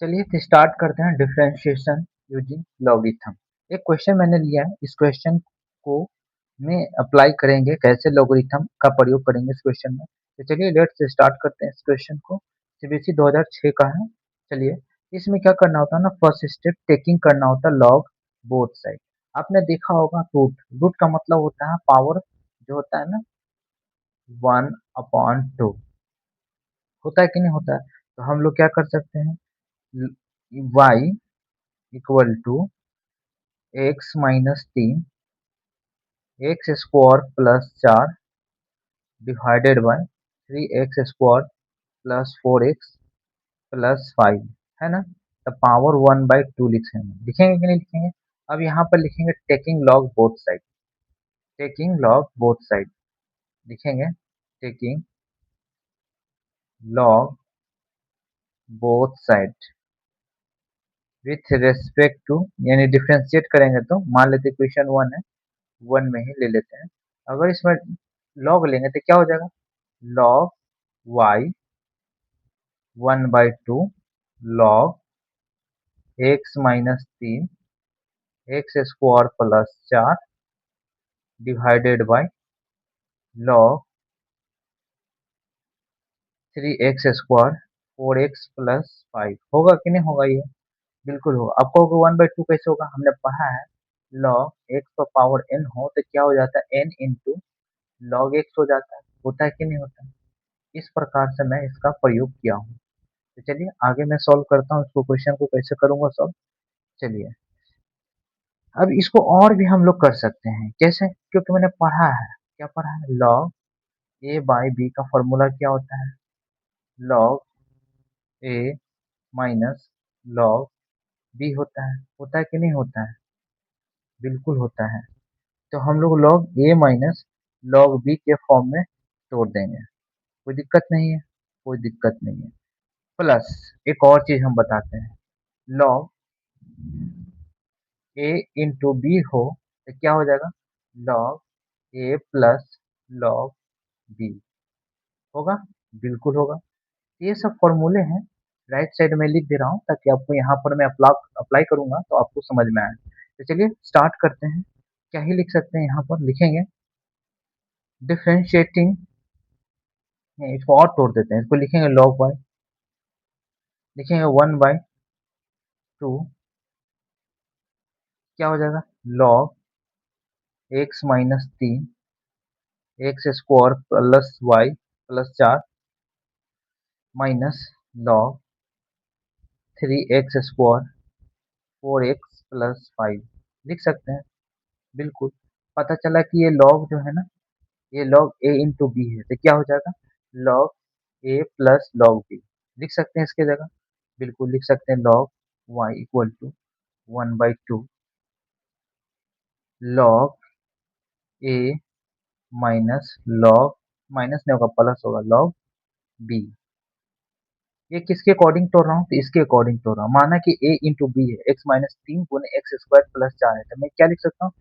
चलिए तो स्टार्ट करते हैं डिफरेंशिएशन यूजिंग लॉगरिथम। एक क्वेश्चन मैंने लिया है, इस क्वेश्चन को में अप्लाई करेंगे, कैसे लॉगरिथम का प्रयोग करेंगे इस क्वेश्चन में। तो चलिए लेट्स स्टार्ट करते हैं इस क्वेश्चन को। सीबीएसई 2006 का है। चलिए, इसमें क्या करना होता है ना, फर्स्ट स्टेप टेकिंग करना होता है लॉग बोथ साइड। आपने देखा होगा रूट, रूट का मतलब होता है पावर, जो होता है ना 1/2, होता है कि नहीं होता है। तो हम लोग क्या कर सकते हैं, y equal to x-3 x square plus 4 divided by 3x² plus 4x plus 5, है ना। तो पावर 1/2 लिखेंगे कि नहीं लिखेंगे। अब यहाँ पर लिखेंगे taking log both side, taking log both side लिखेंगे, taking log both side with respect to, यानी डिफ्रेंशिएट करेंगे तो मान लेते क्वेश्चन 1 है, 1 में ही ले लेते हैं। अगर इसमें लॉग लेंगे तो क्या हो जाएगा, log y 1/2 log x-3 x square plus 4 divided by log 3x² 4x plus 5। होगा कि नहीं होगा ये, बिल्कुल होगा। आपको 1/2 कैसे होगा, हमने पढ़ा है लॉग एक्स का पावर n हो तो क्या हो जाता है, n इंटू लॉग एक्स हो जाता है, होता है कि नहीं होता है। इस प्रकार से मैं इसका प्रयोग किया हूँ। तो चलिए आगे मैं सॉल्व करता हूँ इसको, क्वेश्चन को कैसे करूंगा सॉल्व। चलिए, अब इसको और भी हम लोग कर सकते हैं, कैसे, क्योंकि मैंने पढ़ा है, क्या पढ़ा है, लॉग ए बाई बी का फॉर्मूला क्या होता है, log a minus log b होता है कि नहीं होता है, बिल्कुल होता है। तो हम लोग log a minus log B के फॉर्म में तोड़ देंगे, कोई दिक्कत नहीं है, कोई दिक्कत नहीं है। प्लस एक और चीज हम बताते हैं, लॉग ए इंटू बी हो तो क्या हो जाएगा, लॉग ए प्लस लॉग बी होगा, बिल्कुल होगा। ये सब फॉर्मूले हैं, राइट साइड में लिख दे रहा हूँ ताकि आपको यहाँ पर मैं अप्लाई करूंगा तो आपको समझ में आए। तो चलिए स्टार्ट करते हैं। क्या ही लिख सकते हैं, यहाँ पर लिखेंगे डिफरेंशिएटिंग, इसको और तोड़ देते हैं, इसको लिखेंगे लॉग बाय, लिखेंगे 1/2, क्या हो जाएगा, log x-3 x square plus y plus 4 minus log 3x² 4x plus 5 लिख सकते हैं, बिल्कुल। पता चला कि ये लॉग जो है ना, ये लॉग ए इंटू बी है, तो क्या हो जाएगा, लॉग ए प्लस लॉग बी लिख सकते हैं इसके जगह, बिल्कुल लिख सकते हैं, log y equal to 1/2 log a minus log, minus नहीं होगा प्लस होगा, लॉग बी। ये किसके अकॉर्डिंग तोड़ रहा हूँ, तो इसके अकॉर्डिंग तोड़ रहा हूँ। माना कि a इंटू बी है, x-3 गुने x² प्लस 4 है, तो मैं क्या लिख सकता हूँ,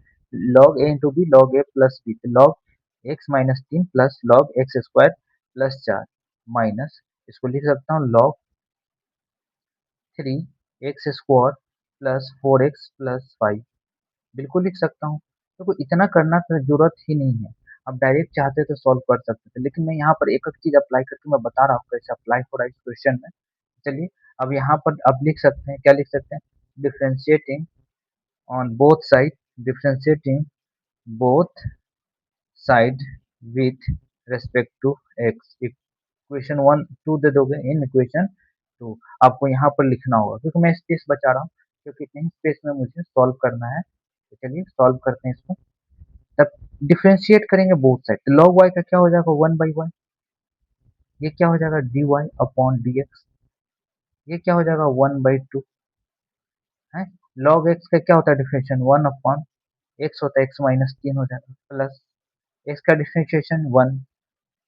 log a into B log a plus B, तो log x-3 plus log x² plus 4 minus, इसको लिख सकता हूँ log 3x² plus 4x plus 5, बिल्कुल लिख सकता हूँ। तो कोई इतना करना तो जरूरत ही नहीं है, आप डायरेक्ट चाहते तो सॉल्व कर सकते थे, लेकिन मैं यहाँ पर एक एक चीज अप्लाई करके मैं बता रहा हूँ कैसे अप्लाई हो रहा है इस क्वेश्चन में। चलिए, अब यहाँ पर अब लिख सकते हैं, क्या लिख सकते हैं, differentiating on both side, differentiating both side with respect to x. Equation 1 2 दे दोगे, इन इक्वेशन 2 आपको यहाँ पर लिखना होगा, क्योंकि मैं स्पेस बचा रहा हूँ, क्योंकि इतनी स्पेस में मुझे सॉल्व करना है। तो चलिए सॉल्व करते हैं इसको। तब डिफ्रेंशिएट करेंगे बोथ साइड, तो लॉग वाई का क्या हो जाएगा, 1/1, ये क्या हो जाएगा, dy अपॉन dx, ये क्या हो जाएगा 1/2 है। लॉग एक्स का क्या होता है डिफरेंशिएशन, 1/, एक्स होता है x-3 हो जाएगा, प्लस एक्स का डिफरेंशिएशन 1,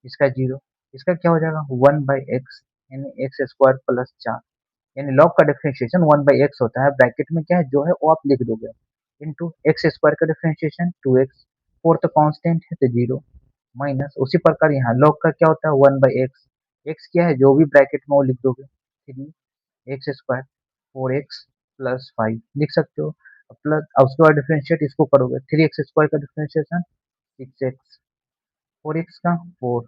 इसका 0, इसका क्या हो जाएगा 1/x, यानी एक्स स्क्वायर प्लस 4, यानी लॉग का डिफरेंशिएशन 1/x होता है, ब्रैकेट में क्या है जो है वो आप लिख दोगे, इंटू एक्स स्क्वायर का डिफरेंशिएशन 2x, 4 तो कांस्टेंट है तो 0, माइनस उसी प्रकार यहाँ लॉग का क्या होता है 1/x, एक्स क्या है जो भी ब्रैकेट में वो लिख दोगे, 3 एक्स स्क्वायर, 4x प्लस 5 लिख सकते हो। प्लस अब उसके बाद डिफरेंशिएट इसको करोगे, 3x² का डिफरेंशिएशन 6x, 4x का 4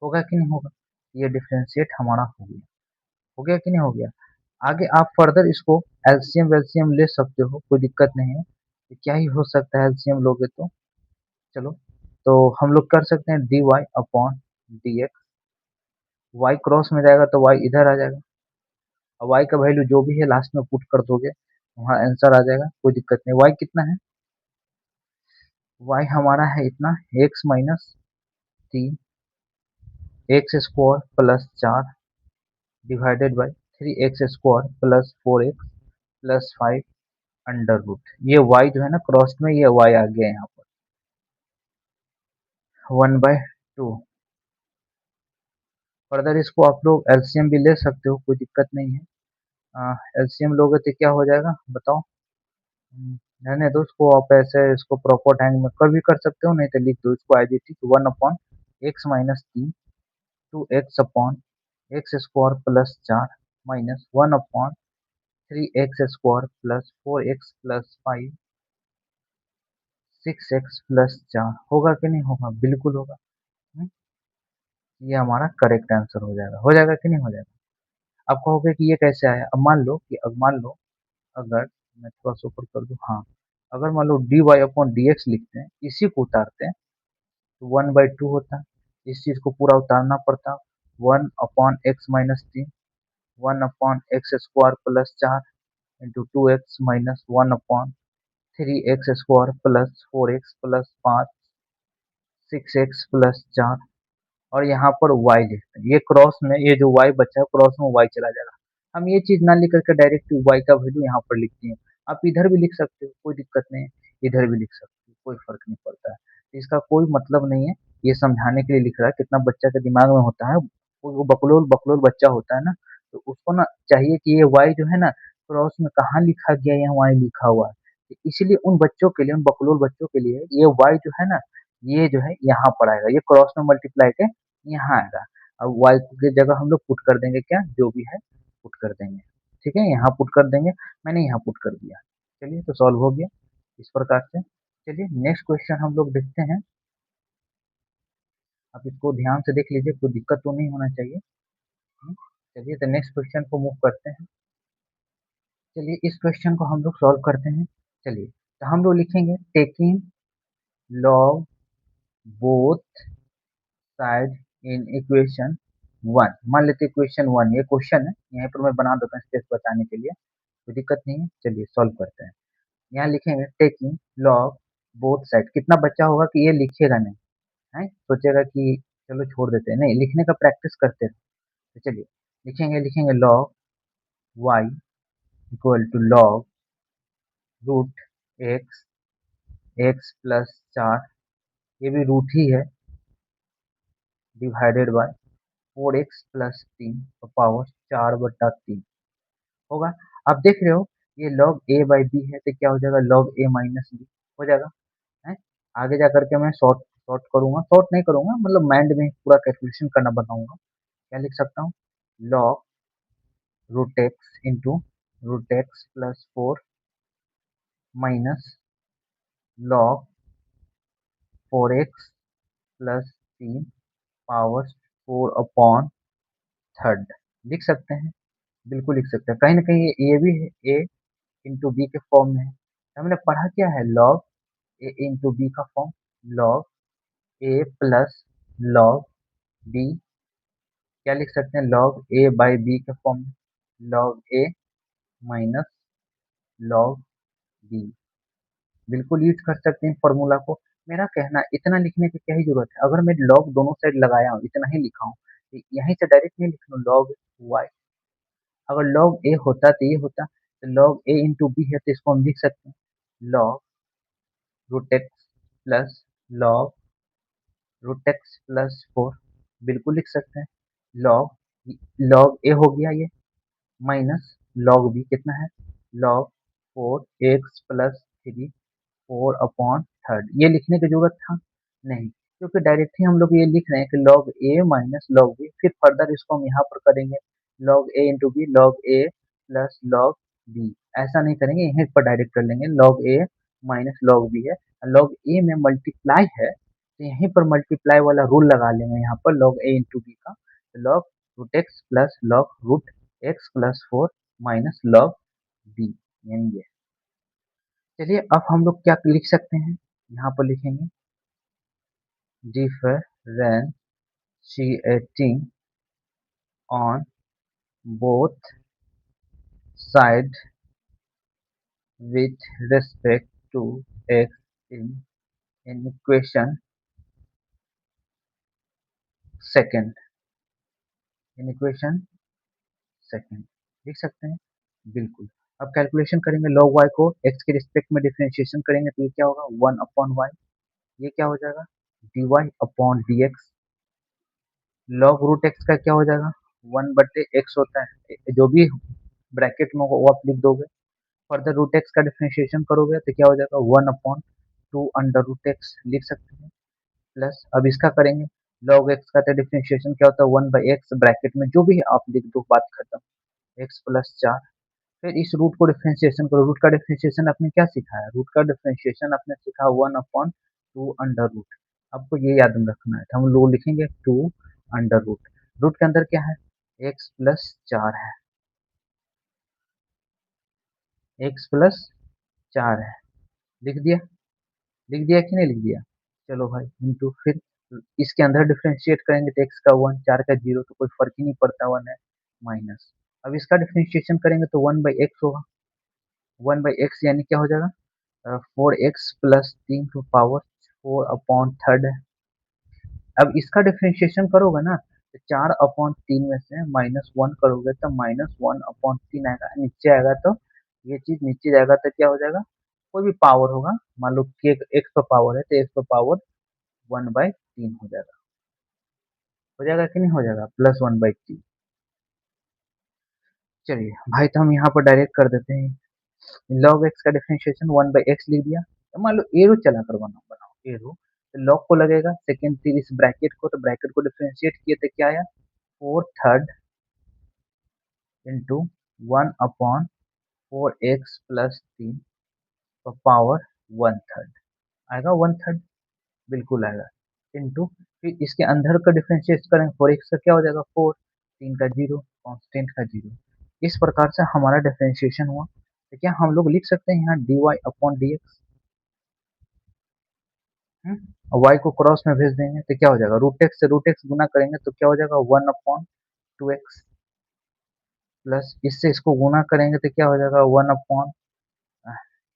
होगा कि नहीं होगा? ये डिफरेंशिएट हमारा हो गया कि नहीं हो गया? आगे आप फर्दर इसको एलसीएम वेलसीएम ले सकते हो, कोई दिक्कत नहीं है। ये क्या ही हो सकता है एलसीएम लोगे तो। चलो, तो हम लोग कर सकते हैं dy upon dx, y cross में जाएगा तो y इधर आ जाएगा, और y का वैल्यू जो भी है लास्ट में पुट कर दोगे, वहाँ आंसर आ जाएगा, कोई दिक्कत नहीं। y कितना है? y हमारा है इतना, x minus 3 x square plus 4 divided by 3x² plus 4x plus 5 under root. ये y जो है ना क्रॉस में, ये y आ गया यहाँ पर 1/2। फर्दर इसको आप लोग एलसीएम भी ले सकते हो, कोई दिक्कत नहीं है। एलसीएम लोगे तो क्या हो जाएगा बताओ? रहने दो उसको, आप ऐसे इसको प्रॉपर टाइम में कर भी कर सकते हो, नहीं तो लिख दो इसको as it is 1/x-3 2x upon x square plus 4 minus 1/3x² plus 4x plus 5 6x plus 4 होगा कि नहीं होगा? बिल्कुल होगा। हम्म, ये हमारा करेक्ट आंसर हो जाएगा कि नहीं हो जाएगा? आप कहोगे कि ये कैसे आया? अब मान लो कि अगर मैं थोड़ा सा ऊपर कर दूं, हाँ, अगर मान लो dy अपॉन dx लिखते हैं, इसी को उतारते हैं तो 1/2 होता। इस चीज को पूरा उतारना पड़ता, 1/x-3 1/x² plus 4 into 2x minus 1/3x² plus 4x plus 5 6x plus 4, और यहाँ पर y लिखते हैं। ये क्रॉस में ये जो y बचा है क्रॉस में y चला जाएगा। हम ये चीज ना लिख करके डायरेक्ट y का वैल्यू यहाँ पर लिखते हैं। आप इधर भी लिख सकते हो, कोई दिक्कत नहीं है, इधर भी लिख सकते हो, कोई फर्क नहीं पड़ता है। इसका कोई मतलब नहीं है, ये समझाने के लिए लिख रहा है। कितना बच्चा के दिमाग में होता है, वो बकलोल बकलोल बच्चा होता है ना, तो उसको ना चाहिए कि ये y जो है ना क्रॉस में कहाँ लिखा गया है, y लिखा हुआ है। तो इसलिए उन बच्चों के लिए, उन बकलोल बच्चों के लिए ये y जो है ना, ये जो है यहाँ पर आएगा, ये क्रॉस में मल्टीप्लाई के यहाँ आएगा। अब y की जगह हम लोग पुट कर देंगे, क्या जो भी है पुट कर देंगे। ठीक है, यहाँ पुट कर देंगे, मैंने यहाँ पुट कर दिया। चलिए, तो सॉल्व हो गया इस प्रकार से। चलिए नेक्स्ट क्वेश्चन हम लोग देखते हैं। आप इसको ध्यान से देख लीजिए, कोई दिक्कत तो नहीं होना चाहिए। चलिए, तो नेक्स्ट क्वेश्चन को मूव करते हैं। चलिए, इस क्वेश्चन को हम लोग सॉल्व करते हैं। चलिए, तो हम लोग लिखेंगे taking log both side in equation 1। मान लेते इक्वेशन 1 ये क्वेश्चन है, यहाँ पर मैं बना देता हूँ स्पेस बचाने के लिए, कोई दिक्कत नहीं है। चलिए सॉल्व करते हैं। यहाँ लिखेंगे टेकिंग लॉग बोथ साइड। कितना बच्चा होगा कि ये लिखेगा नहीं है, सोचेगा कि चलो छोड़ देते हैं, नहीं, लिखने का प्रैक्टिस करते हैं। तो चलिए लिखेंगे log y equal to log root x, x plus 4, ये भी रूट ही है, divided by 4x plus 3 power 4/3 होगा। आप देख रहे हो ये log a बाई बी है, तो क्या हो जाएगा log a माइनस बी हो जाएगा है। आगे जा करके मैं शॉर्ट शॉर्ट करूंगा, शॉर्ट नहीं करूंगा, मतलब माइंड में पूरा कैलकुलेशन करना बताऊंगा। क्या लिख सकता हूँ? log root x into root x plus 4 minus log 4x plus 3 power 4/3 लिख सकते हैं, बिल्कुल लिख सकते हैं। कहीं ना कहीं ये भी है a इंटू बी के फॉर्म में है। हमने पढ़ा क्या है, log a इंटू बी का form, log a plus log b, क्या लिख सकते हैं log a बाई बी के फॉर्म में, log a minus log b, बिल्कुल यूज कर सकते हैं फॉर्मूला को। मेरा कहना इतना लिखने की क्या ही जरूरत है, अगर मैं log दोनों साइड लगाया हूँ, इतना ही लिखा हूँ, तो यहीं से डायरेक्ट नहीं लिख लूँ log y। अगर log a होता तो ये होता, तो log a इंटू बी है तो इसको हम लिख सकते हैं log root x plus log root x plus 4, बिल्कुल लिख सकते हैं। लॉग लॉग ए हो गया ये, माइनस लॉग बी कितना है, लॉग 4x प्लस 3 4/3। ये लिखने की जरूरत था नहीं, क्योंकि डायरेक्ट ही हम लोग ये लिख रहे हैं कि log a minus log B, फिर फर्दर इसको हम यहाँ पर करेंगे लॉग ए इंटू बी, लॉग ए प्लस लॉग बी। ऐसा नहीं करेंगे, यहीं पर डायरेक्ट कर लेंगे, log a minus log B है, लॉग ए में मल्टीप्लाई है तो यहीं पर मल्टीप्लाई वाला रूल लगा लेंगे यहाँ पर लॉग ए इंटू बी का, log root x plus log root x plus 4 minus log b, यानी ये। चलिए अब हम लोग क्या लिख सकते हैं, यहाँ पर लिखेंगे differentiating on both sides with respect to x in equation second, in equation second लिख सकते हैं, बिल्कुल। अब कैलकुलेशन करेंगे, log y को x के रिस्पेक्ट में डिफरेंशिएशन करेंगे तो ये क्या होगा 1 अपॉन वाई, ये क्या हो जाएगा dy अपॉन dx। log रूट x का क्या हो जाएगा 1 बटे x होता है, जो भी ब्रैकेट में होगा वो आप लिख दोगे। फर्दर रूट एक्स का डिफरेंशिएशन करोगे तो क्या हो जाएगा 1 अपॉन 2 अंडर रूट एक्स लिख सकते हैं, प्लस अब इसका करेंगे log x का तो डिफरेंशिएशन क्या होता है 1 बाई एक्स, ब्रैकेट में जो भी है आप लिख दो, बात खत्म, x प्लस 4। फिर इस रूट को डिफरेंशिएशन करो, रूट का डिफरेंशिएशन आपने क्या सीखा है, रूट का डिफरेंशिएशन आपने सीखा 1 अपॉन 2 अंडर रूट। आपको ये याद में रखना है, तो हम लोग लिखेंगे 2 अंडर रूट, रूट के अंदर क्या है x प्लस 4 है, x प्लस 4 है, लिख दिया, लिख दिया कि नहीं लिख दिया, चलो भाई इंटू, फिर इसके अंदर डिफरेंशिएट करेंगे तो x का 1, 4 का 0, तो कोई फर्क ही नहीं पड़ता, 1 है, माइनस। अब इसका डिफरेंशिएशन करेंगे तो 1 बाई एक्स होगा, 1 बाई एक्स यानी क्या हो जाएगा 4x plus 3 to power 4 upon third है। अब इसका डिफरेंशिएशन करोगे ना तो 4 अपॉन 3 में से माइनस 1 करोगे तो माइनस 1 अपॉन 3 आएगा, नीचे आएगा तो ये चीज नीचे जाएगा तो क्या हो जाएगा, कोई भी पावर होगा, मान लो कि एक्स पर पावर है तो एक्स पर पावर 1/3 हो जाएगा कि नहीं हो जाएगा, प्लस 1/3। चलिए भाई तो हम यहाँ पर डायरेक्ट कर देते हैं, log x का डिफरेंशिएशन 1 बाई एक्स लिख दिया, तो मान लो एरो चला कर बनाओ बनाओ एरो, तो log को लगेगा सेकेंड फिर इस ब्रैकेट को, तो ब्रैकेट को डिफरेंशिएट किए तो क्या आया 4 third into 1 upon 4x plus 3 power 1/3 आएगा, 1/3 बिल्कुल आएगा, इंटू फिर इसके अंदर का डिफरेंशिएट करें 4x का क्या हो जाएगा 4, 3 का 0, कांस्टेंट का 0। इस प्रकार से हमारा डिफरेंशिएशन हुआ, तो क्या हम लोग लिख सकते हैं यहाँ dy अपॉन dx, और y को क्रॉस में भेज देंगे तो क्या हो जाएगा रूट एक्स से रूट एक्स गुना करेंगे तो क्या हो जाएगा 1 अपॉन 2x, प्लस इससे इसको गुना करेंगे तो क्या हो जाएगा 1 अपॉन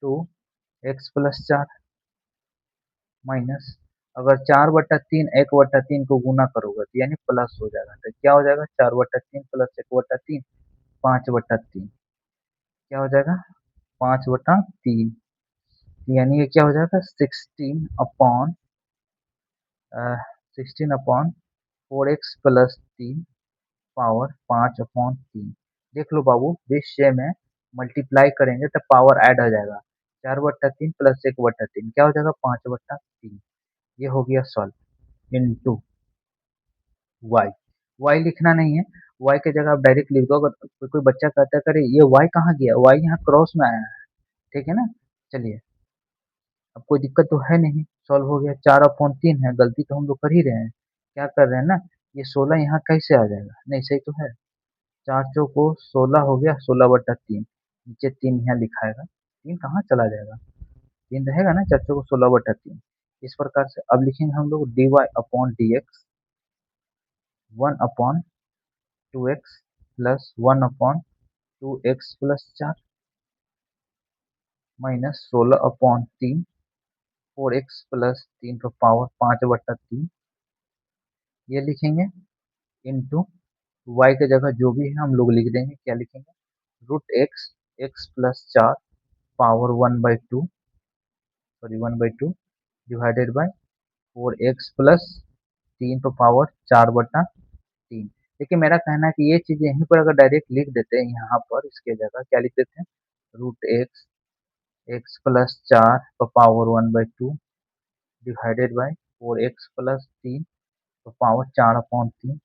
2x प्लस 4, माइनस अगर 4/3 1/3 को गुना करोगे तो यानी प्लस हो जाएगा, तो क्या हो जाएगा 4/3 प्लस 1/3 5/3, क्या हो जाएगा 5/3, यानी ये क्या हो जाएगा 16 अपॉन 4x प्लस 3 पावर 5/3। देख लो बाबू विषय में मल्टीप्लाई करेंगे तो पावर ऐड हो जाएगा, 4/3 प्लस 1/3 क्या हो जाएगा 5/3, ये हो गया सॉल्व इनटू वाई। वाई लिखना नहीं है, वाई की जगह आप डायरेक्ट लिख दो, अगर कोई बच्चा कहता है करे ये वाई कहाँ गया, वाई यहाँ क्रॉस में आया है, ठीक है ना। चलिए अब कोई दिक्कत तो है नहीं, सॉल्व हो गया, 4/3 है, गलती तो हम लोग कर ही रहे हैं, क्या कर रहे हैं ना, ये 16 यहाँ कैसे आ जाएगा, नहीं सही तो है, 4 चौको 16 हो गया, 16/3, नीचे 3 यहाँ लिखाएगा, 3 कहाँ चला जाएगा, 3 रहेगा ना, 4 चौको 16/3। इस प्रकार से अब लिखेंगे हम लोग dy upon d x 1/2x plus 1/2x plus 4 minus 16/3 4x plus 3 का पावर 5/3, ये लिखेंगे इंटू वाई की जगह जो भी है हम लोग लिख देंगे, क्या लिखेंगे root x x plus 4 power 1/2, sorry 1/2 divided by 4x plus 3 तो पावर 4/3। देखिए मेरा कहना है कि ये चीज यहीं पर अगर डायरेक्ट लिख देते हैं, यहाँ पर इसके जगह क्या लिख देते हैं रूट एक्स एक्स प्लस 4 का power 1/2 divided by 4x plus 3 तो पावर 4/3,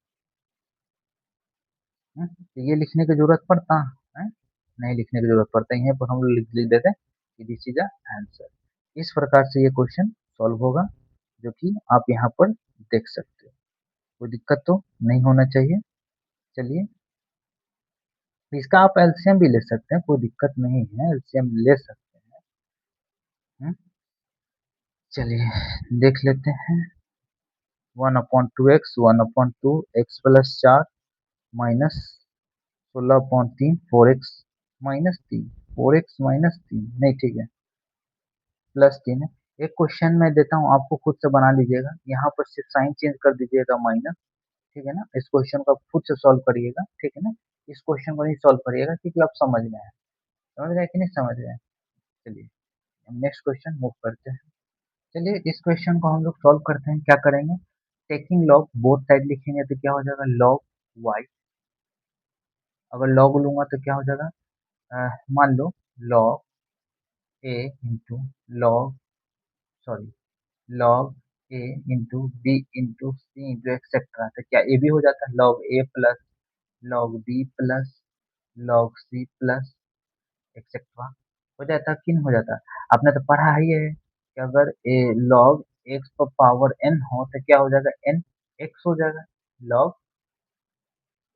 तो ये लिखने की जरूरत पड़ता है, नहीं लिखने की जरूरत पड़ता है, यहीं पर हम लोग लिख लिख देते हैं कि दिस इज अ आंसर। इस प्रकार से ये क्वेश्चन सॉल्व होगा, जो कि आप यहाँ पर देख सकते हो। कोई दिक्कत तो नहीं होना चाहिए। चलिए, इसका आप एलसीएम भी ले सकते हैं, कोई दिक्कत नहीं है, एलसीएम ले सकते हैं। चलिए देख लेते हैं। 1/2x 1/2 x+4 -16/3 4x -3 4x -3 नहीं, ठीक है, +3 है। एक क्वेश्चन मैं देता हूँ, आपको खुद से बना लीजिएगा, यहाँ पर सिर्फ साइन चेंज कर दीजिएगा माइनस, ठीक है ना। इस क्वेश्चन को आप खुद से सॉल्व करिएगा, ठीक है ना। इस क्वेश्चन को नहीं सॉल्व करिएगा, क्योंकि आप समझ गए कि नहीं समझ गए। चलिए हम नेक्स्ट क्वेश्चन मूव करते हैं। चलिए इस क्वेश्चन को हम लोग सॉल्व करते हैं। क्या करेंगे, टेकिंग लॉग बोथ साइड लिखेंगे तो क्या हो जाएगा, लॉग वाई। अगर लॉग लूंगा तो क्या हो जाएगा, मान लो लॉग ए इंटू लॉग सॉरी लॉग ए into B into C into etcetera, तो क्या ए भी हो जाता है, लॉग ए plus log B plus log C plus etcetera हो जाता है कि नहीं हो जाता। आपने तो पढ़ा ही है कि अगर ए लॉग एक्स पर पावर एन हो तो क्या हो जाएगा, एन एक्स हो जाएगा, लॉग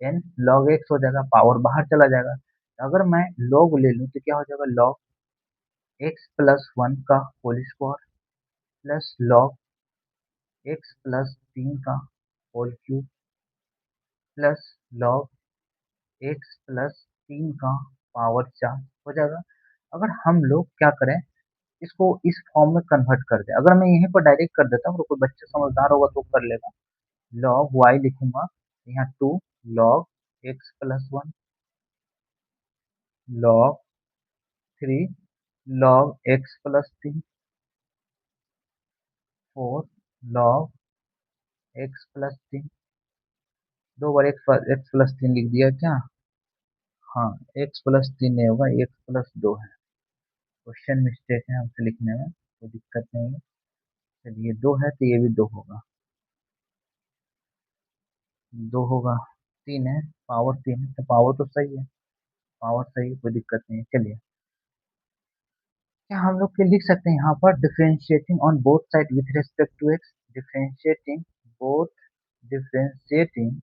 एन लॉग एक्स हो जाएगा, पावर बाहर चला जाएगा। अगर मैं लॉग ले लूं तो क्या हो जाएगा, लॉग x+1 का whole square plus log x+3 का whole cube plus log x+3 का पावर 4 हो जाएगा। अगर हम लोग क्या करें, इसको इस फॉर्म में कन्वर्ट कर दें, अगर मैं यहीं पर डायरेक्ट कर देता हूँ तो कोई बच्चा समझदार होगा तो कर लेगा। लॉग वाई लिखूंगा, यहाँ 2 log x+1 log 3 log x+3 4 log x+3, 2 बार x+3 लिख दिया क्या, हाँ x+3 नहीं होगा, x+2 है। क्वेश्चन मिस्टेक है हमसे लिखने में, कोई दिक्कत नहीं है। चलिए 2 है तो ये भी 2 होगा, 2 होगा, 3 है, पावर 3 है तो पावर तो सही है, पावर सही है, कोई दिक्कत नहीं है। चलिए क्या हम लोग के लिख सकते हैं यहाँ पर, differentiating on both side with respect to x, differentiating both differentiating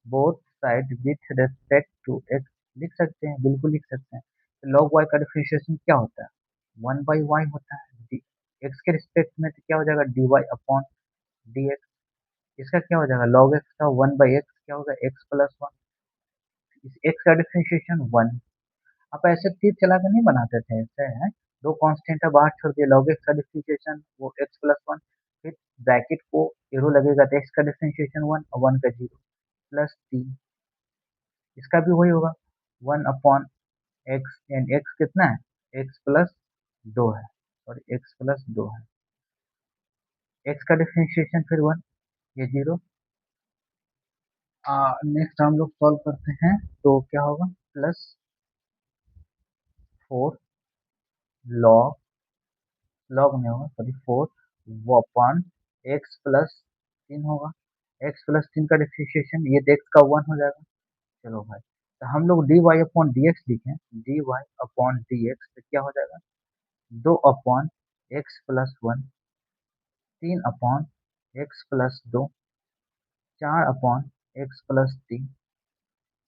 both side with respect to x, लिख सकते हैं, बिल्कुल लिख सकते हैं। तो लॉग वाई का डिफरेंशिएशन क्या होता है, 1/y होता है, एक्स के रिस्पेक्ट में तो क्या हो जाएगा, dy/dx। इसका क्या हो जाएगा, लॉग एक्स का 1/x क्या होगा, x+1, इस एक्स का डिफरेंशिएशन 1। आप ऐसे तीर चला कर नहीं बनाते थे, ऐसे है, दो कांस्टेंट है बाहर छोड़ दिया, लॉग एक्स का डिफरेंशिएशन वो x+1, फिर ब्रैकेट को एरो लगेगा तो एक्स का डिफरेंशिएशन 1 और 1 का 0 प्लस 3, इसका भी वही होगा 1/x, एंड एक्स कितना है, x+2 है, और x+2 है, एक्स का डिफरेंशिएशन फिर 1, ये 0। नेक्स्ट हम लोग सॉल्व करते हैं तो क्या होगा, +4 लॉग लॉग में होगा सॉरी 4 वो अपॉन x+3 होगा, x+3 का डिफरेंशिएशन ये एक्स का 1 हो जाएगा। चलो भाई, तो हम लोग dy/dx लिखें, dy/dx तो क्या हो जाएगा, 2/x+1 3/x+2 4/x+3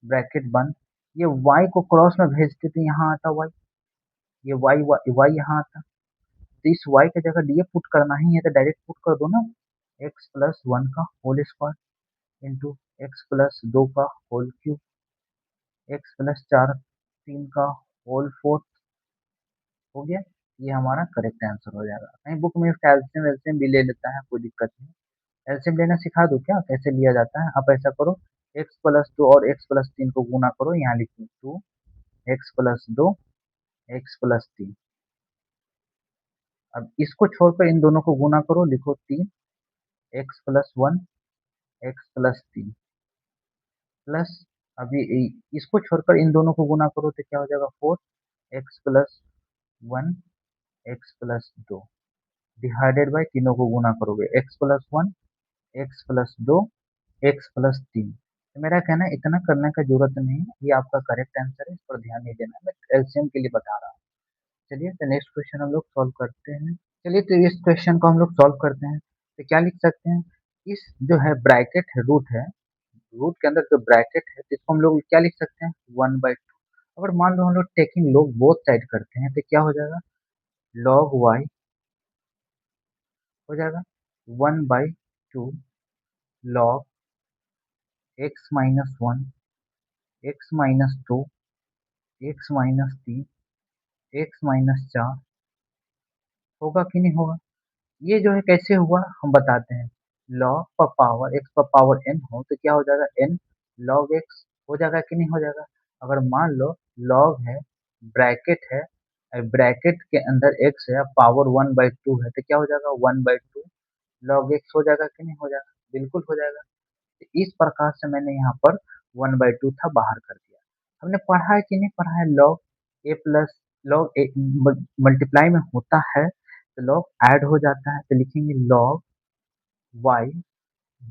ब्रैकेट बंद। ये y को क्रॉस में भेजते थे, यहाँ आता y, ये y यहाँ आता, तो इस y की जगह डी पुट करना ही है तो डायरेक्ट पुट कर दो ना, x+1 का होल स्क्वायर इंटू x+2 का होल क्यूब x+4 3 का होल फोर्थ हो गया। ये हमारा करेक्ट आंसर हो जाएगा। कहीं बुक में इसका एल्सियम एल्सियम भी ले लेता है, कोई दिक्कत नहीं। एल्सियम लेना सिखा दूं क्या, कैसे लिया जाता है, आप ऐसा करो, x+2 और x+3 को गुना करो, यहाँ लिखो 2 x+2 x+3, अब इसको छोड़कर इन दोनों को गुना करो, लिखो 3x+1 x+3 प्लस, अभी इसको छोड़कर इन दोनों को गुना करो तो क्या हो जाएगा, 4x+1 x+2 डिवाइडेड बाई तीनों को गुना करोगे, x+1 x+2 x+3, तो मेरा कहना है इतना करने का ज़रूरत नहीं है, ये आपका करेक्ट आंसर है, इस पर ध्यान नहीं देना है, मैं एलसीएम के लिए बता रहा हूँ। चलिए तो नेक्स्ट क्वेश्चन हम लोग सॉल्व करते हैं। चलिए तो इस क्वेश्चन को हम लोग सॉल्व करते हैं। तो क्या लिख सकते हैं? इस जो है ब्रैकेट है, रूट के अंदर जो ब्रैकेट है, तो इसको हम लोग क्या लिख सकते हैं? 1/2। अगर मान लो हम लोग टेकिंग लॉग बोथ साइड करते हैं, तो क्या हो जाएगा? लॉग y हो जाएगा 1/2 log x-1, x-2, x-3, x-4 होगा कि नहीं होगा? ये जो है कैसे हुआ हम बताते हैं। लॉग पर पावर एक्स पर पावर एन हो तो क्या हो जाएगा? एन लॉग एक्स हो जाएगा कि नहीं हो जाएगा? अगर मान लो लॉग है, ब्रैकेट है, ब्रैकेट के अंदर एक्स है, पावर 1/2 है, तो क्या हो जाएगा? 1/2 लॉग एक्स हो जाएगा कि नहीं हो जाएगा? बिल्कुल हो जाएगा। तो इस प्रकार से मैंने यहाँ पर 1/2 था बाहर कर दिया। हमने पढ़ा है कि नहीं पढ़ा है? Log A plus log A multiply में होता है तो लॉग ऐड हो जाता है, तो लिखेंगे लॉग वाई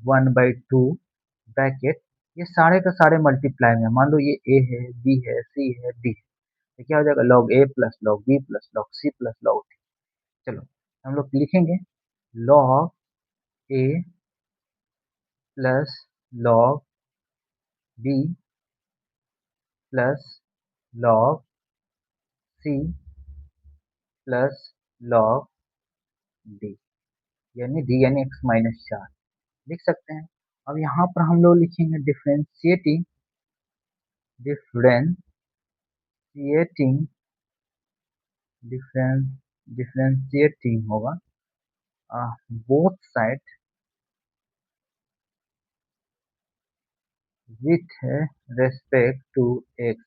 1/2 ब्रैकेट, ये सारे का सारे मल्टीप्लाई में, मान लो ये ए है, बी है, सी है, डी है, तो क्या हो जाएगा? लॉग ए plus log B plus log C plus log D. चलो हम लोग लिखेंगे लॉग ए plus log B plus log C plus log D, यानी डी यानी x-4 लिख सकते हैं। अब यहाँ पर हम लोग लिखेंगे डिफरेंशिएटिंग डिफरेंस डिफरेंशिएटिंग होगा both side with respect to x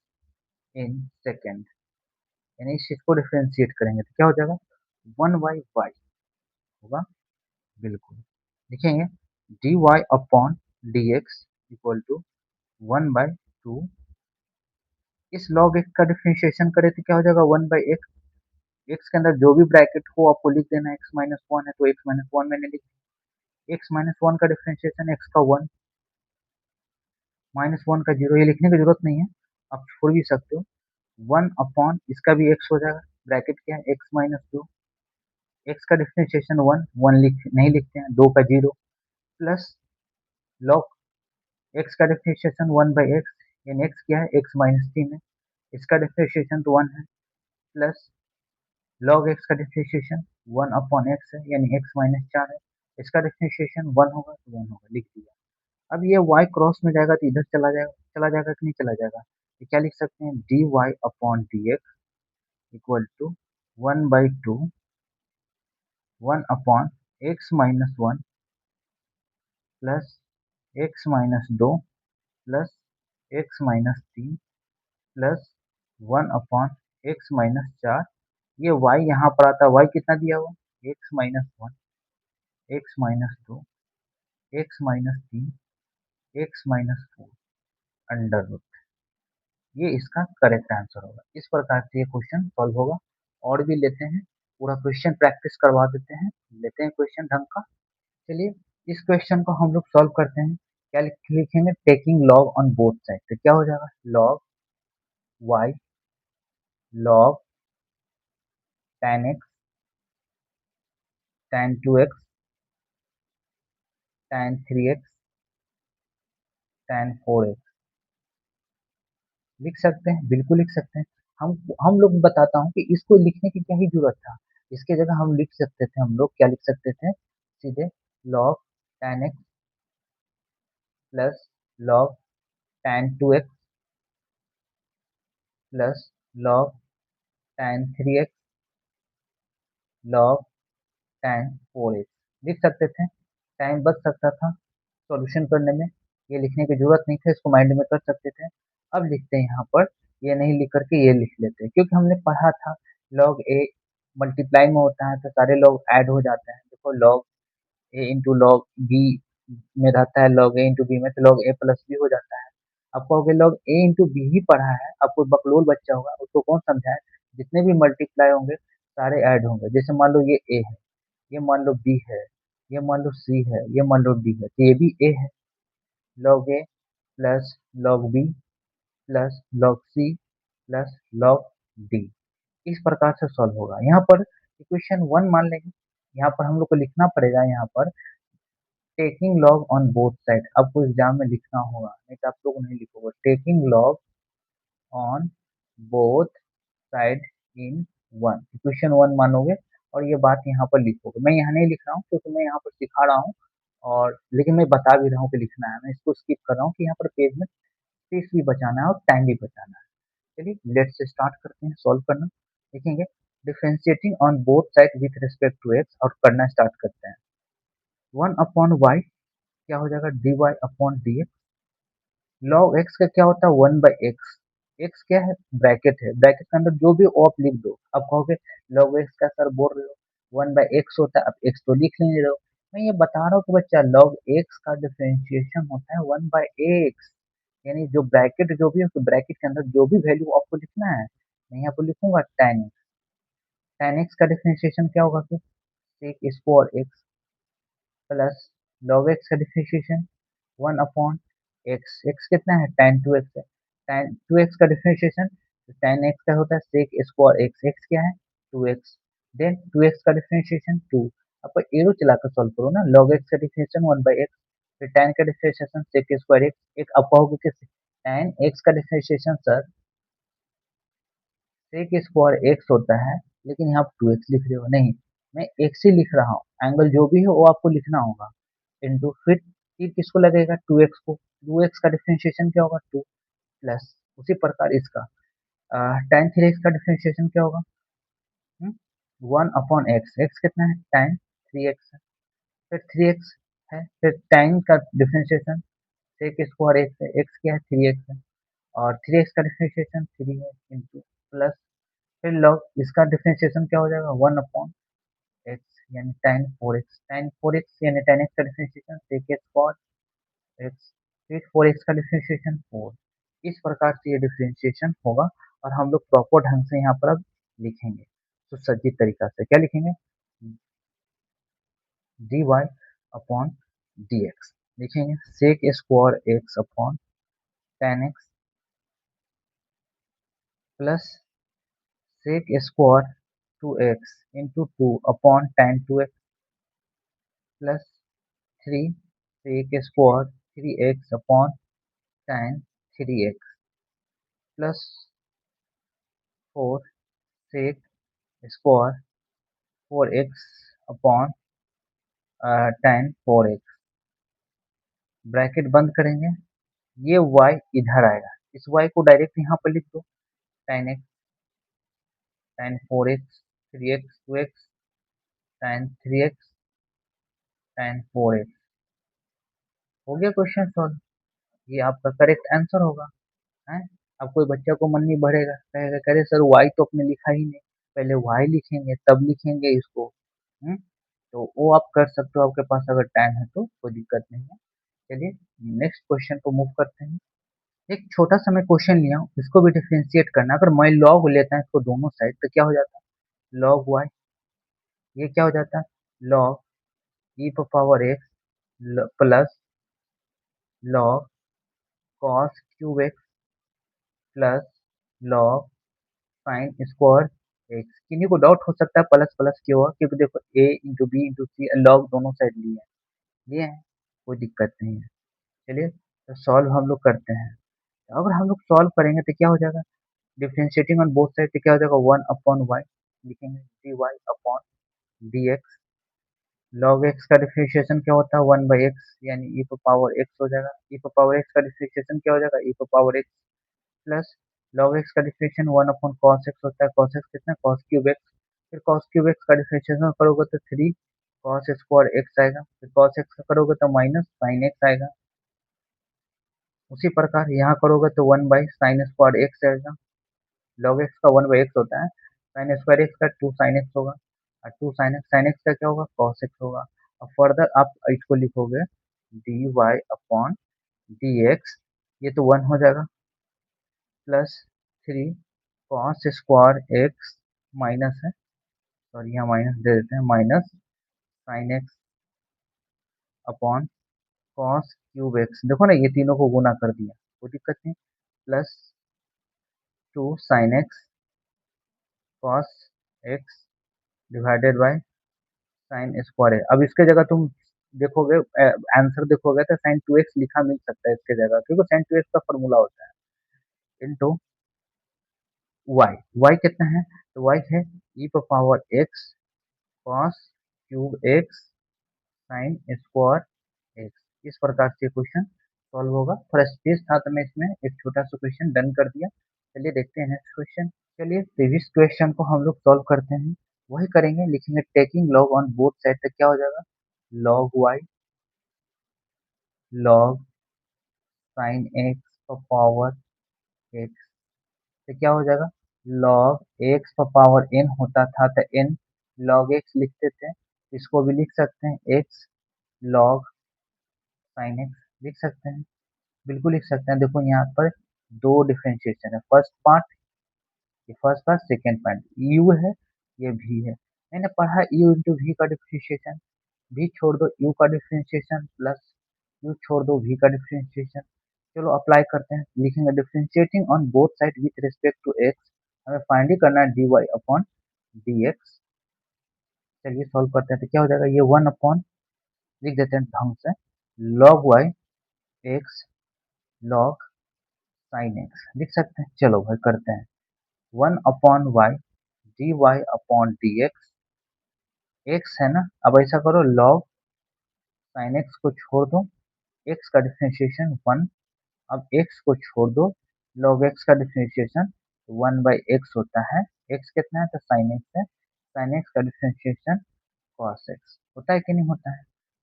in second, यानी इस चीज को डिफरेंशिएट करेंगे तो क्या हो जाएगा? 1/y होगा। बिल्कुल लिखेंगे dy upon dx equal to 1/2, इस log x का डिफरेंशिएशन करें तो क्या हो जाएगा? 1/x, x के अंदर जो भी ब्रैकेट हो आपको लिख देना है। x-1 है तो x-1 मैंने लिख, x-1 का डिफरेंशिएशन x का 1 -1 का 0, ये लिखने की जरूरत नहीं है, आप छोड़ भी सकते हो। 1 अपॉन इसका भी x हो जाएगा, ब्रैकेट क्या है? x-2, x का डिफरेंशिएशन 1 1 नहीं लिखते हैं, 2 का 0 प्लस log x का डिफरेंशिएशन 1/x, यानी x क्या है? x-3 है, इसका डिफरेंशिएशन तो 1 है, प्लस log x का डिफरेंशिएशन 1 अपॉन x है, यानी x-4 है, इसका डिफरेंशिएशन 1 होगा तो 1 होगा, लिख दिया। अब ये y क्रॉस में जाएगा तो इधर चला जाएगा कि नहीं चला जाएगा? तो क्या लिख सकते हैं? dy upon dx equal to 1/2 1 upon x-1 plus x-2 plus x-3 plus 1 upon x-4, ये y यहाँ पर आता है, y कितना दिया हुआ? x-1, x-2, x-3, x-4 under root, ये इसका करेक्ट आंसर होगा। इस प्रकार से ये क्वेश्चन सॉल्व होगा। और भी लेते हैं, पूरा क्वेश्चन प्रैक्टिस करवा देते हैं, लेते हैं क्वेश्चन ढंग का। चलिए इस क्वेश्चन को हम लोग सॉल्व करते हैं। क्या लिखेंगे? Taking log on both side, तो क्या हो जाएगा? Log y log tan x tan 2x tan 3x tan 4x लिख सकते हैं, बिल्कुल लिख सकते हैं। हम लोग बताता हूँ कि इसको लिखने की क्या ही जरूरत था। इसके जगह हम लिख सकते थे, हम लोग क्या लिख सकते थे? सीधे log tan x plus log tan 2x plus log tan 3x log tan 4x लिख सकते थे। टाइम बच सकता था सॉल्यूशन करने में, ये लिखने की जरूरत नहीं था, इसको माइंड में कर सकते थे। अब लिखते हैं यहाँ पर, ये नहीं लिख करके ये लिख लेते हैं, क्योंकि हमने पढ़ा था लॉग ए मल्टीप्लाई में होता है तो सारे लॉग ऐड हो जाते हैं। देखो लॉग ए इंटू लॉग बी में रहता है, लॉग ए इंटू बी में, तो लॉग ए प्लस बी हो जाता है। आप कहोगे लॉग ए इंटू बी ही पढ़ा है, आपको बकलोल बच्चा होगा, उसको कौन समझाए? जितने भी मल्टीप्लाई होंगे सारे ऐड होंगे। जैसे मान लो ये ए है, ये मान लो बी है, ये मान लो सी है, ये मान लो डी है, तो ये भी ए है, लॉग ए plus log b plus log c plus log d। इस प्रकार से सॉल्व होगा। यहाँ पर इक्वेशन 1 मान लेंगे। यहाँ पर हम लोग को लिखना पड़ेगा यहाँ पर taking log on both side. आपको एग्जाम में लिखना होगा, नहीं तो आप लोग नहीं लिखोगे। Taking log on both side in one, equation 1 मानोगे और ये बात यहाँ पर लिखोगे। मैं यहाँ नहीं लिख रहा हूँ क्योंकि मैं यहाँ पर सिखा रहा हूँ, और लेकिन मैं बता भी रहा हूँ कि लिखना है। मैं इसको स्किप कर रहा हूँ कि यहाँ पर पेज में स्पेस भी बचाना है और टाइम भी बचाना है। चलिए लेट्स स्टार्ट करते हैं सॉल्व करना। देखेंगे differentiating on both side with respect to x, और करना स्टार्ट करते हैं। 1/y क्या हो जाएगा, dy/dx। log x का क्या होता है, 1/x। x क्या है, ब्रैकेट है, ब्रैकेट के अंदर जो भी हो आप लिख दो। आप कहोगे log x का सर बोल रहे हो 1/x होता है, अब x तो लिख नहीं रहे हो। मैं ये बता रहा हूँ कि बच्चा log x का डिफरेंशिएशन होता है 1/x, यानी जो ब्रैकेट जो भी है तो ब्रैकेट के अंदर जो भी वैल्यू आपको लिखना है। मैं यहाँ पर लिखूंगा tan x का डिफरेंशिएशन क्या होगा, फिर sec square x plus log x का डिफरेंशिएशन 1/x। x कितना है, tan 2x है। tan 2x का डिफरेंशिएशन tan x का होता है sec स्क्वायर x। x क्या है, 2x। देन 2x का डिफरेंशिएशन 2। आपको एरो चलाकर सॉल्व करो ना। log x का डिफरेंशिएशन 1/x, फिर tan का डिफरेंशिएशन sec स्क्वायर x। एक आप कहोगे कि tan x का differentiation sir sec square x होता है, लेकिन यहाँ आप 2x लिख रहे हो। नहीं, मैं x ही लिख रहा हूँ, एंगल जो भी हो वो आपको लिखना होगा। इंटू फिर तीर किसको लगेगा, 2x को। 2x का डिफरेंशिएशन क्या होगा, 2 प्लस उसी प्रकार इसका tan 3x का डिफरेंशिएशन क्या होगा, 1/x। x कितना है, tan 3x है। फिर 3x है, फिर tan का डिफरेंशिएशन sec स्क्वायर x है। x क्या है, 3x है, और 3x का डिफरेंशिएशन 3 है, इंटू प्लस फिर log इसका डिफरेंशिएशन क्या हो जाएगा, 1/x यानी tan 4x। tan 4x यानी tan x का डिफरेंशिएशन sec स्क्वायर एक्स, फिर 4x का डिफरेंशिएशन 4। इस प्रकार से ये डिफरेंशिएशन होगा, और हम लोग प्रॉपर ढंग से यहाँ पर अब लिखेंगे सुसज्जित तरीका से। क्या लिखेंगे, dy/dx लिखेंगे sec square x upon tan x plus sec square 2x into 2 upon tan 2x plus 3 sec square 3x upon tan 3x plus 4 sec square 4x upon tan 4x। Bracket बंद करेंगे, ये y इधर आएगा, इस y को direct यहाँ पर लिख दो। tan x tan 4x 3x 2x tan 3x tan 4x। हो गया क्वेश्चन सॉल्व। ये आपका करेक्ट आंसर होगा है। अब कोई बच्चा को मन नहीं बढ़ेगा, कहेगा करे सर y तो अपने लिखा ही नहीं, पहले y लिखेंगे तब लिखेंगे इसको। तो वो आप कर सकते हो, आपके पास अगर टाइम है तो कोई दिक्कत नहीं है। चलिए नेक्स्ट क्वेश्चन को मूव करते हैं। एक छोटा सा मैं क्वेश्चन लिया हूँ, इसको भी डिफरेंशिएट करना। अगर मैं लॉग लेता है इसको दोनों साइड तो क्या हो जाता है, लॉग वाई। ये क्या हो जाता है, log e⁻x plus log cos cube x plus log sign square x. किन्हीं को डाउट हो सकता है प्लस प्लस क्यों हुआ, क्योंकि देखो a into B into c log दोनों साइड लिए हैं, कोई दिक्कत नहीं है। चलिए तो सॉल्व हम लोग करते हैं। अगर हम लोग सॉल्व करेंगे तो क्या हो जाएगा, डिफरेंशिएटिंग ऑन बोथ साइड तो क्या हो जाएगा, 1/y लिखेंगे dy/dx। log x का डिफरेंशिएशन क्या होता है, 1/x यानी e⁻x हो जाएगा। e⁻x का डिफरेंशिएशन क्या हो जाएगा, e⁻x प्लस log x का डिफरेंशिएशन 1/cos x होता है। cos x कितना, cos क्यूब x। फिर cos क्यूब x का डिफरेंशिएशन करोगे तो 3 cos स्क्वायर x आएगा। फिर cos x का करोगे तो माइनस sin x आएगा। उसी प्रकार यहाँ करोगे तो 1/sin स्क्वायर x आएगा। log x का 1/x होता है, sin स्क्वायर x का 2 sin x होगा, और 2 sin x का क्या होगा, cos x होगा। और फर्दर आप इसको लिखोगे dy/dx, ये तो 1 हो जाएगा, plus 3 cos square x minus है, सॉरी यहाँ माइनस दे देते हैं, minus sin x upon cos cube x, देखो ना ये तीनों को गुना कर दिया, कोई दिक्कत नहीं। Plus 2 sin x cos x divided by sine square है। अब इसके जगह तुम देखोगे, आंसर देखोगे तो साइन 2x लिखा मिल सकता है इसके जगह, क्योंकि साइन 2x का फॉर्मूला होता है इनटू वाई। वाई कितना है, तो वाई है E power X cos cube X sine square X. इस प्रकार से क्वेश्चन सॉल्व होगा। थोड़ा स्पेस था तो मैं इसमें एक छोटा सा क्वेश्चन डन कर दिया। चलिए देखते हैं नेक्स्ट क्वेश्चन। चलिए प्रीवियस क्वेश्चन को हम लोग सॉल्व करते हैं, वही करेंगे, लिखेंगे taking log on both side, तो क्या हो जाएगा log y log sine x power x, तो क्या हो जाएगा लॉग एक्स पावर एन होता था तो एन लॉग एक्स लिखते थे, इसको भी लिख सकते हैं एक्स लॉग साइन एक्स लिख सकते हैं, बिल्कुल लिख सकते हैं। देखो यहाँ पर दो डिफरेंशिएशन है, फर्स्ट पार्ट, ये first part, second part, you है ये भी है। मैंने पढ़ा यू इंटू वी का डिफरेंशिएशन, वी छोड़ दो यू का डिफरेंशिएशन प्लस यू छोड़ दो वी का डिफरेंशिएशन। चलो अप्लाई करते हैं, लिखेंगे differentiating on both side with respect to x, हमें फाइंड ही करना है d y upon d x. चलिए सॉल्व करते हैं, तो क्या हो जाएगा ये 1 अपॉन, लिख देते हैं ढंग से, log y x log sine x लिख सकते हैं। चलो भाई करते हैं, 1 upon y d y upon d x, x है ना, अब ऐसा करो लॉग साइन एक्स को छोड़ दो, एक्स का डिफरेंशिएशन 1, अब एक्स को छोड़ दो, log x का डिफरेंशिएशन 1/x होता है, x कितना है तो sin x है, sin x का डिफरेंशिएशन cos x होता है कि नहीं होता है।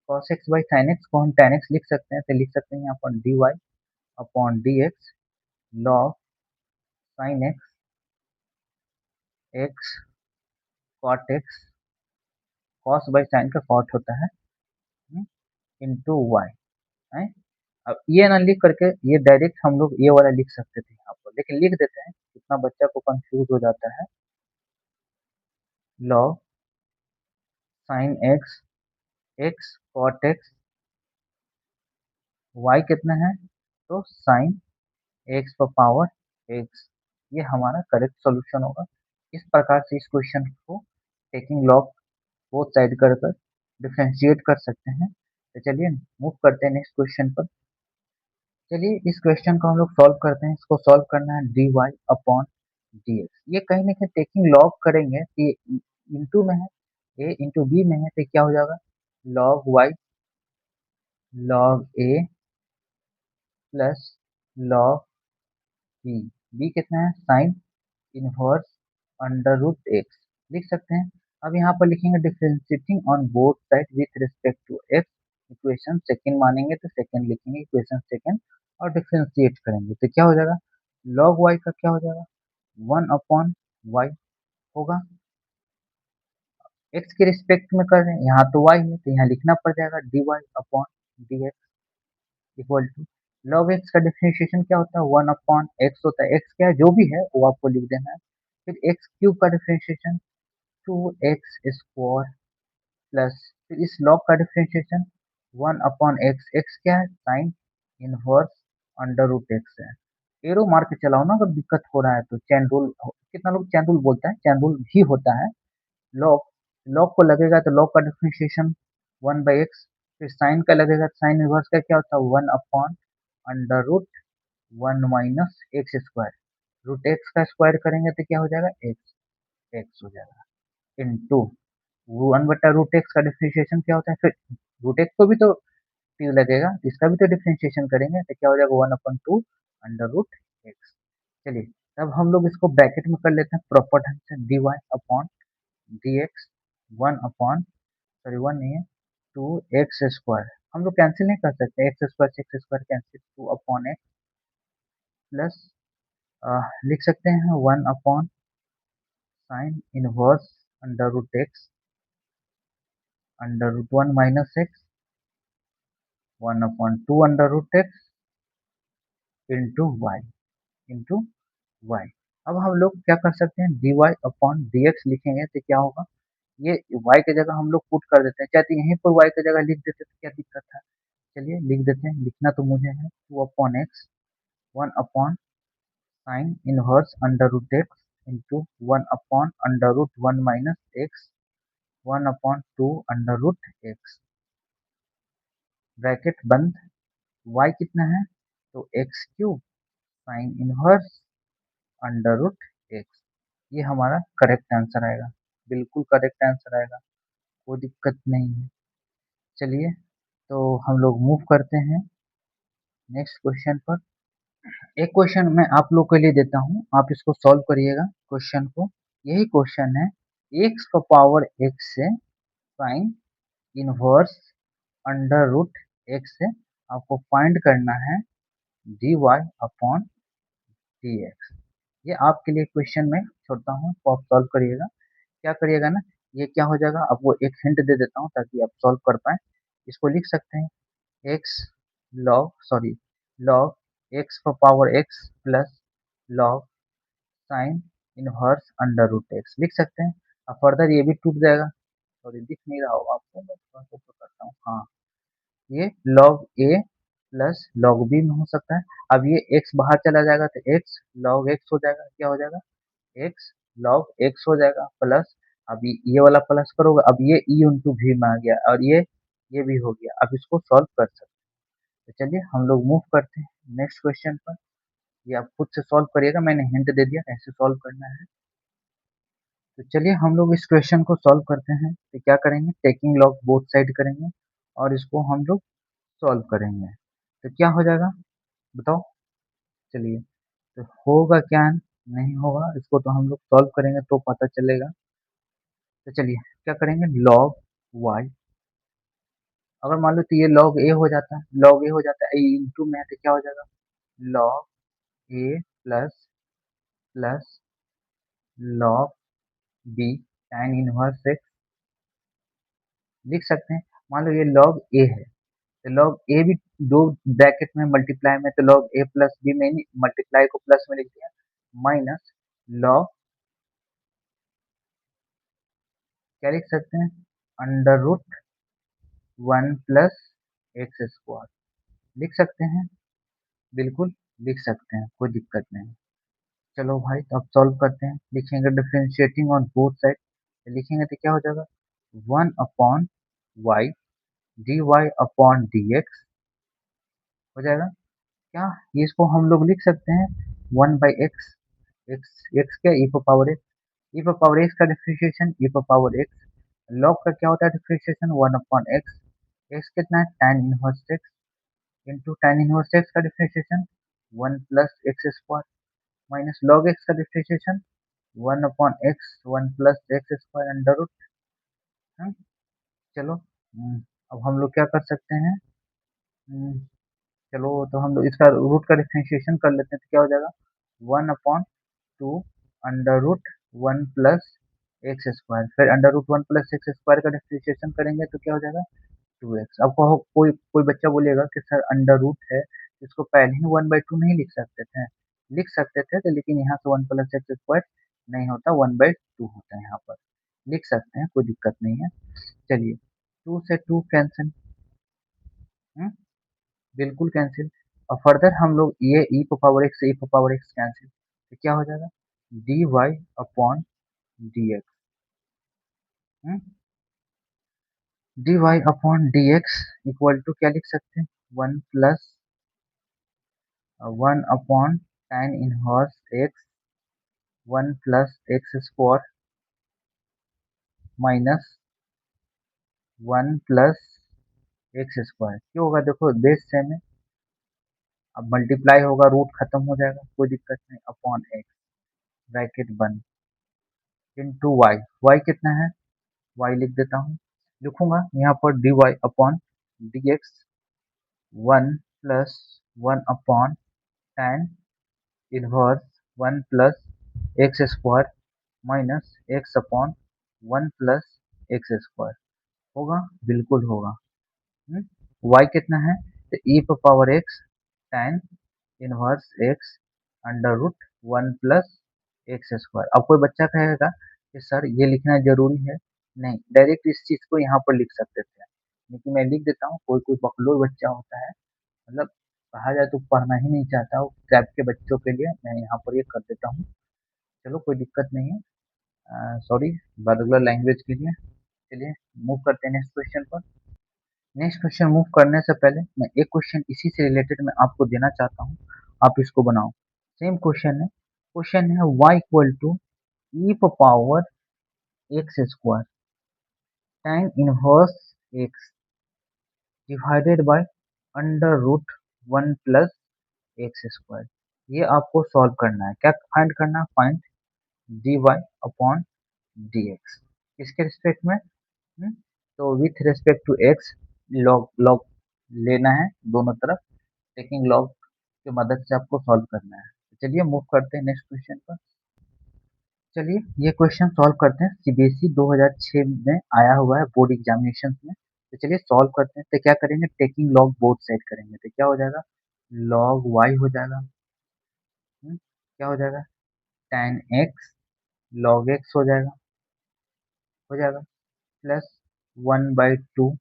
cos x by sin x को हम tan x लिख सकते हैं, तो लिख सकते हैं यहाँ पर dy upon dx log sin x x cot x, cos by sin का cot होता है इंटू y है। अब ये ना लिख करके ये डायरेक्ट हम लोग ये वाला लिख सकते थे यहाँ पर, लेकिन लिख देते हैं, कितना बच्चा को कंफ्यूज हो जाता है। log sin x x cot x y कितना है तो sin x पर पावर x, ये हमारा करेक्ट सॉल्यूशन होगा। इस प्रकार से इस क्वेश्चन को टेकिंग लॉग बोथ साइड कर कर डिफ्रेंशिएट कर सकते हैं। तो चलिए मूव करते हैं नेक्स्ट क्वेश्चन पर। चलिए इस क्वेश्चन को हम लोग सॉल्व करते हैं, इसको सॉल्व करना है d y upon d x, ये कहीं ना कहीं टेकिंग लॉग करेंगे तो ये इंटू में है, ए इंटू बी में है, तो क्या हो जाएगा लॉग वाई लॉग ए प्लस लॉग बी, बी कितना है sine inverse under root x लिख सकते हैं। अब यहाँ पर लिखेंगे differentiating on both side with respect to x, equation second मानेंगे तो सेकंड लिखेंगे इक्वेशन सेकंड, और डिफरेंशिएट करेंगे तो क्या हो जाएगा लॉग वाई का क्या हो जाएगा 1/y होगा, एक्स के रिस्पेक्ट में कर रहे हैं, यहाँ तो y है तो यहाँ लिखना पड़ जाएगा dy upon dx equal to log x का डिफरेंशिएशन क्या होता है 1/x होता है, x क्या है जो भी है वो आपको लिख देना है। फिर एक्स क्यूब का डिफरेंशिएशन 2x² प्लस फिर इस log का डिफरेंशिएशन 1/x, x क्या है sine inverse under root x है। एरो मार के चलाओ ना अगर दिक्कत हो रहा है तो, चैन रूल, कितना लोग चैन रूल बोलता है, चैन रूल भी होता है। लॉग, लॉग को लगेगा तो लॉग का डिफरेंशिएशन 1/x, फिर साइन का लगेगा तो साइन इनवर्स का क्या होता है 1/√1 - x², रूट एक्स का स्क्वायर करेंगे तो क्या हो जाएगा एक्स, एक्स हो जाएगा इंटू 1/√x का डिफरेंशिएशन क्या होता है, फिर रूट एक्स को भी तो टी लगेगा, इसका भी तो डिफरेंशिएशन करेंगे तो क्या हो जाएगा 1/2 अंडर रूट एक्स। चलिए तब हम लोग इसको ब्रैकेट में कर लेते हैं प्रॉपर ढंग से, d y upon d x 1 नहीं है 2x², हम लोग कैंसिल नहीं कर सकते, x² से x² कैंसिल, 2/x प्लस लिख सकते हैं 1 sine inverse under root x under root 1 - x 1/2 under root x into y. अब हम लोग क्या कर सकते हैं d y upon d x लिखेंगे तो क्या होगा, ये y की जगह हम लोग पुट कर देते हैं, चाहे तो यहीं पर y की जगह लिख देते तो क्या दिक्कत है। चलिए लिख देते हैं, लिखना तो मुझे है 2/x 1/sin inverse under root x into 1/√1 minus x 1/2 under root x, bracket बंद। y कितना है, तो x³ sine inverse under root x, ये हमारा करेक्ट आंसर आएगा, बिल्कुल करेक्ट आंसर आएगा, कोई दिक्कत नहीं है। चलिए तो हम लोग मूव करते हैं नेक्स्ट क्वेश्चन पर। एक क्वेश्चन मैं आप लोग के लिए देता हूँ, आप इसको सॉल्व करिएगा क्वेश्चन को। यही क्वेश्चन है, एक्स का पावर एक्स से sine inverse under root x से आपको फाइंड करना है dy अपॉन dx। ये आपके लिए क्वेश्चन मैं छोड़ता हूँ, तो आप सॉल्व करिएगा। क्या करिएगा ना, ये क्या हो जाएगा, आपको एक हिंट दे देता हूँ ताकि आप सॉल्व कर पाए। इसको लिख सकते हैं एक्स लॉग एक्स का power x plus log sine inverse under root x लिख सकते हैं। अब फर्दर ये भी टूट जाएगा, सॉरी दिख नहीं रहा होगा आपको, मैं थोड़ा सा ऊपर करता हूँ, हाँ ये log a plus log b में हो सकता है। अब ये x बाहर चला जाएगा तो x log x हो जाएगा, क्या हो जाएगा, x log x हो जाएगा प्लस, अब ये वाला प्लस करोगे, अब ये e इंटू वी में आ गया और ये भी हो गया। अब इसको सॉल्व कर सकते हैं, तो चलिए हम लोग मूव करते हैं नेक्स्ट क्वेश्चन पर। ये आप खुद से सॉल्व करिएगा, मैंने हिंट दे दिया कैसे सॉल्व करना है। तो चलिए हम लोग इस क्वेश्चन को सॉल्व करते हैं। तो क्या करेंगे, टेकिंग लॉग बोथ साइड करेंगे और इसको हम लोग सॉल्व करेंगे, तो क्या हो जाएगा बताओ। चलिए तो होगा क्या, नहीं होगा, इसको तो हम लोग सॉल्व करेंगे तो पता चलेगा। तो चलिए क्या करेंगे, log y, अगर मान लो तो ये log a हो जाता है, log a हो जाता है, a इंटू में है तो क्या हो जाएगा, log a plus plus log b tan inverse x लिख सकते हैं। मान लो ये log a है, तो log a भी दो ब्रैकेट में मल्टीप्लाई में, तो log a प्लस b में मल्टीप्लाई को प्लस में लिख दिया, माइनस log क्या लिख सकते हैं, under root 1 plus x square लिख सकते हैं, बिल्कुल लिख सकते हैं, कोई दिक्कत नहीं। चलो भाई तो अब सॉल्व करते हैं, लिखेंगे डिफरेंशिएटिंग ऑन बोथ साइड, लिखेंगे तो क्या हो जाएगा, 1/y dy अपॉन dx हो जाएगा। क्या ये, इसको हम लोग लिख सकते हैं 1/x, एक्स क्या, e power X, e power X का differentiation e power X, log का क्या होता है डिफरेंशिएशन 1/x, एक्स कितना है tan inverse X into tan inverse X का differentiation 1 plus x square minus log x का differentiation 1/x 1 plus x square under root. चलो अब हम लोग क्या कर सकते हैं, हम्म, चलो तो हम लोग इसका रूट का डिफरेंशिएशन कर लेते हैं, तो क्या हो जाएगा 1/2 under root 1 plus x square, फिर under root 1 plus x square का डिफरेंशिएशन करेंगे तो क्या हो जाएगा 2x। अब कहो कोई कोई बच्चा बोलेगा कि सर अंडर रूट है, इसको पहले ही 1/2 नहीं लिख सकते थे, लिख सकते थे तो, लेकिन यहाँ से 1 प्लस एक्स स्क्वायर नहीं होता, 1/2 होता है, यहाँ पर लिख सकते हैं, कोई दिक्कत नहीं है। चलिए 2 से 2 कैंसिल, बिल्कुल कैंसिल। और फर्दर हम लोग ये e पावर एक्स से e पावर एक्स कैंसिल, तो क्या हो जाएगा dy upon dx, dy upon dx equal to क्या लिख सकते हैं, 1 plus 1 upon tan inverse x 1 plus x square minus 1 plus x square, क्यों होगा देखो बेस सेम है, अब मल्टीप्लाई होगा रूट खत्म हो जाएगा, कोई दिक्कत नहीं, अपॉन एक्स ब्रैकेट बंद इंटू वाई, वाई कितना है, वाई लिख देता हूँ, लिखूंगा यहाँ पर dy upon dx 1 plus 1 upon tan inverse 1 plus x square minus x upon 1 plus x square, होगा बिल्कुल होगा। y कितना है, तो e power x tan inverse x under root 1 plus x square. अब कोई बच्चा कहेगा कि सर ये लिखना जरूरी है, नहीं डायरेक्ट इस चीज को यहाँ पर लिख सकते थे, लेकिन मैं लिख देता हूँ, कोई कोई बकलोल बच्चा होता है, मतलब कहा जाए तो पढ़ना ही नहीं चाहता, वो टाइप के बच्चों के लिए मैं यहाँ पर ये कर देता हूँ। चलो कोई दिक्कत नहीं है, सॉरी पर्टिकुलर लैंग्वेज के लिए। चलिए मूव करते हैं नेक्स्ट क्वेश्चन पर। नेक्स्ट क्वेश्चन मूव करने से पहले मैं एक क्वेश्चन इसी से रिलेटेड मैं आपको देना चाहता हूँ, आप इसको बनाओ। सेम क्वेश्चन है y equal to e power x square tan inverse x divided by under root 1 plus x square. ये आपको सॉल्व करना है, क्या फाइंड करना है? फाइंड dy अपॉन dx किसके रिस्पेक्ट में? तो with respect to x log log लेना है दोनों तरफ, टेकिंग लॉग की मदद से आपको सॉल्व करना है। तो चलिए मूव करते हैं नेक्स्ट क्वेश्चन पर। चलिए ये क्वेश्चन सॉल्व करते हैं, सीबीएसई 2006 में आया हुआ है बोर्ड एग्जामिनेशन में। तो चलिए सॉल्व करते हैं। तो क्या करेंगे, टेकिंग लॉग बोथ साइड करेंगे, तो क्या हो जाएगा, लॉग वाई हो जाएगा। क्या हो जाएगा, tan एक्स लॉग एक्स हो जाएगा plus 1/2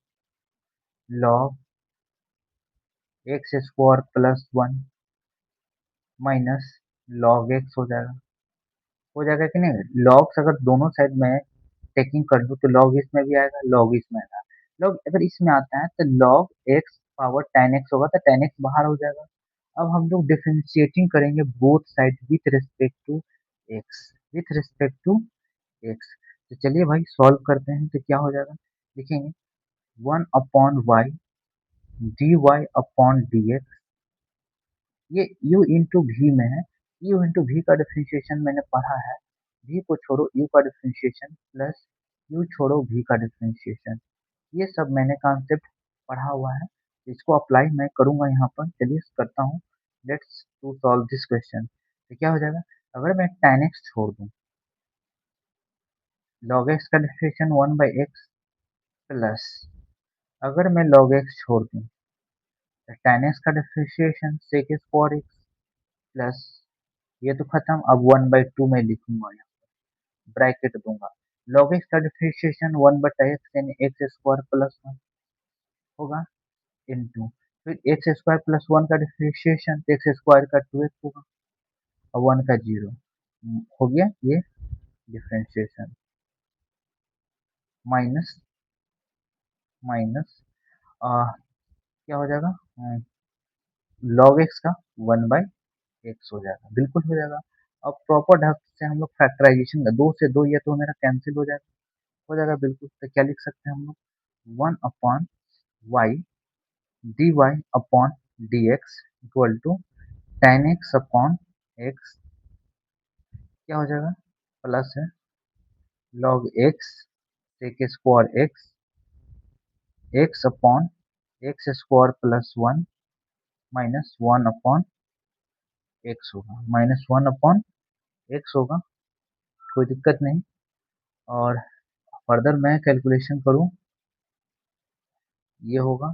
log x square plus 1 minus log x हो जाएगा कि नहीं। लॉग्स अगर दोनों साइड में टेकिंग कर दूं तो लॉग इसमें भी आएगा, लॉग इसमें आएगा। लॉग अगर इसमें आता है तो log x power tan x होगा, तो tan एक्स बाहर हो जाएगा। अब हम लोग डिफरेंशिएटिंग करेंगे both side with respect to x, with respect to x. तो चलिए भाई सॉल्व करते हैं, तो क्या हो जाएगा, देखेंगे 1/y dy अपॉन dx, ये u इंटू वी में है। u इंटू वी का डिफरेंशिएशन मैंने पढ़ा है, v को छोड़ो u का डिफरेंशिएशन प्लस u छोड़ो v का डिफरेंशिएशन, ये सब मैंने कॉन्सेप्ट पढ़ा हुआ है। इसको अप्लाई मैं करूंगा यहाँ पर, चलिए करता हूँ। Let's to solve this question. तो क्या हो जाएगा, अगर मैं tan x छोड़ दूँ, log x का डिफरेंशिएशन 1/x प्लस, अगर मैं log x छोड़ दूँ तो tan x का differentiation sec square x plus, ये तो खत्म, अब 1/2 में लिखूंगा, यहाँ ब्रैकेट दूंगा। log x का डिफरेंशिएशन 1/x यानी एक्स स्क्वायर प्लस 1 होगा, इंटू फिर एक्स स्क्वायर प्लस 1 का डिफरेंशिएशन, तो एक्स स्क्वायर का 2x होगा और 1 का 0 हो गया, ये डिफरेंशिएशन माइनस माइनस क्या हो जाएगा, log x का 1/x हो जाएगा, बिल्कुल हो जाएगा। अब प्रॉपर ढंग से हम लोग फैक्टराइजेशन का, 2 से 2 ये तो मेरा कैंसिल हो जाएगा बिल्कुल। तो क्या लिख सकते हैं हम लोग, 1/y dy upon dx equal to tan x upon x, क्या हो जाएगा, प्लस है log x sec square x upon x square plus 1 minus 1 upon x होगा, -1/x होगा, कोई दिक्कत नहीं। और फर्दर मैं कैलकुलेशन करूँ, ये होगा,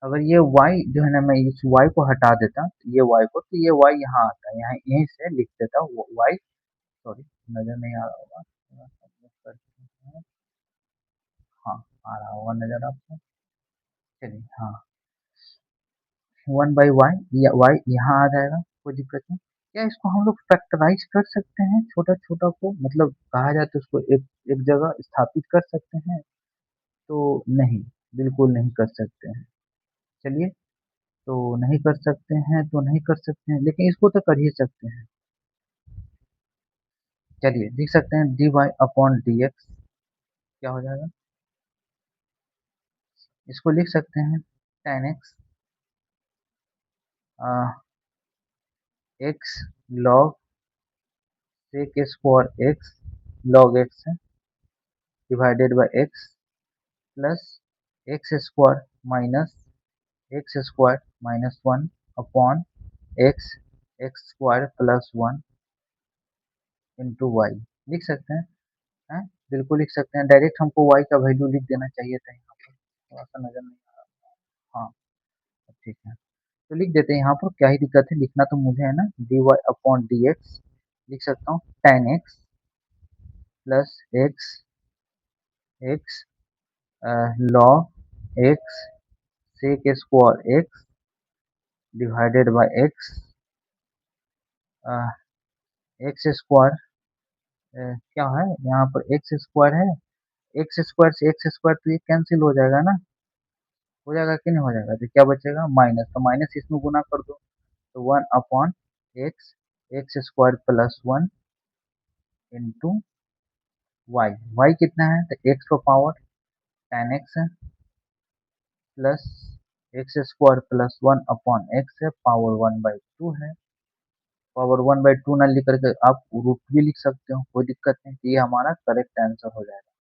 अगर ये y जो है ना, मैं इस y को हटा देता, तो ये y को, तो ये y यहाँ आता है, यहाँ यहीं से लिख देता हूँ y, सॉरी नजर नहीं आ रहा होगा, थोड़ा सा move करते हैं। हाँ आ रहा होगा नजर आपको, चलिए हाँ, 1/y, या y यहाँ आ जाएगा, कोई दिक्कत नहीं। क्या इसको हम लोग फैक्टराइज कर सकते हैं, छोटा छोटा को, मतलब कहा जाए तो उसको एक एक जगह स्थापित कर सकते हैं? तो नहीं, बिल्कुल नहीं कर सकते हैं। चलिए, तो नहीं कर सकते हैं तो नहीं कर सकते हैं, लेकिन इसको तो कर ही सकते हैं। चलिए लिख सकते हैं dy अपॉन dx, क्या हो जाएगा, इसको लिख सकते हैं tan x x log sec square x log x है divided by x plus x square minus x square minus 1 upon x x square plus 1 into y, लिख सकते हैं? बिल्कुल लिख सकते हैं, डायरेक्ट हमको y का वैल्यू लिख देना चाहिए था यहाँ पर, थोड़ा सा नजर नहीं आ रहा। हाँ अब ठीक है, तो लिख देते हैं यहाँ पर, क्या ही दिक्कत है, लिखना तो मुझे है ना, dy अपॉन dx लिख सकता हूँ tan x plus x x log x sec square x divided by x x square क्या है यहाँ पर एक्स स्क्वायर है। एक्स स्क्वायर से एक्स स्क्वायर तो ये कैंसिल हो जाएगा ना, हो जाएगा कि नहीं हो जाएगा, तो क्या बचेगा माइनस, तो माइनस इसमें गुना कर दो तो 1 upon x x square plus 1 into y. Y कितना है तो एक्स का पावर 10x है plus x square plus 1 upon x है पावर 1/2 है। पावर 1/2 ना लिख करके आप रूट भी लिख सकते हो, कोई दिक्कत नहीं। तो ये हमारा करेक्ट आंसर हो जाएगा,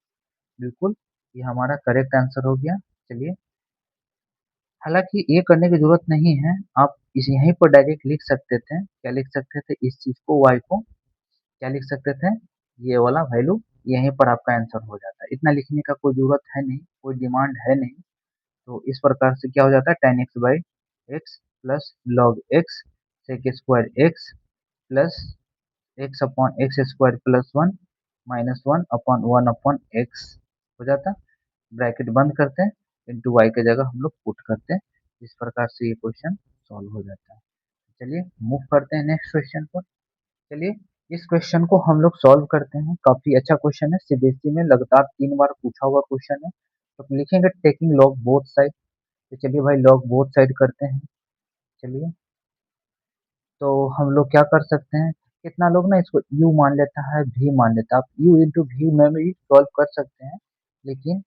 बिल्कुल ये हमारा करेक्ट आंसर हो गया। चलिए, हालांकि ये करने की जरूरत नहीं है, आप इस यहीं पर डायरेक्ट लिख सकते थे। क्या लिख सकते थे, इस चीज को वाई को क्या लिख सकते थे, ये वाला वैल्यू, यहीं पर आपका आंसर हो जाता है। इतना लिखने का कोई जरूरत है नहीं, कोई डिमांड है नहीं। तो इस प्रकार से क्या हो जाता है 10x/x plus log x sec square x plus x upon x square plus 1 - 1 upon 1 upon x हो जाता। ब्रैकेट बंद करते हैं, इंटू वाई की जगह हम लोग पुट करते हैं। इस प्रकार से ये क्वेश्चन सॉल्व हो जाता है। चलिए मूव करते हैं नेक्स्ट क्वेश्चन पर। चलिए इस क्वेश्चन को हम लोग सॉल्व करते हैं। काफी अच्छा क्वेश्चन है, सीबीएसई में लगातार 3 बार पूछा हुआ क्वेश्चन है। तो लिखेंगे टेकिंग लॉग बोथ साइड। तो चलिए भाई लॉग बोथ साइड करते हैं। चलिए, तो हम लोग क्या कर सकते हैं, कितना लोग ना इसको u मान लेता है v मान लेता है। आप u इंटू वी में भी सॉल्व कर सकते हैं, लेकिन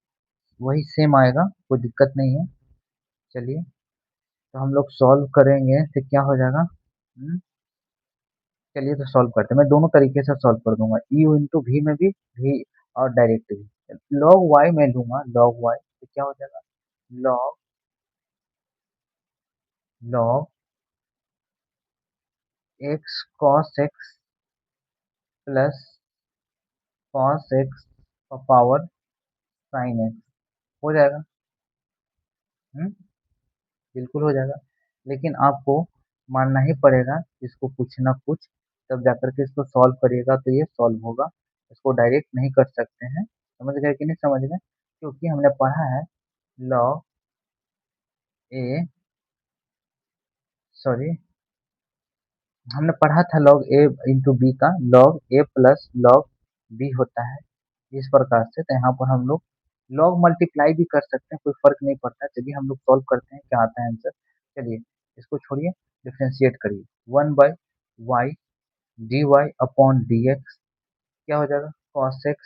वही सेम आएगा, कोई दिक्कत नहीं है। चलिए, तो हम लोग सॉल्व करेंगे तो क्या हो जाएगा। चलिए तो सॉल्व करते हैं, मैं दोनों तरीके से सॉल्व कर दूंगा, यू इंटू वी में भी, वी और डायरेक्ट भी। लॉग वाई में लूंगा, लॉग वाई तो क्या हो जाएगा, log log x cos x plus cos x power sine x हो जाएगा। हम्म, बिल्कुल हो जाएगा, लेकिन आपको मानना ही पड़ेगा इसको कुछ ना कुछ, तब जाकर के इसको सॉल्व करिएगा तो ये सॉल्व होगा। इसको डायरेक्ट नहीं कर सकते हैं, समझ गए कि नहीं समझ गए, क्योंकि हमने पढ़ा है लॉग ए, सॉरी, हमने पढ़ा था लॉग ए इंटू बी का, लॉग ए प्लस लॉग बी होता है इस प्रकार से। तो यहाँ पर हम लोग लॉग मल्टीप्लाई भी कर सकते हैं, कोई फर्क नहीं पड़ता। चलिए हम लोग सॉल्व करते हैं, क्या आता है आंसर। चलिए इसको छोड़िए, डिफ्रेंशिएट करिए, 1/y dy अपॉन dx क्या हो जाएगा, cos x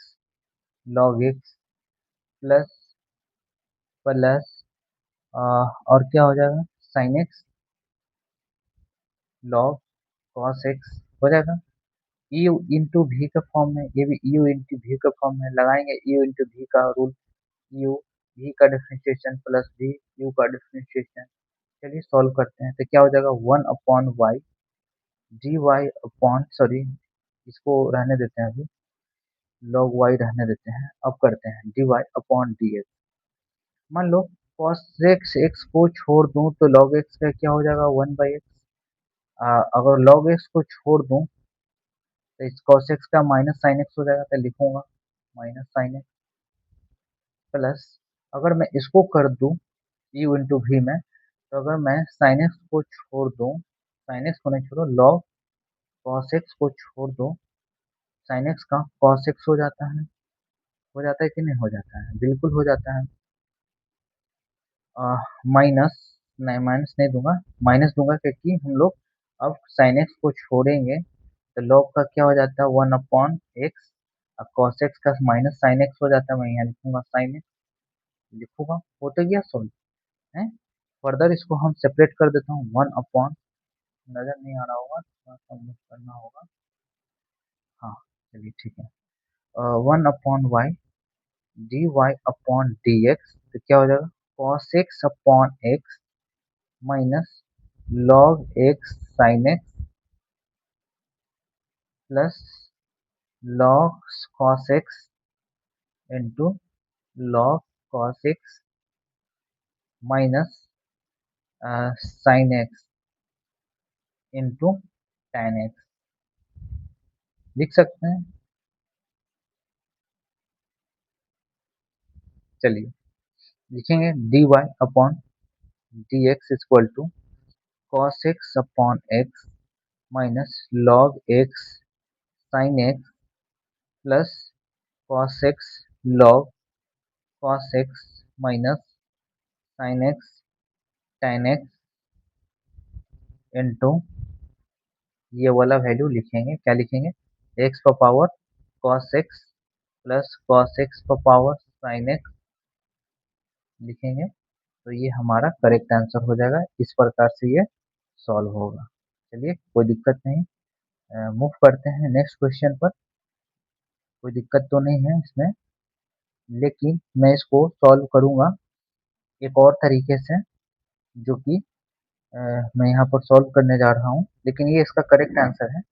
log x plus plus और क्या हो जाएगा sin x log cos x हो जाएगा। यू इंटू भी का फॉर्म में, ये भी यू इंटू भी का फॉर्म में लगाएंगे, यू इंटू भी का रूल, यू भी का डिफ्रेंशिएशन प्लस भी यू का डिफ्रेंशिएशन। चलिए सॉल्व करते हैं, तो क्या हो जाएगा 1/y d y upon, sorry इसको रहने देते हैं अभी, log y रहने देते हैं, अब करते हैं dy अपॉन dx। मान लो cos x को छोड़ दूं तो log x का क्या हो जाएगा 1/x। अगर log x को छोड़ दूं तो इस cos x का माइनस साइन x हो जाएगा, तो लिखूंगा माइनस साइन x प्लस, अगर मैं इसको कर दूं u इंटू वी में, तो अगर मैं साइन x को छोड़ दूं, साइन x को नहीं छोड़ो, log cos x को छोड़ दो, साइन x का cos x हो जाता है कि नहीं हो जाता है, बिल्कुल हो जाता है। माइनस, नहीं माइनस नहीं दूंगा, माइनस दूंगा क्योंकि हम लोग अब साइन एक्स को छोड़ेंगे तो लॉग का क्या हो जाता है 1/x, और कॉस एक्स का माइनस साइन एक्स हो जाता है। मैं यहाँ लिखूंगा साइन एक्स, लिखूंगा, हो तो गया सॉल्व है। फर्दर इसको हम सेपरेट कर देता हूँ, 1 अपॉन, नजर नहीं आ रहा होगा, थोड़ा सा मूव करना होगा, हाँ चलिए ठीक है, 1/y d y upon d x, तो क्या हो जाएगा cos x upon x minus log x sine x plus log cos x into log cos x minus sine x into tan x लिख सकते हैं। चलिए लिखेंगे dy upon dx equal to cos x upon x minus log x sine x plus cos x log cos x minus sine x tan x into ये वाला value लिखेंगे, क्या लिखेंगे, एक्स पर power cos x plus cos x पर power sine x लिखेंगे। तो ये हमारा करेक्ट आंसर हो जाएगा। इस प्रकार से ये सॉल्व होगा। चलिए कोई दिक्कत नहीं, मूव करते हैं नेक्स्ट क्वेश्चन पर। कोई दिक्कत तो नहीं है इसमें, लेकिन मैं इसको सॉल्व करूंगा एक और तरीके से, जो कि अ, मैं यहाँ पर सॉल्व करने जा रहा हूँ, लेकिन ये इसका करेक्ट आंसर है।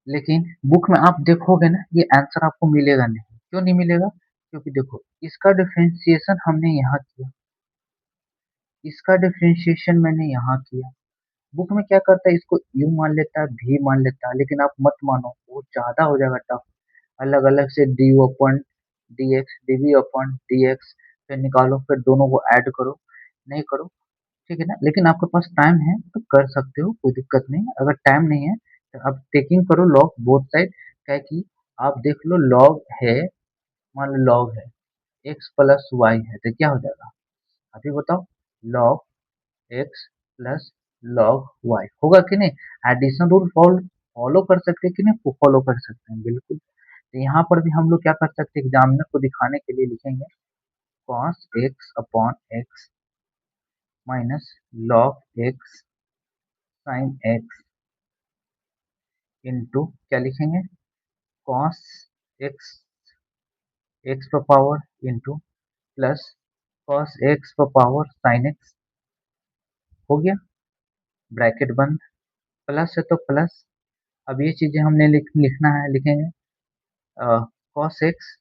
लेकिन बुक में आप देखोगे ना, ये आंसर आपको मिलेगा नहीं। क्यों नहीं मिलेगा? क्योंकि देखो, इसका डिफरेंशिएशन हमने यहाँ किया, इसका डिफरेंशिएशन मैंने यहाँ किया। बुक में क्या करता है, इसको यू मान लेता है, भी मान लेता है, लेकिन आप मत मानो, वो ज्यादा हो जाएगा टफ। अलग अलग से d upon d x d v upon d x फिर निकालो, फिर दोनों को ऐड करो, नहीं करो, ठीक है ना। लेकिन आपके पास टाइम है तो कर सकते हो, कोई दिक्कत नहीं है। अगर टाइम नहीं है तो आप टेकिंग करो लॉग बोथ साइड, क्या है कि आप देख लो लॉग है, मान लो लॉग है एक्स प्लस वाई है, तो क्या हो जाएगा अभी बताओ, log x plus log y होगा कि नहीं। एडिशन रूल फॉलो कर सकते हैं कि नहीं, फॉलो कर सकते हैं बिल्कुल। तो यहाँ पर भी हम लोग क्या कर सकते हैं, एग्जामिनर को दिखाने के लिए लिखेंगे cos x upon x minus log x sine x into क्या लिखेंगे, कॉस एक्स एक्स पर power into plus cos x पर पावर साइन एक्स। हो गया, ब्रैकेट बंद, प्लस है तो प्लस। अब ये चीजें हमने लिखना है, लिखेंगे cos x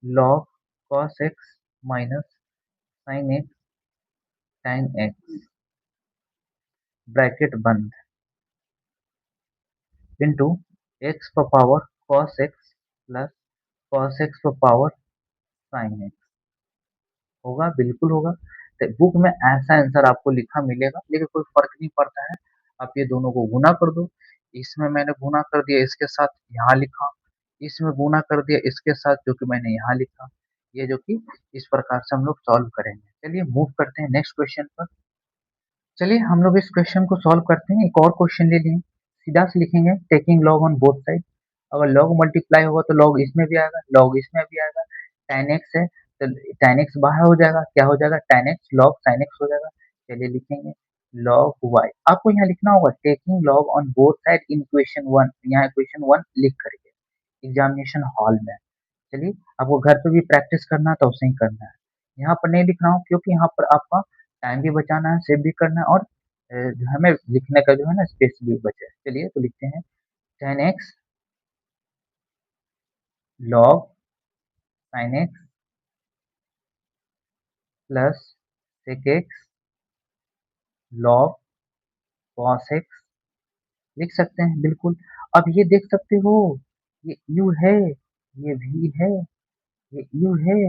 log cos x minus sine x sine x bracket बंद इंटू एक्स पर power cos x plus cos x पर पावर साइन एक्स। होगा, बिल्कुल होगा। तो बुक में ऐसा आंसर आपको लिखा मिलेगा, लेकिन कोई फर्क नहीं पड़ता है। आप ये दोनों को गुना कर दो, इसमें मैंने गुना कर दिया इसके साथ यहाँ लिखा, इसमें गुना कर दिया इसके साथ जो कि मैंने यहाँ लिखा। ये जो कि इस प्रकार से हम लोग सॉल्व करेंगे। चलिए मूव करते हैं नेक्स्ट क्वेश्चन पर। चलिए हम लोग इस क्वेश्चन को सॉल्व करते हैं। एक और क्वेश्चन ले लें, सीधा से लिखेंगे taking log on both side. अगर लॉग मल्टीप्लाई होगा तो लॉग इसमें भी आएगा, लॉग इसमें भी आएगा। tan x है तो tan x बाहर हो जाएगा, क्या हो जाएगा, tan x log sin x हो जाएगा। चलिए लिखेंगे log y। आपको यहाँ लिखना होगा taking log on both side in equation one, यहाँ इक्वेशन वन लिख करके एग्जामिनेशन हॉल में। चलिए आपको घर पे भी प्रैक्टिस करना है तो उसे ही करना है। यहाँ पर नहीं लिख रहा हूँ क्योंकि यहाँ पर आपका टाइम भी बचाना है, सेव भी करना है, और जो हमें लिखने का जो है ना स्पेस भी बचे। चलिए तो लिखते हैं tan x log sin x plus sec x log cos x लिख सकते हैं बिल्कुल। अब ये देख सकते हो, ये यू है, ये भी है, ये यू है,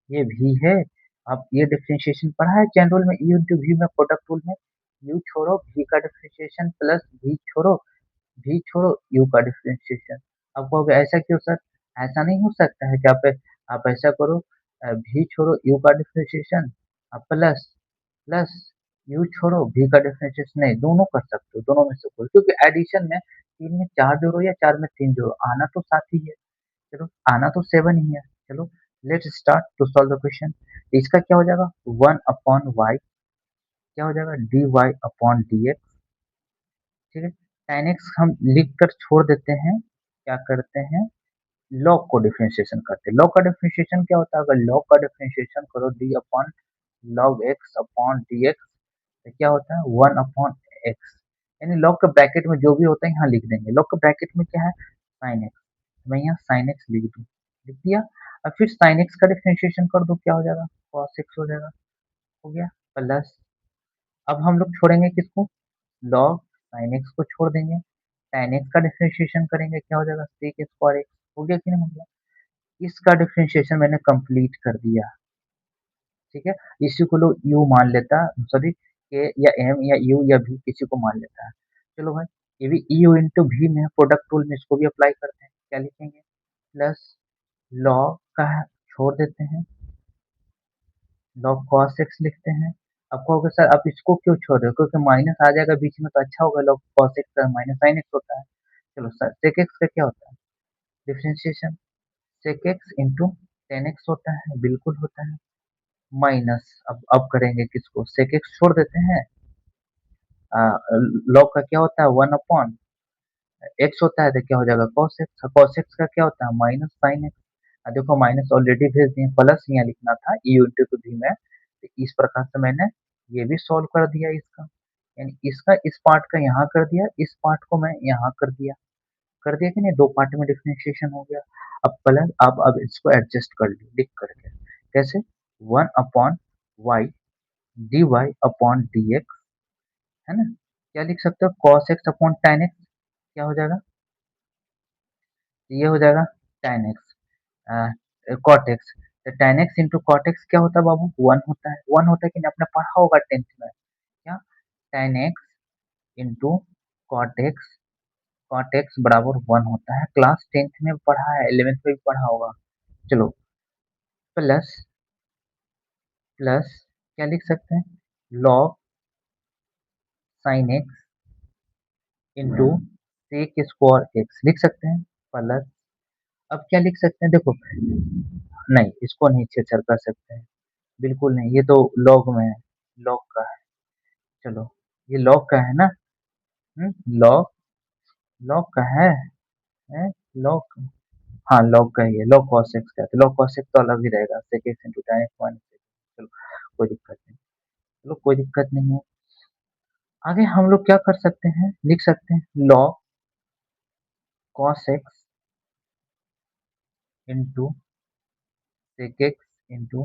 ये भी है। अब ये डिफरेंशिएशन पढ़ा है चैन रूल में, यू इंटू वी में, प्रोडक्ट रूल में। यू छोड़ो भी का डिफरेंशिएशन प्लस भी छोड़ो यू का डिफरेंशिएशन। अब कहोगे ऐसा क्यों सर, ऐसा नहीं हो सकता है कि आप ऐसा करो, भी छोड़ो यू का डिफरेंशिएशन प्लस प्लस यू छोड़ो भी का डिफरेंशिएशन, नहीं दोनों कर सकते हो, दोनों में से कोई, क्योंकि एडिशन में तीन में चार जोड़ो या चार में तीन जोड़ो, आना तो सात ही है, चलो आना तो सेवन ही है। चलो let's start to solve the question. इसका क्या हो जाएगा, वन अपॉन वाई, क्या हो जाएगा d y upon d x, ठीक है। tan x हम लिख कर छोड़ देते हैं, क्या करते हैं, log को डिफरेंशिएशन करते हैं। log का डिफरेंशिएशन क्या होता है, अगर log का डिफरेंशिएशन करो d upon log x upon dx तो क्या होता है वन अपॉन एक्स, यानी लॉग के ब्रैकेट में जो भी होता है यहाँ लिख देंगे। लॉग के ब्रैकेट में क्या है साइन एक्स, मैं यहाँ साइन एक्स लिख दूँ, लिख दिया। अब फिर साइन एक्स का डिफरेंशिएशन कर दो, क्या हो जाएगा कॉस एक्स हो जाएगा, हो गया प्लस। अब हम लोग छोड़ेंगे किसको, लॉग साइन एक्स को छोड़ देंगे, tan x का डिफरेंशिएशन करेंगे, क्या हो जाएगा sec स्क्वायर एक्स। हो गया कि नहीं हो गया, इसका डिफरेंशिएशन मैंने कंप्लीट कर दिया। ठीक है, इसी को लोग यू मान लेता है, सॉरी के या एम या यू या भी किसी को मान लेता है। चलो भाई, ये भी यू इंटू भी में प्रोडक्ट रूल में इसको भी अप्लाई करते हैं, क्या लिखेंगे? प्लस लॉग का छोड़ देते हैं, लॉग कॉस एक्स लिखते हैं। अब कहोगे सर आप इसको क्यों छोड़ रहे हो, क्योंकि माइनस आ जाएगा बीच में तो अच्छा होगा, लॉग कॉस एक्स का माइनस साइन एक्स होता है। चलो सर सेक एक्स का क्या होता है? Differentiation sec x into ten x होता है, बिल्कुल होता है। माइनस अब करेंगे किसको, सेक एक्स छोड़ देते हैं, लॉग का क्या होता है वन अपॉन एक्स होता है, तो क्या हो जाएगा कॉस एक्स, कॉस एक्स का क्या होता है माइनस साइन एक्स। देखो माइनस ऑलरेडी भेज दिए, प्लस यहाँ लिखना था यू इंटू भी में, तो इस प्रकार से मैंने ये भी सॉल्व कर दिया इसका, यानी इसका इस पार्ट का यहाँ कर दिया, इस पार्ट को मैं यहाँ कर दिया कि नहीं, दो पार्ट में डिफरेंशिएशन हो गया। अब प्लस अब इसको एडजस्ट कर लो लिख करके, कैसे? One upon y d y upon d x, है ना? क्या लिख सकते हो, cos x upon tan x, क्या हो जाएगा? ये हो जाएगा टेन एक्स कॉट एक्स। तो tan x into cot x क्या होता है बाबू, वन होता है, वन होता है कि नहीं, आपने पढ़ा होगा टेंथ में, क्या? Tan x into cot x बराबर वन होता है, क्लास टेंथ में पढ़ा है, इलेवेंथ में भी पढ़ा होगा। चलो प्लस प्लस क्या लिख सकते हैं, log sine x into sec square x लिख सकते हैं, प्लस अब क्या लिख सकते हैं, देखो नहीं इसको नहीं छेड़छाड़ कर सकते हैं, बिल्कुल नहीं, ये तो लॉग में है, लॉग का है। चलो ये लॉग का है ना, लॉग लॉग का है लॉग, हाँ लॉग का ही है, लॉग कॉस एक्स का है, तो लॉग कॉस एक्स तो अलग ही रहेगा, sec x into tan x minus sec. चलो कोई दिक्कत नहीं, चलो कोई दिक्कत नहीं है। आगे हम लोग क्या कर सकते हैं, लिख सकते हैं log cos x into sec x into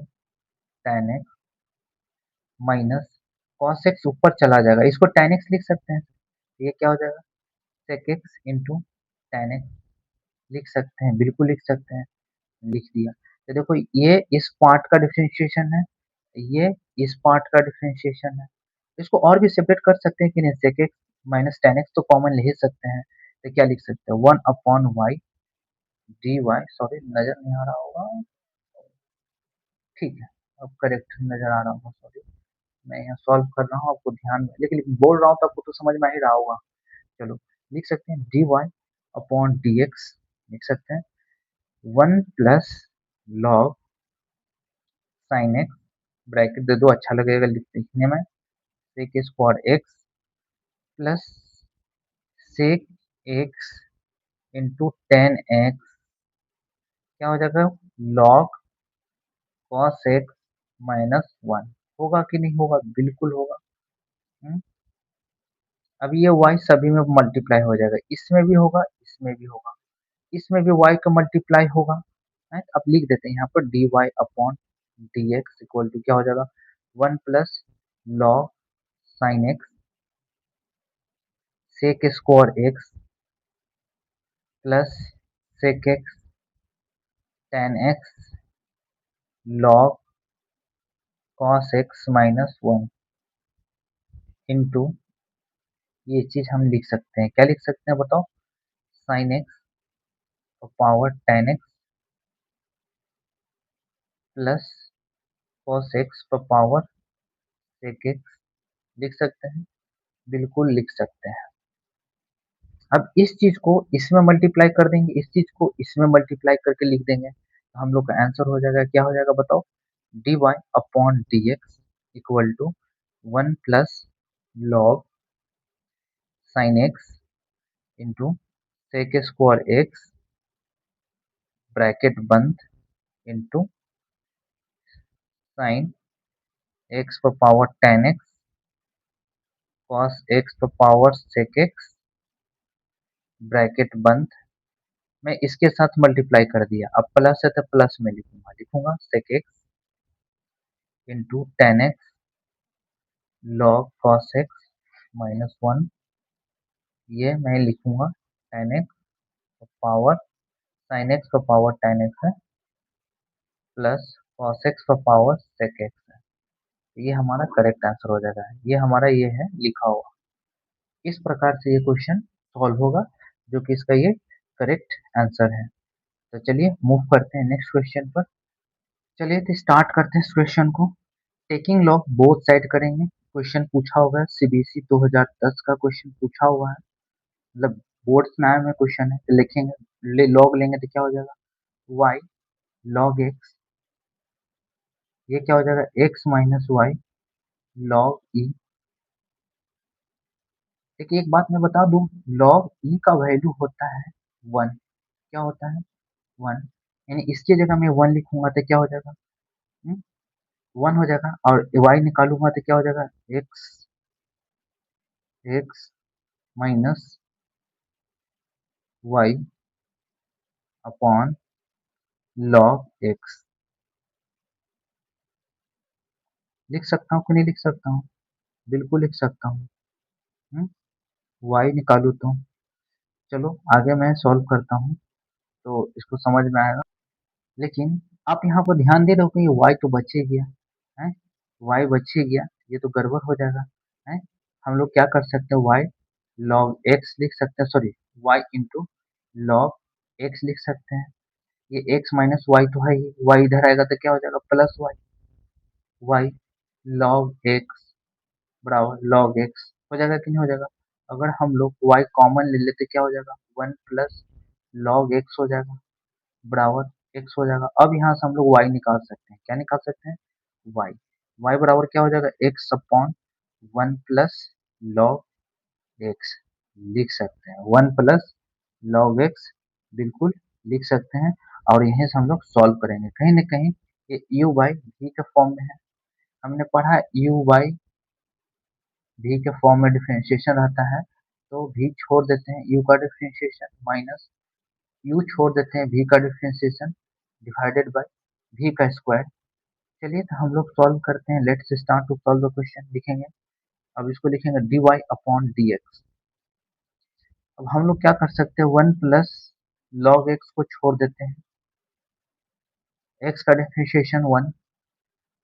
tan x minus cos x ऊपर चला जाएगा, इसको tan एक्स लिख सकते हैं, ये क्या हो जाएगा, sec x into tan x लिख सकते हैं, बिल्कुल लिख सकते हैं, लिख दिया। तो देखो ये इस पार्ट का डिफरेंशिएशन है, ये इस पार्ट का डिफरेंशिएशन है, इसको और भी सेपरेट कर सकते हैं कि नहीं, sec x minus tan x तो कॉमन ले ही सकते हैं, तो क्या लिख सकते हैं, one upon y d y, sorry नजर नहीं आ रहा होगा, ठीक है अब करेक्ट नजर आ रहा होगा, सॉरी मैं यहाँ सॉल्व कर रहा हूँ आपको ध्यान में, लेकिन बोल रहा हूँ तो आपको तो समझ में आ ही रहा होगा। चलो लिख सकते हैं d y upon d x, लिख सकते हैं one plus log sine x, bracket दे दो अच्छा लगेगा लिखने में, sec square x plus sec x into ten x, क्या हो जाएगा, log cos x minus one, होगा कि नहीं होगा, बिल्कुल होगा। हम्म? अब ये y सभी में मल्टीप्लाई हो जाएगा, इसमें भी होगा इसमें भी होगा, इसमें भी y का मल्टीप्लाई होगा, है? अब लिख देते हैं यहाँ पर dy upon d x equal to क्या हो जाएगा, one plus log sine x sec square x plus sec x tan x log cos x minus one into, ये चीज हम लिख सकते हैं, क्या लिख सकते हैं बताओ, sine x power tan x plus cos x power sec x, लिख सकते हैं, बिल्कुल लिख सकते हैं। अब इस चीज को इसमें मल्टीप्लाई कर देंगे, इस चीज को इसमें मल्टीप्लाई करके लिख देंगे, तो हम लोग का आंसर हो जाएगा, क्या हो जाएगा बताओ, d y upon d x equal to one plus log sine x into sec square x bracket बंद इंटू साइन एक्स पर power tan x cos x पर पावर सेक एक्स ब्रैकेट बंद, मैं इसके साथ मल्टीप्लाई कर दिया, अब प्लस है तो प्लस में लिखूंगा, sec x into ten x log cos x minus one, ये मैं लिखूंगा tan x power sine x का पावर टेन एक्स है प्लस कॉस एक्स का पावर सेक एक्स है। ये हमारा करेक्ट आंसर हो जाएगा, ये हमारा ये है लिखा हुआ। इस प्रकार से ये क्वेश्चन सॉल्व होगा, जो कि इसका ये करेक्ट आंसर है। तो चलिए मूव करते हैं नेक्स्ट क्वेश्चन पर। चलिए तो स्टार्ट करते हैं इस क्वेश्चन को। टेकिंग लॉग बोथ साइड करेंगे। क्वेश्चन पूछा होगा, सीबीएसई 2010 का क्वेश्चन पूछा हुआ है, मतलब बोर्ड में आया हुआ क्वेश्चन है। तो लिखेंगे लॉग लेंगे तो क्या हो जाएगा, वाई लॉग एक्स। ये क्या हो जाएगा, एक्स माइनस वाई लॉग ई। देखिए एक बात मैं बता दूं, लॉग ई का वैल्यू होता है 1। क्या होता है, 1। यानी इसकी जगह मैं 1 लिखूंगा तो क्या हो जाएगा, 1 हो जाएगा। और वाई निकालूंगा तो क्या हो जाएगा, x x minus y upon log x. लिख सकता हूँ कि नहीं लिख सकता हूँ, बिल्कुल लिख सकता हूँ। वाई निकालू तो चलो आगे मैं सॉल्व करता हूँ, तो इसको समझ में आएगा। लेकिन आप यहाँ पर ध्यान दे रहे हो कि वाई तो बच ही गया है, वाई बच ही गया, ये तो गड़बड़ हो जाएगा है। हम लोग क्या कर सकते हैं, वाई लॉग एक्स लिख सकते हैं, sorry y into log x लिख सकते हैं। ये एक्स माइनस वाई तो है ही, वाई इधर आएगा तो क्या हो जाएगा, plus y. Y log x बराबर लॉग एक्स हो जाएगा कि नहीं हो जाएगा। अगर हम लोग y कॉमन ले लेते क्या हो जाएगा, 1 प्लस लॉग एक्स हो जाएगा बराबर x हो जाएगा। अब यहाँ से हम लोग y निकाल सकते हैं, क्या निकाल सकते हैं, y। y बराबर क्या हो जाएगा, x upon 1 plus log x लिख सकते हैं, 1 प्लस लॉग एक्स बिल्कुल लिख सकते हैं। और यहीं से हम लोग सॉल्व करेंगे, कहीं ना कहीं ये u बाई v के फॉर्म में है। हमने पढ़ा u बाई v के फॉर्म में डिफरेंशिएशन रहता है, तो v छोड़ देते हैं u का डिफरेंशिएशन माइनस u छोड़ देते हैं v का डिफरेंशिएशन डिवाइडेड बाय v का स्क्वायर। चलिए तो हम लोग सॉल्व करते हैं, let's start to solve the question. लिखेंगे, अब इसको लिखेंगे dy अपॉन dx। अब हम लोग क्या कर सकते हैं, 1 प्लस लॉग एक्स को छोड़ देते हैं, x का डिफरेंशिएशन 1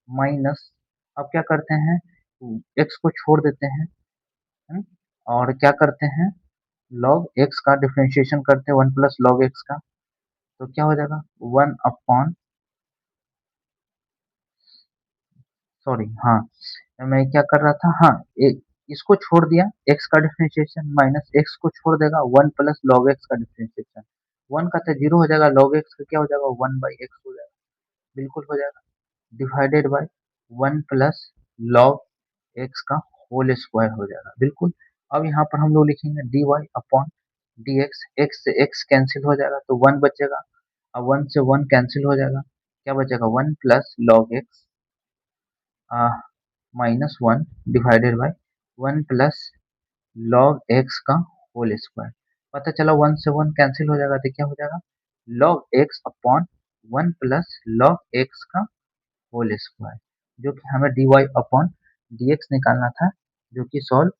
माइनस, अब क्या करते हैं, x को छोड़ देते हैं, हम्म, और क्या करते हैं, लॉग एक्स का डिफरेंशिएशन करते हैं, 1 प्लस लॉग एक्स का, तो क्या हो जाएगा, 1 अपॉन, सॉरी हाँ, मैं क्या कर रहा था, हाँ इसको छोड़ दिया, एक्स का डिफरेंशिएशन माइनस एक्स को छोड़ देगा, 1 प्लस लॉग एक्स का डिफरेंशिएशन। 1 का तो 0 हो जाएगा, लॉग एक्स का क्या हो जाएगा, 1 बाई एक्स हो जाएगा, बिल्कुल हो जाएगा, divided by 1 plus log x का होल स्क्वायर हो जाएगा, बिल्कुल। अब यहाँ पर हम लोग लिखेंगे dy अपॉन dx, x से x कैंसिल हो जाएगा तो 1 बचेगा। अब 1 से 1 कैंसिल हो जाएगा, क्या बचेगा, 1 plus log x minus 1 divided by 1 plus log x का होल स्क्वायर। पता चला 1 से 1 कैंसिल हो जाएगा तो क्या हो जाएगा, log x upon 1 plus log x का होल स्क्वायर, जो कि हमें dy अपॉन dx निकालना था, जो कि सॉल्व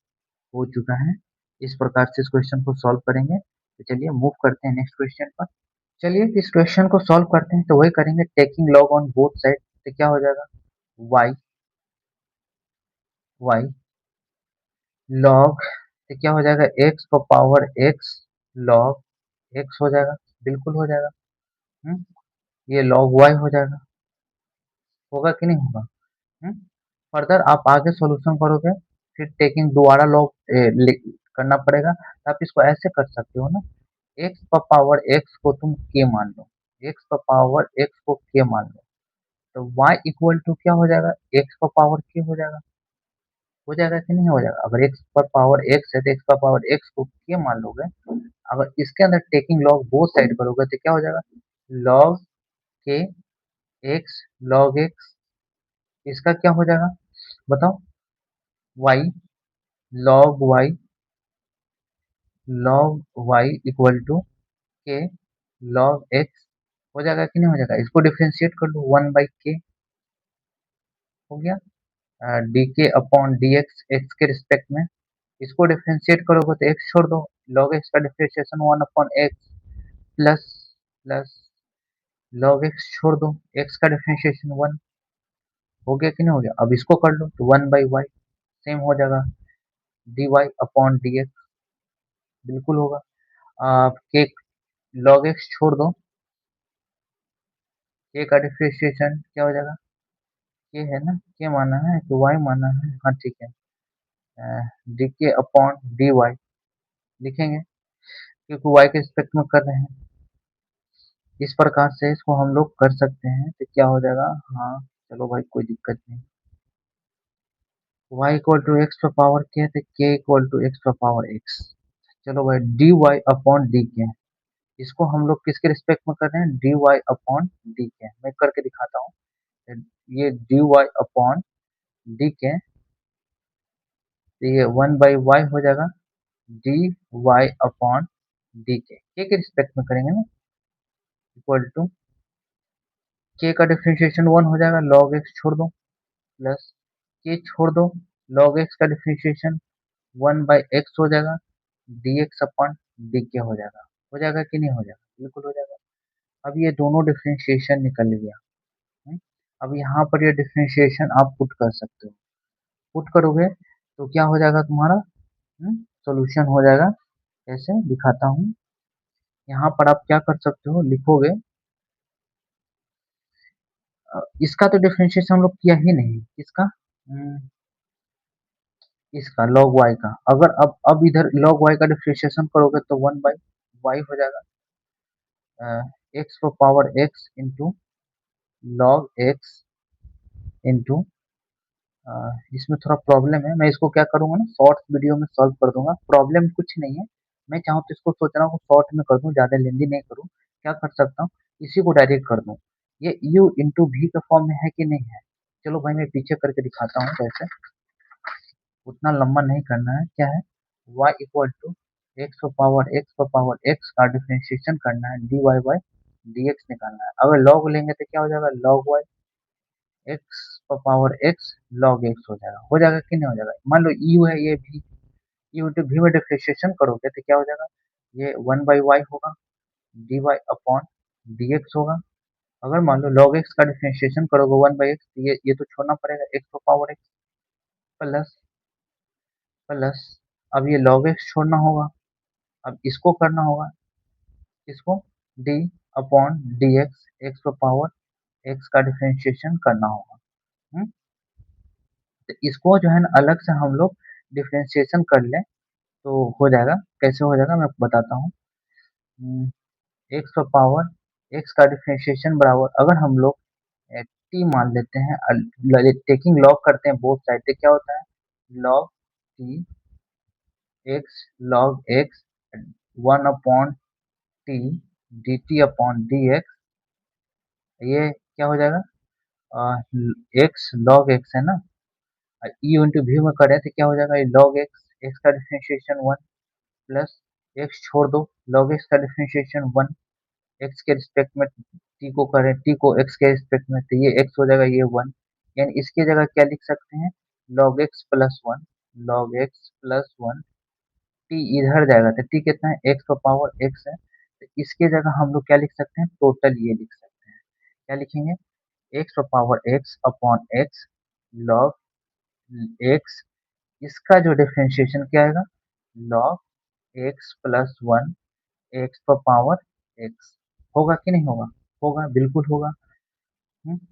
हो चुका है। इस प्रकार से इस क्वेश्चन को सॉल्व करेंगे। तो चलिए मूव करते हैं नेक्स्ट क्वेश्चन पर। चलिए इस क्वेश्चन को सॉल्व करते हैं, तो वही करेंगे, taking log on both side, तो क्या हो जाएगा, y y लॉग, तो क्या हो जाएगा, x पर पावर x लॉग x हो जाएगा, बिल्कुल हो जाएगा। हम्म, ये लॉग y हो जाएगा, होगा कि नहीं होगा। फर्दर आप आगे सॉल्यूशन करोगे, फिर टेकिंग दोबारा लॉग करना पड़ेगा, तो आप इसको ऐसे कर सकते हो ना, एक्स पर पावर एक्स को तुम के मान लो, एक्स पर पावर एक्स को के मान लो, तो y इक्वल टू क्या हो जाएगा, एक्स पर पावर के हो जाएगा कि नहीं हो जाएगा। अगर एक्स पर पावर एक्स है तो एक्स पर पावर एक्स को के मान लोगे, अगर इसके अंदर टेकिंग लॉग बोथ साइड करोगे तो क्या हो जाएगा, लॉग के एक्स लॉग एक्स, इसका क्या हो जाएगा बताओ, y log y equal to के लॉग एक्स हो जाएगा कि नहीं हो जाएगा। इसको डिफ्रेंशिएट कर लो, 1 बाई के हो गया, डी के अपॉन डी एक्स एक्स के रिस्पेक्ट में। इसको डिफ्रेंशिएट करोगे तो एक्स छोड़ दो, लॉग एक्स का differentiation 1 upon x plus plus log x छोड़ दो, एक्स का डिफ्रेंशिएशन 1 हो गया कि नहीं हो गया? अब इसको कर लो तो 1/y सेम हो जाएगा, dy अपॉन dx बिल्कुल होगा। के log x छोड़ दो, के का डिफरेंशिएशन क्या हो जाएगा? के है ना, के माना है तो y माना है, हाँ ठीक है। dk अपॉन dy लिखेंगे क्योंकि y के रिस्पेक्ट में कर रहे हैं। इस प्रकार से इसको हम लोग कर सकते हैं तो क्या हो जाएगा, हाँ चलो भाई कोई दिक्कत नहीं। y इक्वल टू एक्स पर पावर के तो k इक्वल टू एक्स पर पावर x। चलो भाई dy अपॉन dk, इसको हम लोग किसके रिस्पेक्ट में कर रहे हैं, dy अपॉन dk। मैं करके दिखाता हूँ, ये dy अपॉन dk, तो ये 1/y हो जाएगा, dy अपॉन dk के रिस्पेक्ट में करेंगे ना, इक्वल टू k का डिफरेंशिएशन 1 हो जाएगा, log x छोड़ दो, प्लस k छोड़ दो, log x का डिफरेंशिएशन 1/x हो जाएगा, dx अपॉन dk हो जाएगा कि नहीं हो जाएगा, बिल्कुल हो जाएगा। अब ये दोनों डिफरेंशिएशन निकल गया। हम्म, अब यहाँ पर ये डिफरेंशिएशन आप पुट कर सकते हो, पुट करोगे तो क्या हो जाएगा तुम्हारा, सॉल्यूशन हो जाएगा। कैसे दिखाता हूँ, यहाँ पर आप क्या कर सकते हो, लिखोगे इसका तो डिफरेंशिएशन हम लोग किया ही नहीं, इसका इसका log y का, अगर अब इधर log y का डिफरेंशिएशन करोगे तो 1/y हो जाएगा, x पर power x into log x into, इसमें थोड़ा प्रॉब्लम है, मैं इसको क्या करूंगा ना शॉर्ट वीडियो में सॉल्व कर दूंगा। प्रॉब्लम कुछ नहीं है, मैं चाहूँ तो इसको सोच रहा हूँ शॉर्ट में कर दूं, ज्यादा लेंदी नहीं करूँ। क्या कर सकता हूँ, इसी को डायरेक्ट कर दूं, ये u इंटू भी के फॉर्म में है कि नहीं है। चलो भाई मैं पीछे करके दिखाता हूँ कैसे, उतना लंबा नहीं करना है। क्या है, y इक्वल टू x पर पावर x का डिफरेंशिएशन करना है, dy बाई dx निकालना है। अगर log लेंगे तो क्या हो जाएगा, log y x पर पावर x log x हो जाएगा कि नहीं हो जाएगा। मान लो u है, ये भी u इंटू भी में डिफरेंशिएशन करोगे तो क्या हो जाएगा, ये 1/y होगा, dy अपॉन dx होगा। अगर मान लो log x का डिफरेंशिएशन करोगे 1/x, ये तो छोड़ना पड़ेगा, x पर पावर x प्लस प्लस, अब ये log x छोड़ना होगा, अब इसको करना होगा, इसको d अपॉन dx, x पर पावर x का डिफरेंशिएशन करना होगा। हम्म, तो इसको जो है ना अलग से हम लोग डिफरेंशिएशन कर लें तो हो जाएगा। कैसे हो जाएगा मैं बताता हूँ, x पर पावर x का डिफरेंशिएशन बराबर, अगर हम लोग t मान लेते हैं, टेकिंग लॉग करते हैं बोथ साइड, तो क्या होता है, log t x log x 1 upon t dt upon dx, ये क्या हो जाएगा, x log x है ना, ई इंटू वी में करें तो क्या हो जाएगा, ये log x, x का डिफरेंशिएशन 1 प्लस x छोड़ दो, log x का डिफरेंशिएशन 1, x के रिस्पेक्ट में t को करें, t को x के रिस्पेक्ट में, तो ये x हो जाएगा, ये 1, यानी इसकी जगह क्या लिख सकते हैं, log x plus 1, log x plus 1, t इधर जाएगा तो t कितना है, x का पावर x है, तो इसके जगह हम लोग क्या लिख सकते हैं, टोटल ये लिख सकते हैं। क्या लिखेंगे, x का power x upon x log x, इसका जो डिफरेंशिएशन क्या आएगा, log x प्लस 1 x पर पावर x, होगा कि नहीं होगा, होगा बिल्कुल होगा।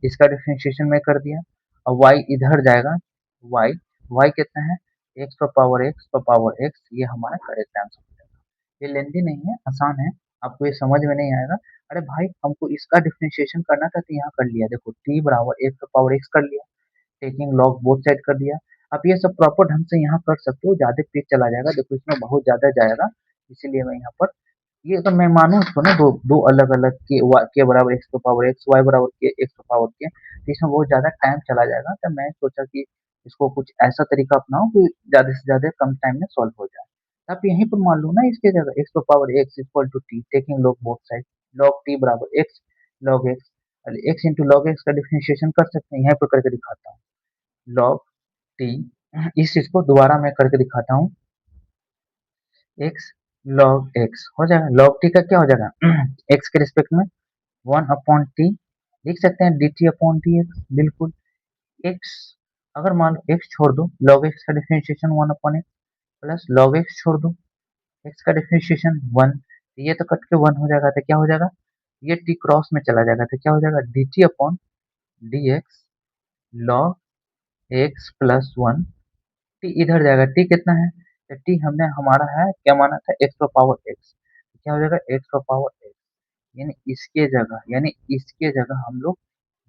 इसका डिफरेंशिएशन मैं कर दिया, अब y इधर जाएगा, y y कितना है, x पर पावर x, ये हमारा करेक्ट आंसर हो जाएगा। ये लेंदी नहीं है, आसान है, आपको ये समझ में नहीं आएगा। अरे भाई हमको इसका डिफरेंशिएशन करना था तो यहाँ कर लिया, देखो t बराबर x पर पावर x कर लिया, टेकिंग लॉग बोथ साइड कर दिया। आप ये सब प्रॉपर ढंग से यहाँ कर सकते हो, ज्यादा पेज चला जाएगा, देखो इसमें बहुत ज्यादा जाएगा, इसीलिए मैं यहाँ पर, ये अगर मैं मानूँ इसको ना, दो दो अलग अलग के बराबर x to power x, y बराबर के एक्स टू पावर के, तो इसमें बहुत ज्यादा टाइम चला जाएगा, तो मैं सोचा कि इसको कुछ ऐसा तरीका अपनाऊं कि ज्यादा से ज्यादा कम टाइम में सॉल्व हो जाए। तो आप यहीं पर मान लो ना, इसके जगह x to power x equal to t, taking log both side, log t बराबर x log x, x into log x का डिफरेंशिएशन कर सकते हैं, यहाँ पर करके दिखाता हूँ, लॉग टी, इस चीज को दोबारा मैं करके दिखाता हूँ, एक्स लॉग एक्स हो जाएगा, लॉग टी का क्या हो जाएगा, एक्स के रिस्पेक्ट में 1 अपॉन टी, लिख सकते हैं dt अपॉन टी एक्स, बिल्कुल एक्स, अगर मान लो एक्स छोड़ दो, लॉग एक्स का differentiation 1/x plus log x छोड़ दो, एक्स का डिफरेंशिएशन 1, ये तो कट के 1 हो जाएगा, तो क्या हो जाएगा, ये टी क्रॉस में चला जाएगा, तो क्या हो जाएगा, D T upon d x log x plus 1, T इधर जाएगा, टी कितना है, तो टी हमने हमारा है क्या माना था, एक्स पावर एक्स, क्या हो जाएगा, एक्स पावर एक्स, यानी इसके जगह हम लोग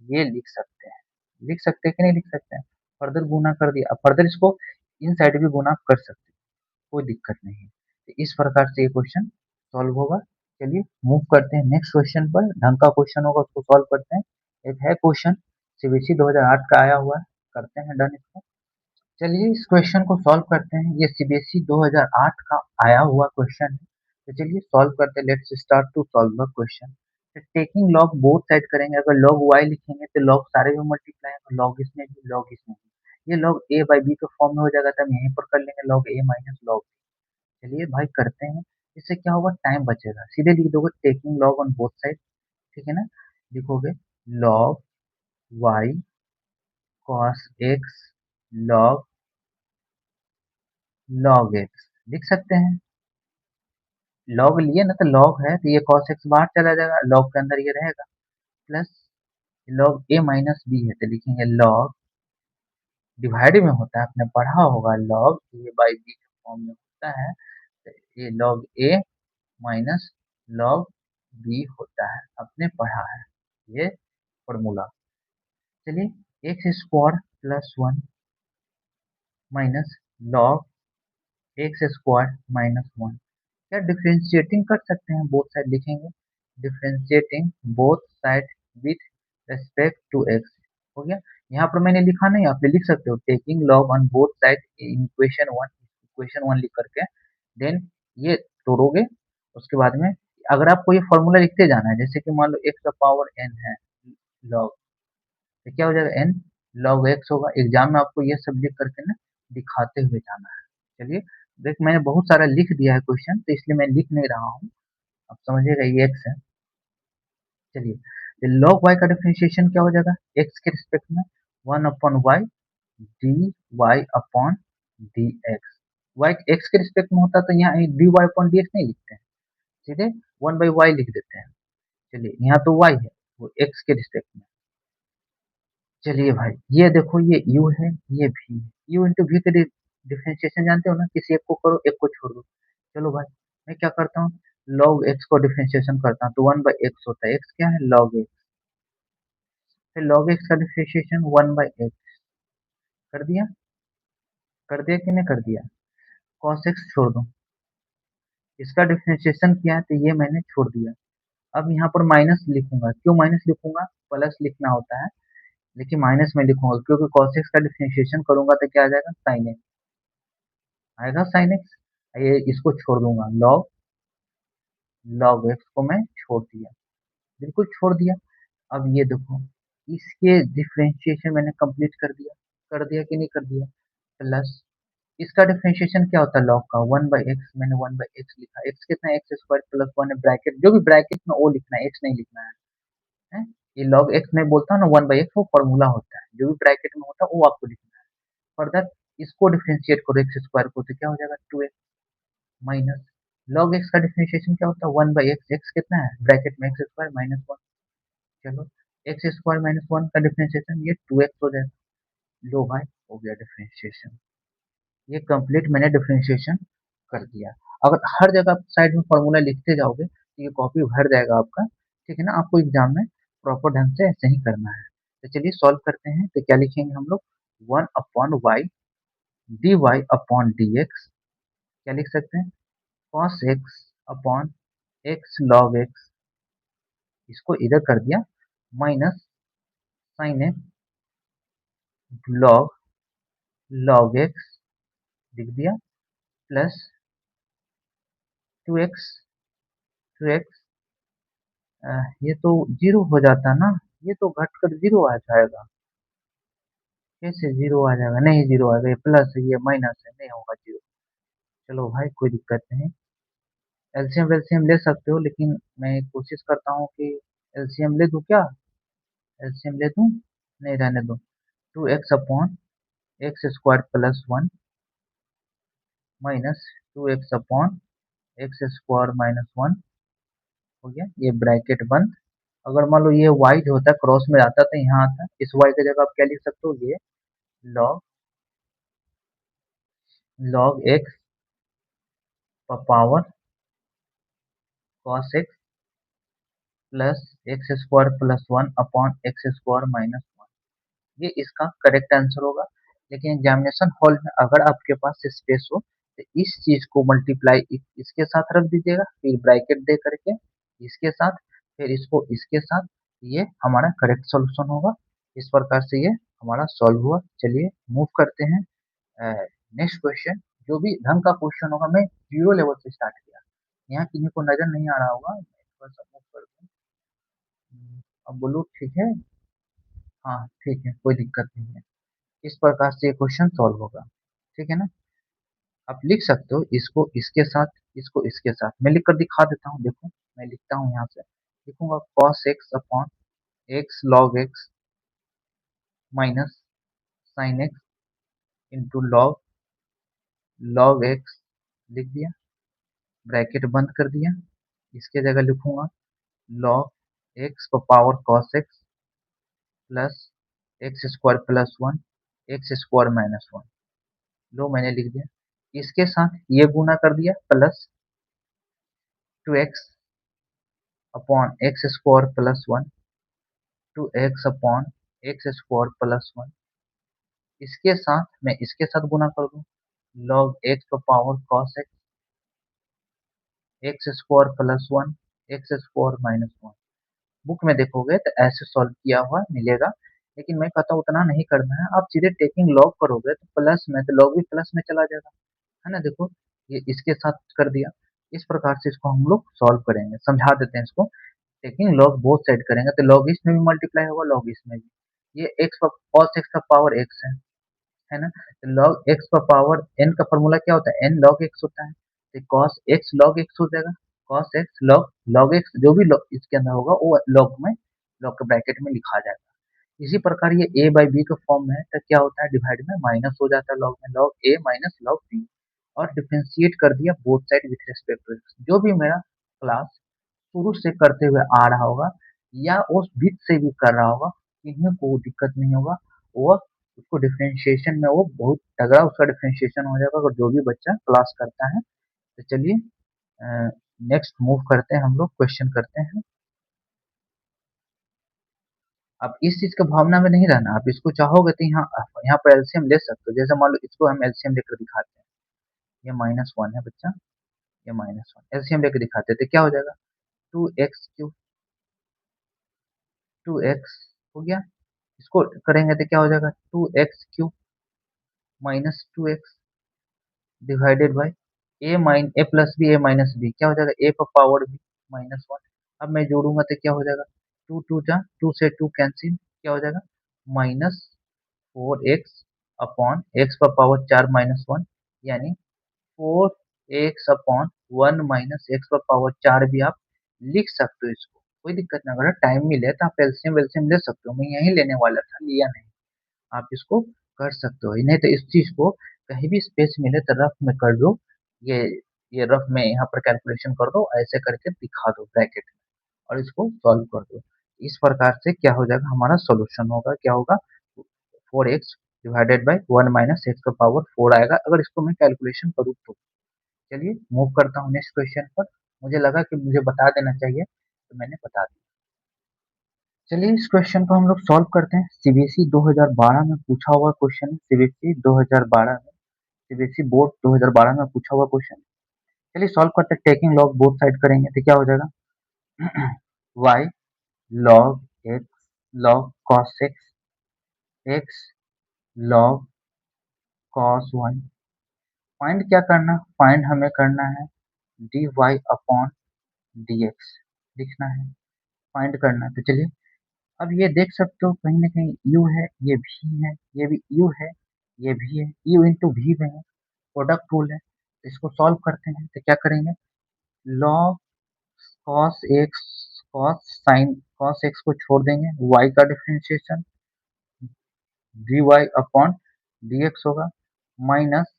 ये लिख सकते हैं कि नहीं लिख सकते हैं, फर्दर गुना कर दिया, अब फर्दर इसको इन साइड भी गुना कर सकते हैं, कोई दिक्कत नहीं है। तो इस प्रकार से ये क्वेश्चन सॉल्व होगा। चलिए मूव करते हैं नेक्स्ट क्वेश्चन पर, ढंग का क्वेश्चन होगा उसको सॉल्व करते हैं। एक है क्वेश्चन सीबीएसई 2008 का आया हुआ है, करते हैं डन इसको। चलिए इस क्वेश्चन को सॉल्व करते हैं, ये सीबीएसई 2008 का आया हुआ क्वेश्चन है, तो चलिए सॉल्व करते हैं, let's start to solve the question. Taking log both side करेंगे, अगर लॉग वाई लिखेंगे तो लॉग सारे में मल्टीप्लाई है, लॉग इसमें भी लॉग इसमें भी, ये लॉग ए बाई बी के फॉर्म में हो जाएगा, तो हम यहीं पर कर लेंगे लॉग ए माइनस लॉग। चलिए भाई करते हैं, इससे क्या होगा, टाइम बचेगा, सीधे लिख दोगे taking log on both side, ठीक है ना, लिखोगे log y cos x log log x, लिख सकते हैं, लॉग लिए ना तो लॉग है, तो ये cos x बाहर चला जाएगा, लॉग के अंदर ये रहेगा, plus log a minus b है, तो लिखेंगे लॉग, डिवाइड में होता है, आपने पढ़ा होगा लॉग a बाई बी के फॉर्म में होता है, तो ये log a minus log b होता है, आपने पढ़ा है ये फॉर्मूला। चलिए x square plus 1 minus log x square minus 1, क्या डिफरेंशिएटिंग कर सकते हैं, बोथ साइड लिखेंगे, differentiating both side with respect to x, हो गया। यहाँ पर मैंने लिखा नहीं, आप लिख सकते हो taking log on both side in equation 1 लिख करके, देन ये तोड़ोगे, उसके बाद में अगर आपको ये फॉर्मूला लिखते जाना है, जैसे कि मान लो एक्स का पावर एन है लॉग, तो क्या हो जाएगा एन लॉग एक्स होगा, एग्जाम में आपको ये सब लिख करके ना दिखाते हुए जाना है। चलिए देख मैंने बहुत सारा लिख दिया है क्वेश्चन, तो इसलिए मैं लिख नहीं रहा हूँ, आप समझिएगा ये एक्स है। चलिए लॉग वाई का डिफरेंशिएशन क्या हो जाएगा, एक्स के रिस्पेक्ट में 1/y d y upon d x, y x के रिस्पेक्ट में होता तो यहाँ d y upon d x नहीं लिखते हैं, सीधे 1/y लिख देते हैं। चलिए यहाँ तो y है, वो x के रिस्पेक्ट में, चलिए भाई ये देखो ये u है, ये v है, u इंटू v के डिफरेंशिएशन जानते हो ना, किसी एक को करो एक को छोड़ दो। चलो भाई मैं क्या करता हूँ, log x को डिफरेंशिएशन करता हूँ, तो 1/x होता है, x क्या है log x, फिर log x का डिफरेंशिएशन 1/x कर दिया कि नहीं कर दिया, cos x छोड़ दो, इसका डिफरेंशिएशन किया है तो ये मैंने छोड़ दिया, अब यहाँ पर माइनस लिखूंगा, क्यों माइनस लिखूंगा, प्लस लिखना होता है, लेकिन माइनस में लिखूंगा क्योंकि cos x का डिफरेंशिएशन करूंगा तो क्या आ जाएगा sin x, आएगा sin x, ये इसको छोड़ दूंगा, log x को मैं छोड़ दिया, बिल्कुल छोड़ दिया। अब ये देखो इसके डिफरेंशिएशन मैंने कंप्लीट कर दिया कि नहीं कर दिया, प्लस इसका डिफरेंशिएशन क्या होता है लॉग का, 1/x, मैंने 1/x लिखा, x कितना है एक्स स्क्वायर प्लस 1 है, ब्रैकेट जो भी ब्रैकेट में वो लिखना है, x नहीं लिखना है? ये लॉग x में बोलता हूँ ना 1/x, वो फॉर्मूला होता है, जो भी ब्रैकेट में होता है वो आपको लिखना है। फर्दर इसको डिफरेंशिएट करो एक्स स्क्वायर को, तो क्या हो जाएगा 2x माइनस लॉग एक्स का डिफरेंशिएशन क्या होता है 1/x, एक्स कितना है ब्रैकेट में एक्स स्क्वायर माइनस 1, चलो एक्स स्क्वायर माइनस 1 का डिफरेंशिएशन ये 2x हो जाएगा, लो भाई हो गया डिफरेंशिएशन, ये कंप्लीट मैंने डिफरेंशिएशन कर दिया। अगर हर जगह आप साइड में फॉर्मूला लिखते जाओगे तो ये कॉपी भर जाएगा आपका, ठीक है ना, आपको एग्जाम में प्रॉपर ढंग से ऐसे ही करना है। तो चलिए सॉल्व करते हैं, तो क्या लिखेंगे हम लोग, 1/y d y upon d x, क्या लिख सकते हैं, cos x upon x log x, इसको इधर कर दिया, minus sine x log log x लिख दिया, प्लस 2x 2x, ये तो जीरो हो जाता ना, ये तो घट कर जीरो आ जाएगा, कैसे जीरो आ जाएगा, नहीं जीरो आएगा, ये प्लस है ये माइनस है, नहीं होगा जीरो। चलो भाई कोई दिक्कत नहीं, एलसीएम वेलसीएम ले सकते हो, लेकिन मैं कोशिश करता हूँ कि एलसीएम ले दूं क्या, एलसीएम ले दूं, नहीं रहने दो, 2x upon x square plus 1 minus 2x upon x square minus 1 हो गया। ये ब्रैकेट बंद। अगर मान लो ये y जो होता है क्रॉस में आता है तो यहाँ आता है, इस y की जगह आप क्या लिख सकते हो, ये log log x power cos x plus x square plus 1 upon x square minus 1। ये इसका करेक्ट आंसर होगा। लेकिन एग्जामिनेशन हॉल में अगर आपके पास स्पेस हो तो इस चीज को मल्टीप्लाई इसके साथ रख दीजिएगा, फिर ब्रैकेट दे करके इसके साथ, फिर इसको इसके साथ, ये हमारा करेक्ट सॉल्यूशन होगा। इस प्रकार से ये हमारा सॉल्व हुआ। चलिए मूव करते हैं नेक्स्ट क्वेश्चन। जो भी ढंग का क्वेश्चन होगा, मैं जीरो लेवल से स्टार्ट किया, यहाँ किसी को नजर नहीं आ रहा होगा, मैं थोड़ा सा मूव कर दूं। अब बोलो ठीक है। हाँ ठीक है, कोई दिक्कत नहीं है। इस प्रकार से ये क्वेश्चन सॉल्व होगा। ठीक है ना। आप लिख सकते हो इसको इसके साथ, इसको इसके साथ। मैं लिख कर दिखा देता हूँ, देखो मैं लिखता हूँ यहाँ से। लिखूंगा cos x upon x log x minus sine x into log log x, लिख दिया, ब्रैकेट बंद कर दिया। इसके जगह लिखूंगा log x power cos x plus x square plus 1 x square minus 1। लो मैंने लिख दिया। इसके साथ ये गुना कर दिया plus 2x upon x square plus 1 2x upon x square plus 1। इसके साथ मैं इसके साथ गुना कर दूं log x power cos x x square plus 1 x square minus 1। Book में देखोगे तो ऐसे सॉल्व किया हुआ मिलेगा, लेकिन मैं कहता हूँ उतना नहीं करना है। आप सीधे टेकिंग लॉग करोगे तो प्लस में तो लॉग भी प्लस में चला जाएगा, है ना। देखो ये इसके साथ कर दिया। इस प्रकार से इसको हम लोग सॉल्व करेंगे, समझा देते हैं इसको। टेकिंग लॉग बोथ साइड करेंगे तो लॉग इसमें भी मल्टीप्लाई होगा, लॉग इसमें भी। ये एक्स कॉस एक्स का पावर एक्स है ना। तो लॉग एक्स का पावर एन का फॉर्मूला क्या होता है, एन लॉग एक्स होता है। तो कॉस एक्स लॉग एक्स हो जाएगा, cos x log log x, जो भी log इसके अंदर होगा वो लॉग में, लॉग के ब्रैकेट में लिखा जाएगा। इसी प्रकार ये ए बाई बी के फॉर्म में है तो क्या होता है, डिवाइड में माइनस हो जाता है लॉग में, log a minus log b. और डिफ्रेंशिएट कर दिया both side with respect to x. जो भी मेरा क्लास शुरू से करते हुए आ रहा होगा या उस बीच से भी कर रहा होगा, इन्हें को दिक्कत नहीं होगा। वो उसको डिफरेंशिएशन में वो बहुत तगड़ा उसका डिफरेंशिएशन हो जाएगा अगर जो भी बच्चा क्लास करता है। तो चलिए नेक्स्ट मूव करते हैं, हम लोग क्वेश्चन करते हैं। आप इस चीज का भावना में नहीं रहना, आप इसको चाहोगे तो यहाँ यहाँ पर एलसीएम ले सकते हो। जैसे मान लो इसको हम एलसीएम लेकर दिखाते हैं, ये माइनस वन है बच्चा, ये माइनस वन एलसीएम लेकर दिखाते हैं तो क्या हो जाएगा, 2x क्यूब, 2x हो गया। इसको करेंगे तो क्या हो जाएगा, 2x cube minus 2x divided by a plus b a minus b, क्या हो जाएगा, ए पर पावर बी माइनस 1। अब मैं जोड़ूंगा तो क्या हो जाएगा, टू टू जा, टू से टू कैंसिल, क्या हो जाएगा, माइनस 4x अपॉन एक्स पर पावर 4 - 1, यानी 4x अपॉन 1 - x पर पावर 4 भी आप लिख सकते हो। इसको कोई दिक्कत नहीं, अगर टाइम मिले तो आप एलसीएम वेलसीएम ले सकते हो। मैं यही लेने वाला था, लिया नहीं। आप इसको कर सकते हो, नहीं तो इस चीज को कहीं भी स्पेस मिले तो रफ में कर दो। ये ये रफ में यहाँ पर कैलकुलेशन कर दो, ऐसे करके दिखा दो ब्रैकेट में, और इसको सॉल्व कर दो। इस प्रकार से क्या हो जाएगा, हमारा सॉल्यूशन होगा, क्या होगा, 4x डिवाइडेड बाई 1 - x पर पावर 4 आएगा अगर इसको मैं कैलकुलेशन करूँ तो। चलिए मूव करता हूँ नेक्स्ट क्वेश्चन पर। मुझे लगा कि मुझे बता देना चाहिए तो मैंने बता दिया। चलिए इस क्वेश्चन को हम लोग सॉल्व करते हैं। सीबीएसई 2012 में पूछा हुआ क्वेश्चन है, सीबीएसई 2012 में, सीबीएसई बोर्ड 2012 में पूछा हुआ क्वेश्चन। चलिए सॉल्व करते हैं, टेकिंग लॉग बोथ साइड करेंगे तो क्या हो जाएगा, y log x log cos x x log cos y। Find क्या करना, फाइंड हमें करना है dy अपॉन dx लिखना है, फाइंड करना है। तो चलिए अब ये देख सकते हो कहीं ना कहीं u है, ये v है, ये भी u है, ये v है, u इंटू v में है, प्रोडक्ट रूल है। तो इसको सॉल्व करते हैं तो क्या करेंगे, log cos x cos sin cos x को छोड़ देंगे, y का differentiation d y upon d x होगा, माइनस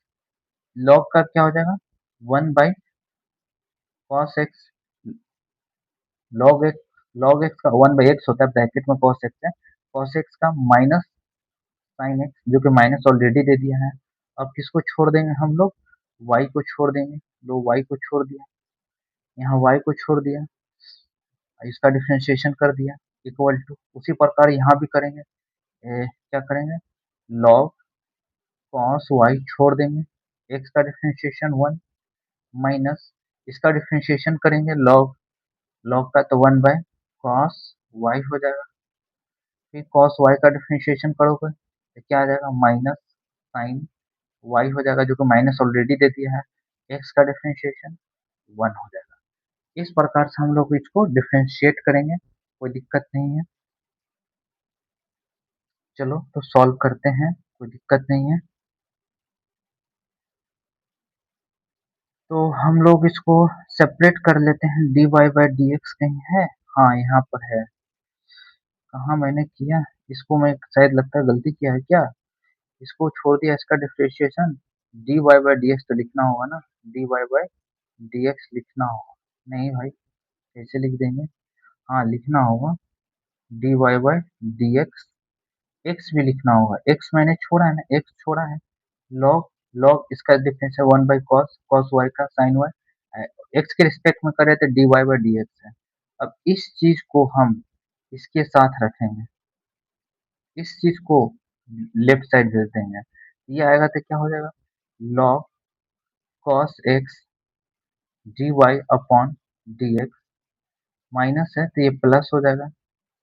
लॉग का क्या हो जाएगा, 1/cos x, log x का 1/x होता है, ब्रैकेट में cos x है, cos x का माइनस sin x, जो कि माइनस ऑलरेडी दे दिया है। अब किसको छोड़ देंगे हम लोग, y को छोड़ देंगे, लो y को छोड़ दिया, यहाँ y को छोड़ दिया, इसका डिफरेंशिएशन कर दिया, इक्वल टू उसी प्रकार यहाँ भी करेंगे। क्या करेंगे, log cos y छोड़ देंगे, x का डिफरेंशिएशन 1, माइनस इसका डिफरेंशिएशन करेंगे log का, तो 1/cos y हो जाएगा, फिर cos y का डिफरेंशिएशन करोगे तो क्या आ जाएगा, माइनस sin y हो जाएगा, जो कि माइनस ऑलरेडी दे दिया है, x का डिफरेंशिएशन 1 हो जाएगा। इस प्रकार से हम लोग इसको डिफरेंशिएट करेंगे, कोई दिक्कत नहीं है। चलो तो सॉल्व करते हैं, कोई दिक्कत नहीं है। तो हम लोग इसको सेपरेट कर लेते हैं, dy बाई डी एक्स कहीं है, हाँ यहाँ पर है, कहाँ मैंने किया, इसको मैं शायद लगता है गलती किया है क्या, इसको छोड़ दिया, इसका differentiation dy by d x तो लिखना होगा ना, dy बाई डी एक्स लिखना होगा, नहीं भाई कैसे लिख देंगे, हाँ लिखना होगा dy by d x, x भी लिखना होगा, एक्स मैंने छोड़ा है ना, एक्स छोड़ा है, लॉग लॉग इसका डिफरेंस है 1/cos cos y का sin y, एक्स के रिस्पेक्ट में कर रहे थे, dy बाई डी एक्स है। अब इस चीज को हम इसके साथ रखेंगे, इस चीज को लेफ्ट साइड भेज देंगे, ये आएगा तो क्या हो जाएगा, log cos x dy upon d x, minus है तो ये प्लस हो जाएगा,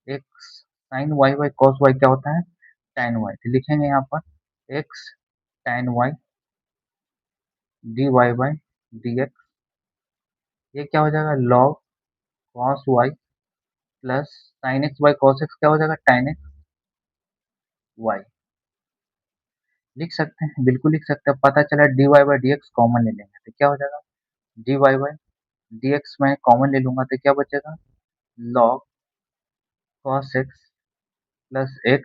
x sin y by cos y क्या होता है, tan y, तो लिखेंगे यहाँ पर x tan y dy by d x, ये क्या हो जाएगा, log cos y plus sin x by cos x क्या हो जाएगा, tan x y, लिख सकते हैं, बिल्कुल लिख सकते हैं, पता चला dy by d x common ले लेंगे तो क्या हो जाएगा, dy बाई डी एक्स मैं कॉमन ले लूंगा तो क्या बचेगा, log cos x plus x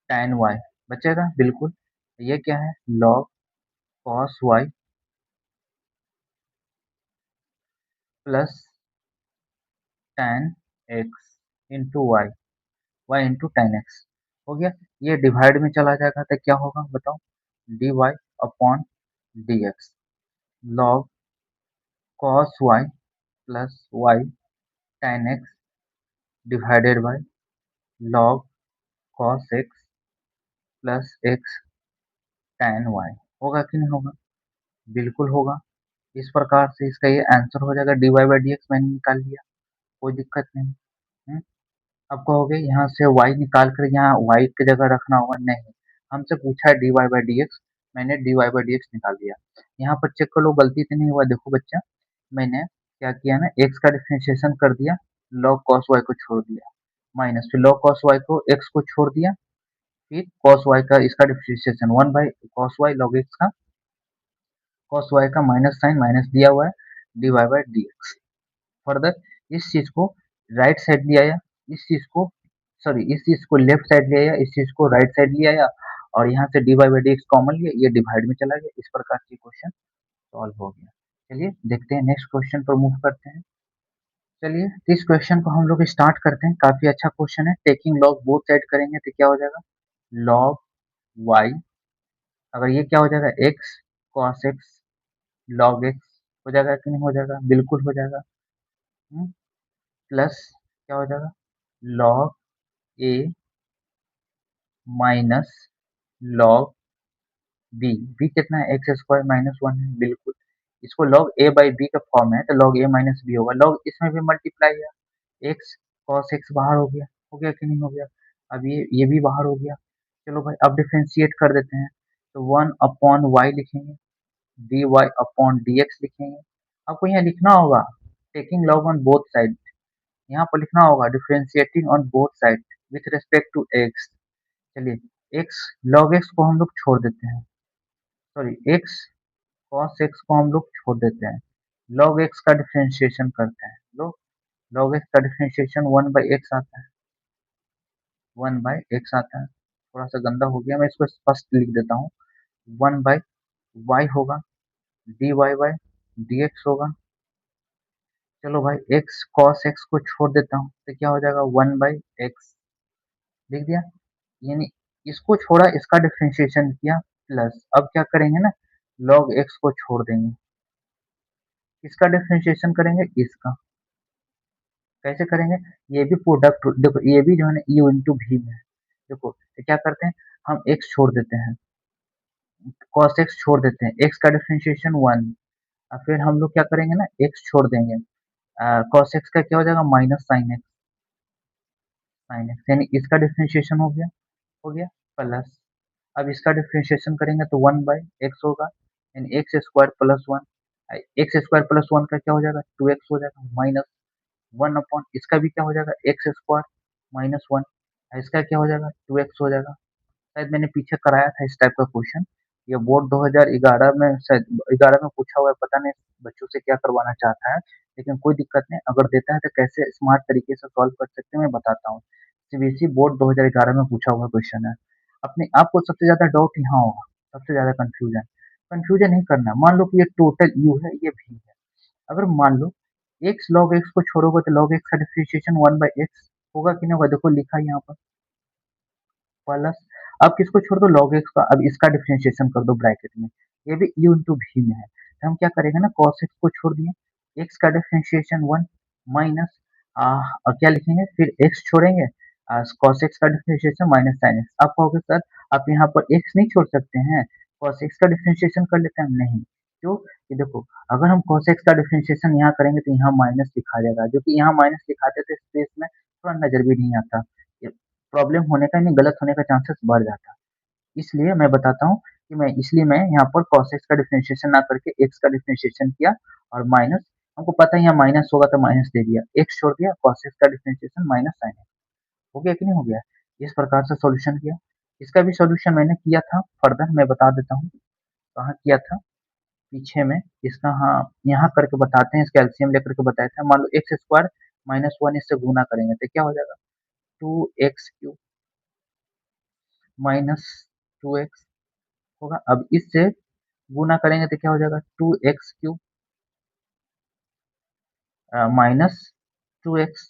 tan y बचेगा, बिल्कुल, ये क्या है, log cos y plus tan x into y, y into tan x हो गया, ये डिवाइड में चला जाएगा तो क्या होगा बताओ, dy upon d x, log cos y plus y tan x divided by log cos x plus x tan y, होगा कि नहीं होगा, बिल्कुल होगा। इस प्रकार से इसका ये आंसर हो जाएगा, dy बाई डी एक्स मैंने निकाल लिया, कोई दिक्कत नहीं। हम्म, अब कहोगे यहाँ से y निकाल कर यहाँ y की जगह रखना होगा, नहीं, हमसे पूछा है dy बाई डी एक्स, मैंने dy बाई डी एक्स निकाल दिया। यहाँ पर चेक कर लो गलती तो नहीं हुआ, देखो बच्चा, मैंने क्या किया ना, x का डिफरेंशिएशन कर दिया, log cos y को छोड़ दिया, माइनस फिर log cos y को x को छोड़ दिया, फिर cos y का इसका differentiation 1/cos y log x का cos y का माइनस साइन माइनस दिया हुआ है, dy by d x. Further इस चीज को राइट साइड ले आया, इस चीज को सॉरी इस चीज को लेफ्ट साइड ले आया, इस चीज को राइट साइड ले आया, और यहाँ से dy by d x common लिया, ये डिवाइड में चला गया, इस प्रकार की क्वेश्चन सॉल्व हो गया। चलिए देखते हैं नेक्स्ट क्वेश्चन पर मूव करते हैं। चलिए इस क्वेश्चन को हम लोग स्टार्ट करते हैं, काफी अच्छा क्वेश्चन है, टेकिंग लॉग बोथ साइड करेंगे तो क्या हो जाएगा, log y, अगर ये क्या हो जाएगा, x cos x log x हो जाएगा कि नहीं हो जाएगा, बिल्कुल हो जाएगा, प्लस क्या हो जाएगा, log a minus log b, b कितना है, एक्स स्क्वायर माइनस 1 है, बिल्कुल, इसको log a बाई बी का फॉर्म है तो log a माइनस बी होगा, log इसमें भी मल्टीप्लाई है, x cos x बाहर हो गया कि नहीं हो गया, अब ये भी बाहर हो गया। चलो भाई अब डिफरेंशिएट कर देते हैं, तो 1/y लिखेंगे, dy अपॉन dx लिखेंगे, आपको यहाँ लिखना होगा taking log on both side, यहाँ पर लिखना होगा differentiating on both side with respect to x। चलिए x log x को हम लोग छोड़ देते हैं, सॉरी x cos x को हम लोग छोड़ देते हैं, log x का डिफरेंशिएशन करते हैं, log x का डिफरेंशिएशन 1/x आता है, 1/x आता है, थोड़ा सा गंदा हो गया, मैं इसको स्पष्ट लिख देता हूँ। 1/y होगा, dy/, dx होगा। चलो भाई x cos x को छोड़ देता हूँ तो क्या हो जाएगा, 1/x लिख दिया। यानी इसको छोड़ा, इसका डिफरेंशिएशन किया, प्लस अब क्या करेंगे ना, log x को छोड़ देंगे, इसका डिफरेंशिएशन करेंगे, इसका कैसे करेंगे, ये भी प्रोडक्ट देखो, ये भी जो है ना u इंटू भी में है। देखो तो क्या करते हैं, हम x छोड़ देते हैं, cos x छोड़ देते हैं, x का डिफरेंशिएशन 1, और फिर हम लोग क्या करेंगे ना, x छोड़ देंगे, cos x का क्या हो जाएगा, माइनस साइन एक्स, यानी इसका डिफरेंशिएशन हो गया प्लस, अब इसका डिफरेंशिएशन करेंगे तो 1/x होगा, यानी x square plus one, x square plus one का क्या हो जाएगा, 2x हो जाएगा, माइनस 1 अपॉन इसका भी क्या हो जाएगा, एक्स स्क्वायर माइनस वन, इसका क्या हो जाएगा, 2x हो जाएगा। शायद मैंने पीछे कराया था इस टाइप का क्वेश्चन, ये बोर्ड 2011 में, शायद 11 में पूछा हुआ है, पता नहीं बच्चों से क्या करवाना चाहता है, लेकिन कोई दिक्कत नहीं, अगर देता है तो कैसे स्मार्ट तरीके से सॉल्व कर सकते हैं मैं बताता हूँ। सीबीएसई बोर्ड 2011 में पूछा हुआ क्वेश्चन है। अपने आपको सबसे ज्यादा डाउट यहाँ होगा, सबसे ज्यादा कंफ्यूजन, कंफ्यूजन नहीं करना। मान लो कि ये टोटल यू है, ये भी है, अगर मान लो एक्स लॉग एक्स को छोड़ोगे तो लॉग एक्स का डिफरेंशिएशन 1/x होगा कि नहीं होगा, देखो लिखा है यहाँ पर प्लस, अब किसको छोड़ दो, log x का, अब इसका डिफरेंशिएशन कर दो ब्रैकेट में, ये भी u इंटू भी में है, तो हम क्या करेंगे ना, cos x को छोड़ दिए, x का डिफरेंशिएशन 1 माइनस, और क्या लिखेंगे, फिर x छोड़ेंगे, cos x का डिफरेंशिएशन माइनस sin x। आप कहोगे सर आप यहाँ पर x नहीं छोड़ सकते हैं, cos x का डिफरेंशिएशन कर लेते हैं, नहीं क्यों, ये देखो अगर हम cos x का डिफरेंशिएशन यहाँ करेंगे तो यहाँ माइनस लिखा जाएगा, जो कि यहाँ माइनस लिखाते थे स्पेस में थोड़ा नजर भी नहीं आता, प्रॉब्लम होने का, नहीं गलत होने का चांसेस बढ़ जाता है। इसलिए मैं बताता हूँ कि मैं यहाँ पर cos x का डिफरेंशिएशन ना करके x का डिफरेंशिएशन किया, और माइनस, हमको पता है यहाँ माइनस होगा तो माइनस दे दिया, x छोड़ दिया, cos x का डिफरेंशिएशन माइनस sin x, हो गया कि नहीं हो गया, इस प्रकार से सॉल्यूशन किया। इसका भी सॉल्यूशन मैंने किया था, फर्दर मैं बता देता हूँ कहाँ किया था, पीछे में इसका, हाँ यहाँ करके बताते हैं, इसका एलसीएम लेकर के बताए थे। मान लो एक्स स्क्वायर माइनस वन इससे गुना करेंगे तो क्या हो जाएगा, 2x³ माइनस 2x होगा, अब इससे गुना करेंगे तो क्या हो जाएगा, 2x³ minus 2x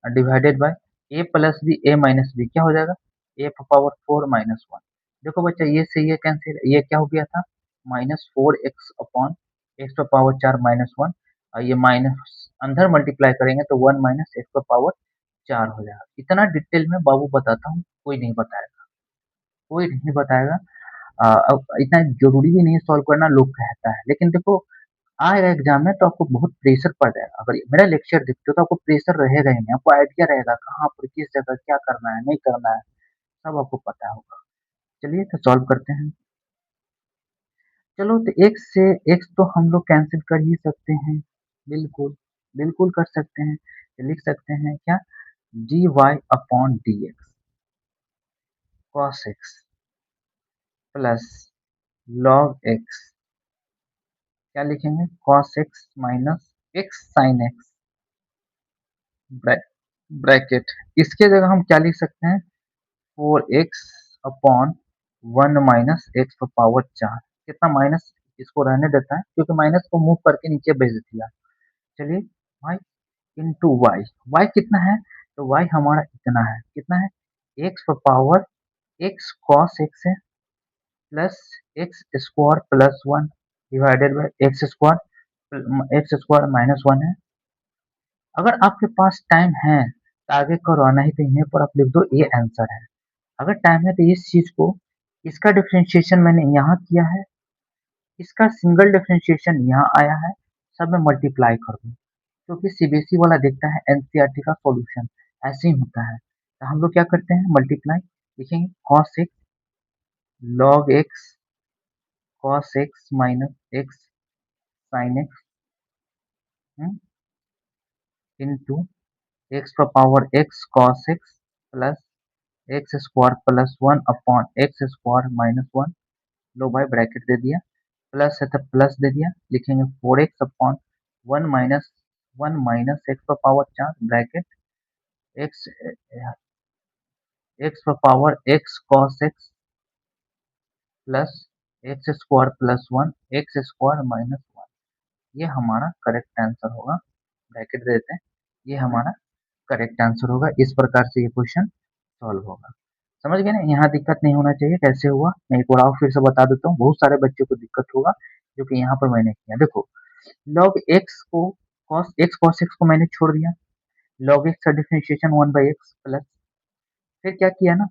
divided by a plus b a minus b, क्या हो जाएगा, a⁴ देखो बच्चा, ये से ये कैंसिल, ये क्या हो गया था, -4x upon x⁴ minus one, और ये माइनस अंदर मल्टीप्लाई करेंगे तो 1 माइनस x⁴ हो जाएगा। इतना डिटेल में बाबू बताता हूँ, कोई नहीं बताएगा, कोई नहीं बताएगा। अब इतना जरूरी भी नहीं है सॉल्व करना, लोग कहता है, लेकिन देखो आएगा एग्जाम में तो आपको बहुत प्रेशर पड़ जाएगा, अगर मेरा लेक्चर देखते हो तो आपको प्रेशर रहेगा ही नहीं, आपको आइडिया रहेगा कहाँ पर किस जगह क्या करना है नहीं करना है, सब आपको पता होगा। चलिए तो सॉल्व करते हैं। चलो तो x से x तो हम लोग कैंसिल कर ही सकते हैं, बिल्कुल बिल्कुल कर सकते हैं, तो लिख सकते हैं क्या, dy/dx cos x plus log x, क्या लिखेंगे, cos x minus x sin x bracket, इसके जगह हम क्या लिख सकते हैं, 4x अपॉन 1 माइनस x⁴, कितना माइनस, इसको रहने देता है क्योंकि माइनस को मूव करके नीचे भेज दिया। चलिए y इंटू वाई, वाई कितना है, तो y हमारा इतना है, कितना है, x cos x है plus x square plus one divided by x square minus one है। अगर आपके पास टाइम है तो आगे करो, नहीं तो यहीं पर आप लिख दो, ये आंसर है। अगर टाइम है तो इस चीज को, इसका डिफरेंशिएशन मैंने यहाँ किया है, इसका सिंगल डिफरेंशिएशन यहाँ आया है, सब में मल्टीप्लाई कर दूं, क्योंकि सीबीएसई वाला देखता है एनसीईआरटी का सॉल्यूशन, ऐसे ही होता है, तो हम लोग क्या करते हैं, मल्टीप्लाई लिखेंगे, cos x log x cos x minus x sin x into x cos x plus x square plus one upon x square minus one, लो भाई ब्रैकेट दे दिया, प्लस है तो प्लस दे दिया, लिखेंगे 4x upon one minus x⁴ bracket, x x power X cos x plus x square plus one x square minus one, ये हमारा correct answer होगा। ब्रैकेट दे देते हैं, ये हमारा करेक्ट आंसर होगा। इस प्रकार से ये क्वेश्चन सॉल्व होगा। समझ गए ना, यहाँ दिक्कत नहीं होना चाहिए। कैसे हुआ मैं एक बार और फिर से बता देता हूँ, बहुत सारे बच्चों को दिक्कत होगा जो कि यहाँ पर मैंने किया। देखो log x को cos x को मैंने छोड़ दिया, log x का डिफरेंशिएशन 1/x प्लस, फिर क्या किया ना,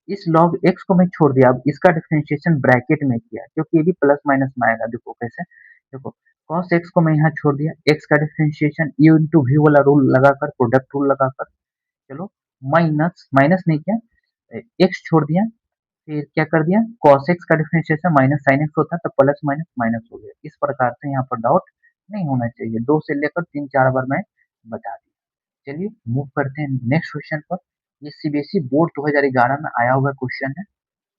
इस log x को मैं छोड़ दिया, अब इसका डिफरेंशिएशन ब्रैकेट में किया क्योंकि ये भी प्लस माइनस में आएगा। देखो कैसे, देखो cos x को मैं यहाँ छोड़ दिया, x का डिफरेंशिएशन u इंटू वी वाला रूल लगाकर, प्रोडक्ट रूल लगाकर, चलो माइनस माइनस नहीं किया, x छोड़ दिया, फिर क्या कर दिया, cos x का डिफरेंशिएशन माइनस sin x होता है तो प्लस माइनस माइनस हो गया। इस प्रकार से यहाँ पर डाउट नहीं होना चाहिए। 2 से लेकर 3-4 बार मैं बता दिया। चलिए मूव करते हैं नेक्स्ट क्वेश्चन पर। ये सीबीएसई बोर्ड 2011 में आया हुआ क्वेश्चन है।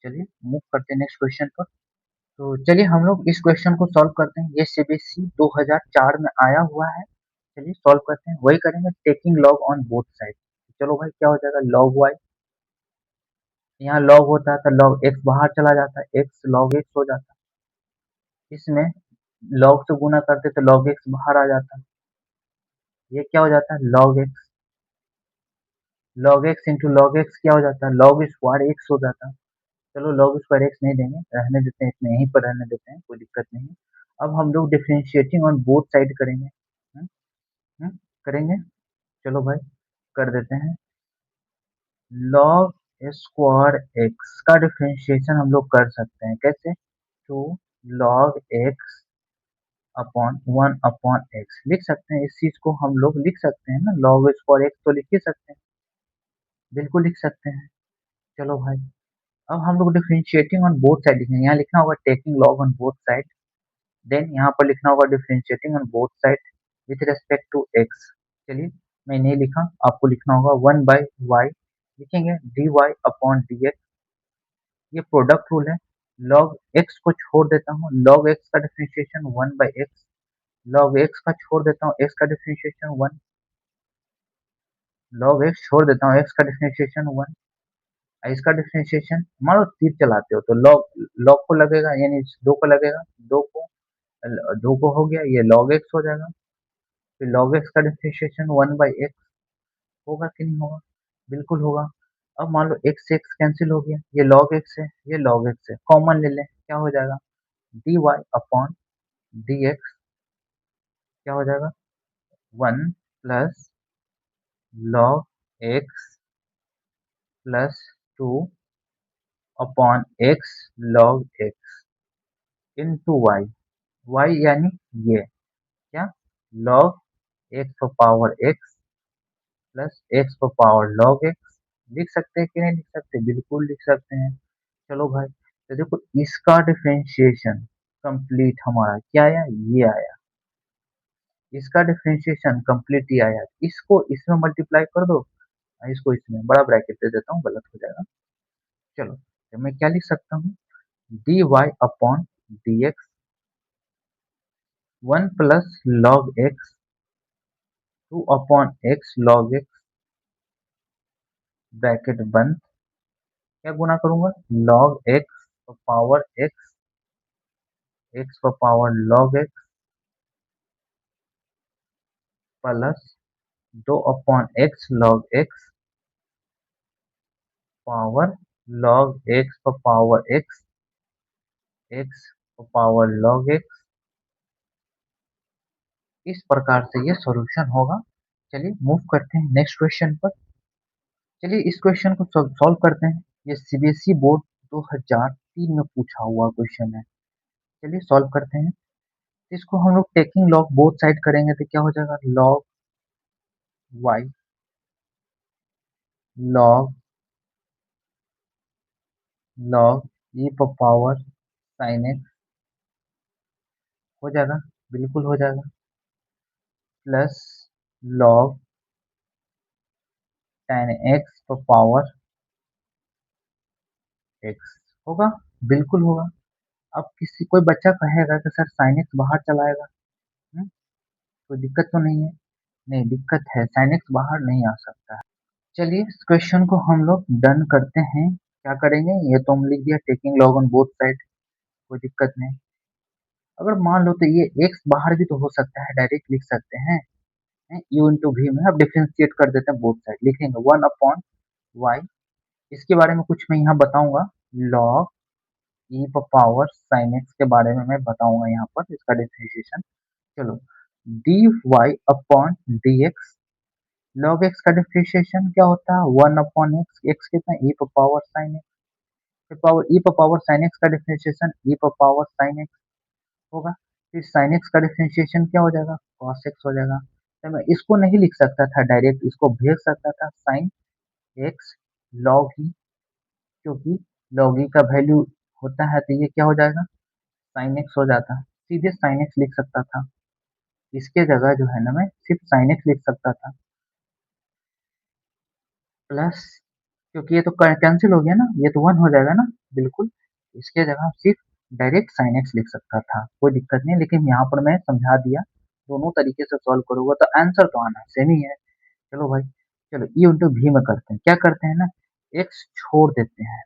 चलिए मूव करते हैं नेक्स्ट क्वेश्चन पर। तो चलिए हम लोग इस क्वेश्चन को सॉल्व करते हैं। ये सीबीएसई 2004 में आया हुआ है। चलिए सॉल्व करते हैं। वही करेंगे taking log on both side. चलो भाई क्या हो जाएगा, लॉग वाई, यहाँ लॉग होता है तो लॉग एक्स बाहर चला जाता है, एक्स लॉग एक्स हो जाता है। इसमें लॉग से गुना करते तो लॉग एक्स बाहर आ जाता है, ये क्या हो जाता है log x into log x क्या हो जाता है, लॉग स्क्वायर एक्स हो जाता है। चलो लॉग स्क्वायर एक्स नहीं देंगे, रहने देते हैं, इसमें यहीं पर रहने देते हैं, कोई दिक्कत नहीं है। अब हम लोग डिफरेंशिएटिंग ऑन बोथ साइड करेंगे। हम्म, करेंगे, चलो भाई कर देते हैं। लॉग स्क्वायर एक्स का डिफरेंशिएशन हम लोग कर सकते हैं कैसे, तो लॉग एक्स अपॉन 1/x लिख सकते हैं। इस चीज को हम लोग लिख सकते हैं ना, लॉग स्क्वायर एक्स तो लिख ही सकते हैं, बिल्कुल लिख सकते हैं। चलो भाई अब हम लोग डिफरेंशिएटिंग ऑन बोथ साइड लिखेंगे। यहाँ लिखना होगा taking log on both side, then यहाँ पर लिखना होगा differentiating on both side with respect to x. चलिए मैं नहीं लिखा, आपको लिखना होगा 1/y लिखेंगे, dy अपॉन dx, ये प्रोडक्ट रूल है। log x को छोड़ देता हूँ, log x का डिफरेंशिएशन 1/x, log x का छोड़ देता हूँ, x का डिफरेंशिएशन 1, log x छोड़ देता हूँ, x का डिफरेंशिएशन 1, इसका डिफरेंशिएशन मान लो तीर चलाते हो तो log log को लगेगा, यानी 2 को लगेगा, 2 को 2 को हो गया, ये log x हो जाएगा। फिर log x का डिफरेंशिएशन 1/x होगा कि नहीं होगा, बिल्कुल होगा। अब मान लो x से x कैंसिल हो गया, ये log x है, ये log x है, कॉमन ले लें, क्या हो जाएगा, dy अपॉन dx क्या हो जाएगा, 1 plus log x plus 2 upon x log x into y, y यानी ये क्या, log x power x plus x power log x, लिख सकते हैं कि नहीं लिख सकते, बिल्कुल लिख सकते हैं। चलो भाई तो देखो इसका डिफरेंशिएशन कंप्लीट हमारा क्या आया, ये आया, इसका डिफरेंशिएशन कंप्लीट ये आया, इसको इसमें मल्टीप्लाई कर दो, इसको इसमें बड़ा ब्रैकेट दे देता हूँ, गलत हो जाएगा। चलो तो मैं क्या लिख सकता हूँ, dy upon dx 1 plus log x 2 upon x log x bracket बंद, क्या गुना करूंगा, log x power x, x power log x plus 2 upon x log x power log x power x, x power log x। इस प्रकार से ये solution होगा। चलिए move करते हैं नेक्स्ट क्वेश्चन पर। चलिए इस क्वेश्चन को सॉल्व करते हैं। ये सीबीएसई बोर्ड 2003 में पूछा हुआ क्वेश्चन है। चलिए सॉल्व करते हैं। इसको हम लोग टेकिंग लॉग बोथ साइड करेंगे तो क्या हो जाएगा, लॉग वाई लॉग लॉग ई पावर साइन एक्स हो जाएगा, बिल्कुल हो जाएगा, plus log tan x power x होगा, बिल्कुल होगा। अब किसी कोई बच्चा कहेगा कि सर साइन एक्स बाहर चलाएगा, कोई दिक्कत तो नहीं है, नहीं दिक्कत है, साइन एक्स बाहर नहीं आ सकता है। चलिए इस क्वेश्चन को हम लोग डन करते हैं। क्या करेंगे, ये तो हम लिख दिया taking log on both side, कोई दिक्कत नहीं। अगर मान लो तो ये x बाहर भी तो हो सकता है, डायरेक्ट लिख सकते हैं u इंटू वी में। अब डिफ्रेंशिएट कर देते हैं बोथ साइड, लिखेंगे 1 अपॉन y। इसके बारे में कुछ मैं यहाँ बताऊंगा, लॉग ई पावर साइन एक्स के बारे में मैं बताऊंगा यहाँ पर, इसका डिफ्रेंशिएशन। चलो, d y upon d x, log x का डिफ्रेंशिएशन क्या होता है, 1 अपॉन एक्स। एक्स कितना, e power sine x, power e power sine x का differentiation e power sine x होगा। फिर साइन एक्स का डिफरेंशिएशन क्या हो जाएगा, कॉस एक्स हो जाएगा। तो मैं इसको नहीं लिख सकता था डायरेक्ट, इसको भेज सकता था साइन एक्स लॉग ई, क्योंकि लॉग ई का वैल्यू होता है तो ये क्या हो जाएगा, साइन एक्स हो जाता है। सीधे साइन एक्स लिख सकता था, इसके जगह जो है ना मैं सिर्फ साइन एक्स लिख सकता था। प्लस, क्योंकि ये तो कैंसिल हो गया ना, ये तो वन हो जाएगा ना, बिल्कुल। इसके जगह सिर्फ डायरेक्ट साइन एक्स लिख सकता था, कोई दिक्कत नहीं। लेकिन यहाँ पर मैं समझा दिया, दोनों तरीके से सॉल्व करूंगा तो आंसर तो आना सेम ही है। चलो भाई, चलो ई इंटू भी में करते हैं। क्या करते हैं ना, एक्स छोड़ देते हैं,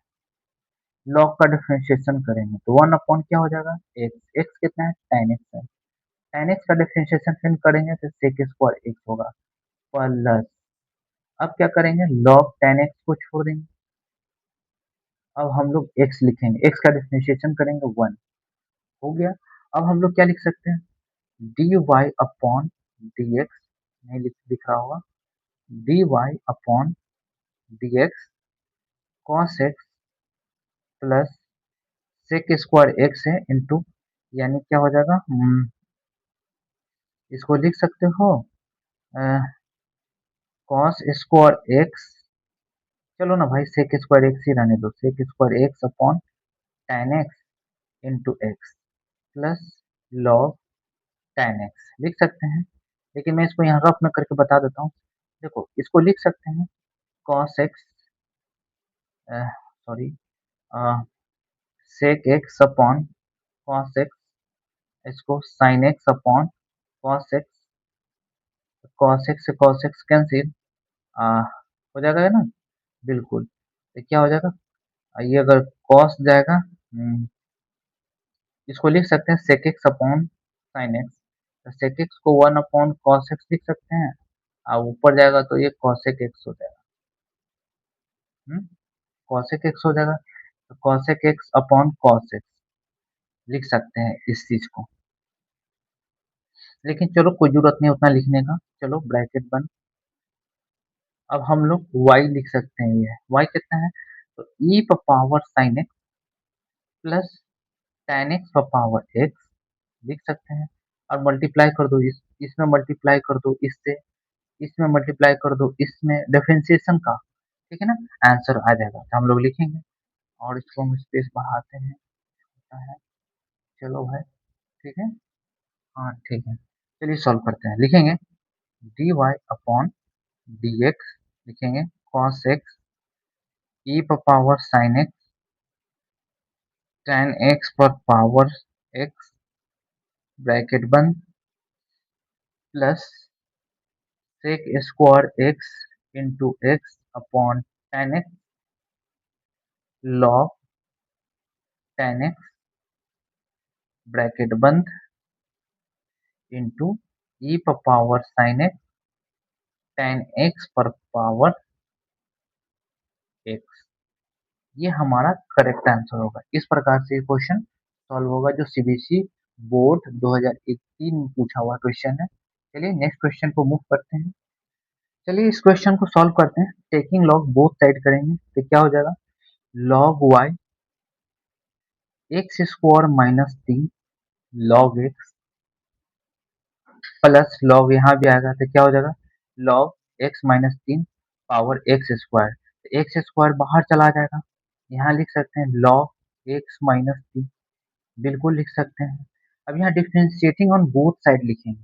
लॉग का डिफरेंशिएशन करेंगे तो 1 अपॉन क्या हो जाएगा, एक्स। एक्स कितना है, टेन एक्स है। टेन एक्स का डिफरेंशिएशन फिर करेंगे तो सेक स्क्वायर एक्स होगा, प्लस, अब क्या करेंगे, log टेन एक्स को छोड़ देंगे। अब हम लोग x लिखेंगे, x का डिफरेंशिएशन करेंगे 1, हो गया। अब हम लोग क्या लिख सकते हैं, d y upon d x, नहीं लिख रहा होगा, d y upon d x cos x plus sec square x है इंटू, यानी क्या हो जाएगा, इसको लिख सकते हो कॉस स्क्वायर एक्स, चलो ना भाई सेक स्क्वायर एक्स ही रहने दो, sec square x upon tan x into x plus log tan x लिख सकते हैं। लेकिन मैं इसको यहाँ रफ में करके बता देता हूँ। देखो इसको लिख सकते हैं cos x, sorry, sec x upon cos x, इसको sine x upon cos x, cos x से कॉस एक्स कैंसिल, हो जाएगा ना, बिल्कुल। तो क्या हो जाएगा, ये अगर कॉस जाएगा, इसको लिख सकते हैं sec x upon sine x. तो सेक एक्स को 1 अपॉन कॉस एक्स लिख सकते हैं, और ऊपर जाएगा तो ये कॉसेक एक्स हो जाएगा, कॉसेक एक्स हो जाएगा। तो cosec x upon cos x लिख सकते हैं इस चीज को। लेकिन चलो कोई जरूरत नहीं उतना लिखने का, चलो ब्रैकेट बंद। अब हम लोग y लिख सकते हैं, ये y कितना है, तो e power sine x plus ten x power x लिख सकते हैं। और मल्टीप्लाई कर दो, इसमें मल्टीप्लाई कर दो इससे, इसमें मल्टीप्लाई कर दो इसमें, डिफरेंशिएशन का, ठीक है ना, आंसर आ जाएगा। तो हम लोग लिखेंगे, और इसको हम स्पेस बढ़ाते हैं, होता है। चलो भाई, ठीक है, हाँ ठीक है। चलिए सॉल्व करते हैं, लिखेंगे d y upon d x, लिखेंगे कॉस एक्स ई पर power sine x tan x पर पावर एक्स ब्रैकेट बंद plus sec square x into x upon tan x log tan x bracket बंद इंटू ई पर power sine x tan x पर power x. ये हमारा correct answer होगा। इस प्रकार से क्वेश्चन सॉल्व होगा, जो सीबीएसई बोर्ड 2018 में पूछा हुआ क्वेश्चन है। चलिए नेक्स्ट क्वेश्चन को मूव करते हैं। चलिए इस क्वेश्चन को सॉल्व करते हैं, टेकिंग लॉग बोथ साइड करेंगे तो क्या हो जाएगा, log y x square minus 3 log x plus log यहाँ भी आएगा तो क्या हो जाएगा, log x minus 3 power x square. X square बाहर चला जाएगा, यहाँ लिख सकते हैं लॉग एक्स माइनस 3, बिल्कुल लिख सकते हैं। अब यहाँ डिफ्रेंशिएटिंग ऑन बोथ साइड लिखेंगे,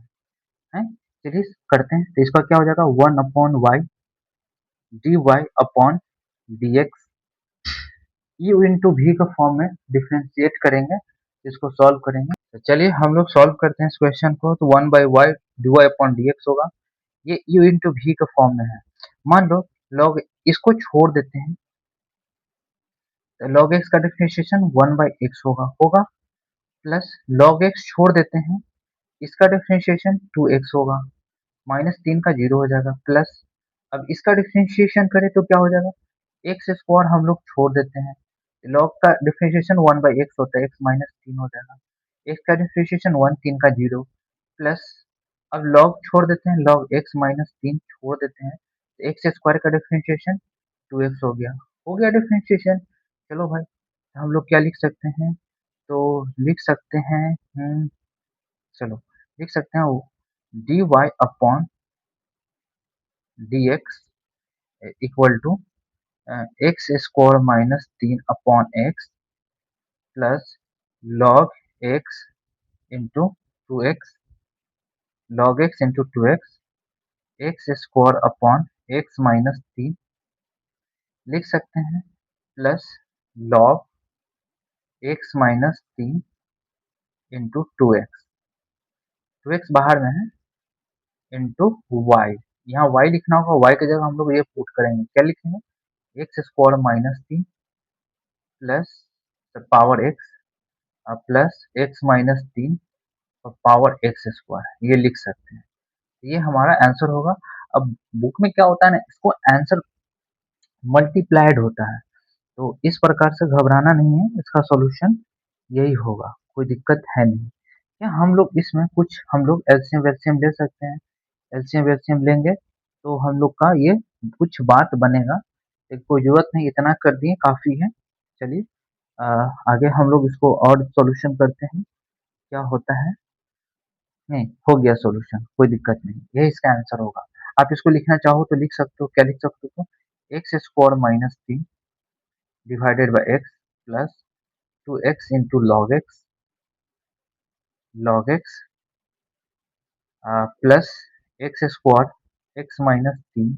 हैं, चलिए करते हैं। तो इसका क्या हो जाएगा, 1 upon y d y upon d x, u into भी का फॉर्म में डिफ्रेंशिएट करेंगे, इसको सॉल्व करेंगे। तो चलिए हम लोग सॉल्व करते हैं इस क्वेश्चन को। तो 1 by y d y upon d x होगा, ये यू इंटू भी के फॉर्म में है। मान लो लॉग इसको छोड़ देते हैं, तो लॉग एक्स का डिफरेंशिएशन 1/x होगा प्लस लॉग एक्स छोड़ देते हैं, इसका डिफरेंशिएशन 2x होगा, माइनस 3 का 0 हो जाएगा प्लस, अब इसका डिफरेंशिएशन करें तो क्या हो जाएगा, एक्स स्क्वायर हम लोग छोड़ देते हैं, लॉग का डिफरेंशिएशन 1/x होता है, x माइनस 3 हो जाएगा, x का डिफरेंशिएशन 1 3 का 0 प्लस, अब लॉग छोड़ देते हैं, लॉग x माइनस 3 छोड़ देते हैं, तो एक्स स्क्वायर का डिफरेंशिएशन 2x हो गया डिफरेंशिएशन। चलो भाई, हम लोग क्या लिख सकते हैं, तो लिख सकते हैं, चलो लिख सकते हैं dy upon dx equal to x square minus 3 upon x plus log x into 2x, log x into 2x, x square upon x minus 3 लिख सकते हैं plus log x minus 3 into 2x बाहर में है, इंटू वाई, यहाँ Y लिखना होगा, Y की जगह हम लोग ये पुट करेंगे, क्या लिखेंगे, x square minus 3 plus power x plus x minus 3 और पावर एक्स स्क्वायर, ये लिख सकते हैं, ये हमारा आंसर होगा। अब बुक में क्या होता है ना, इसको आंसर मल्टीप्लाइड होता है, तो इस प्रकार से घबराना नहीं है, इसका सॉल्यूशन यही होगा, कोई दिक्कत है नहीं। क्या हम लोग इसमें कुछ हम लोग एलसीएम वेलसीएम ले सकते हैं, एलसीएम वेलसीएम लेंगे तो हम लोग का ये कुछ बात बनेगा, कोई जरूरत नहीं, इतना कर दिए काफी है। चलिए अ, आगे हम लोग इसको और सॉल्यूशन करते हैं, क्या होता है, नहीं हो गया सॉल्यूशन, कोई दिक्कत नहीं, यही इसका आंसर होगा। आप इसको लिखना चाहो तो लिख सकते हो, क्या लिख सकते हो, x square minus 3 divided by x plus 2x into log x plus x square x minus 3,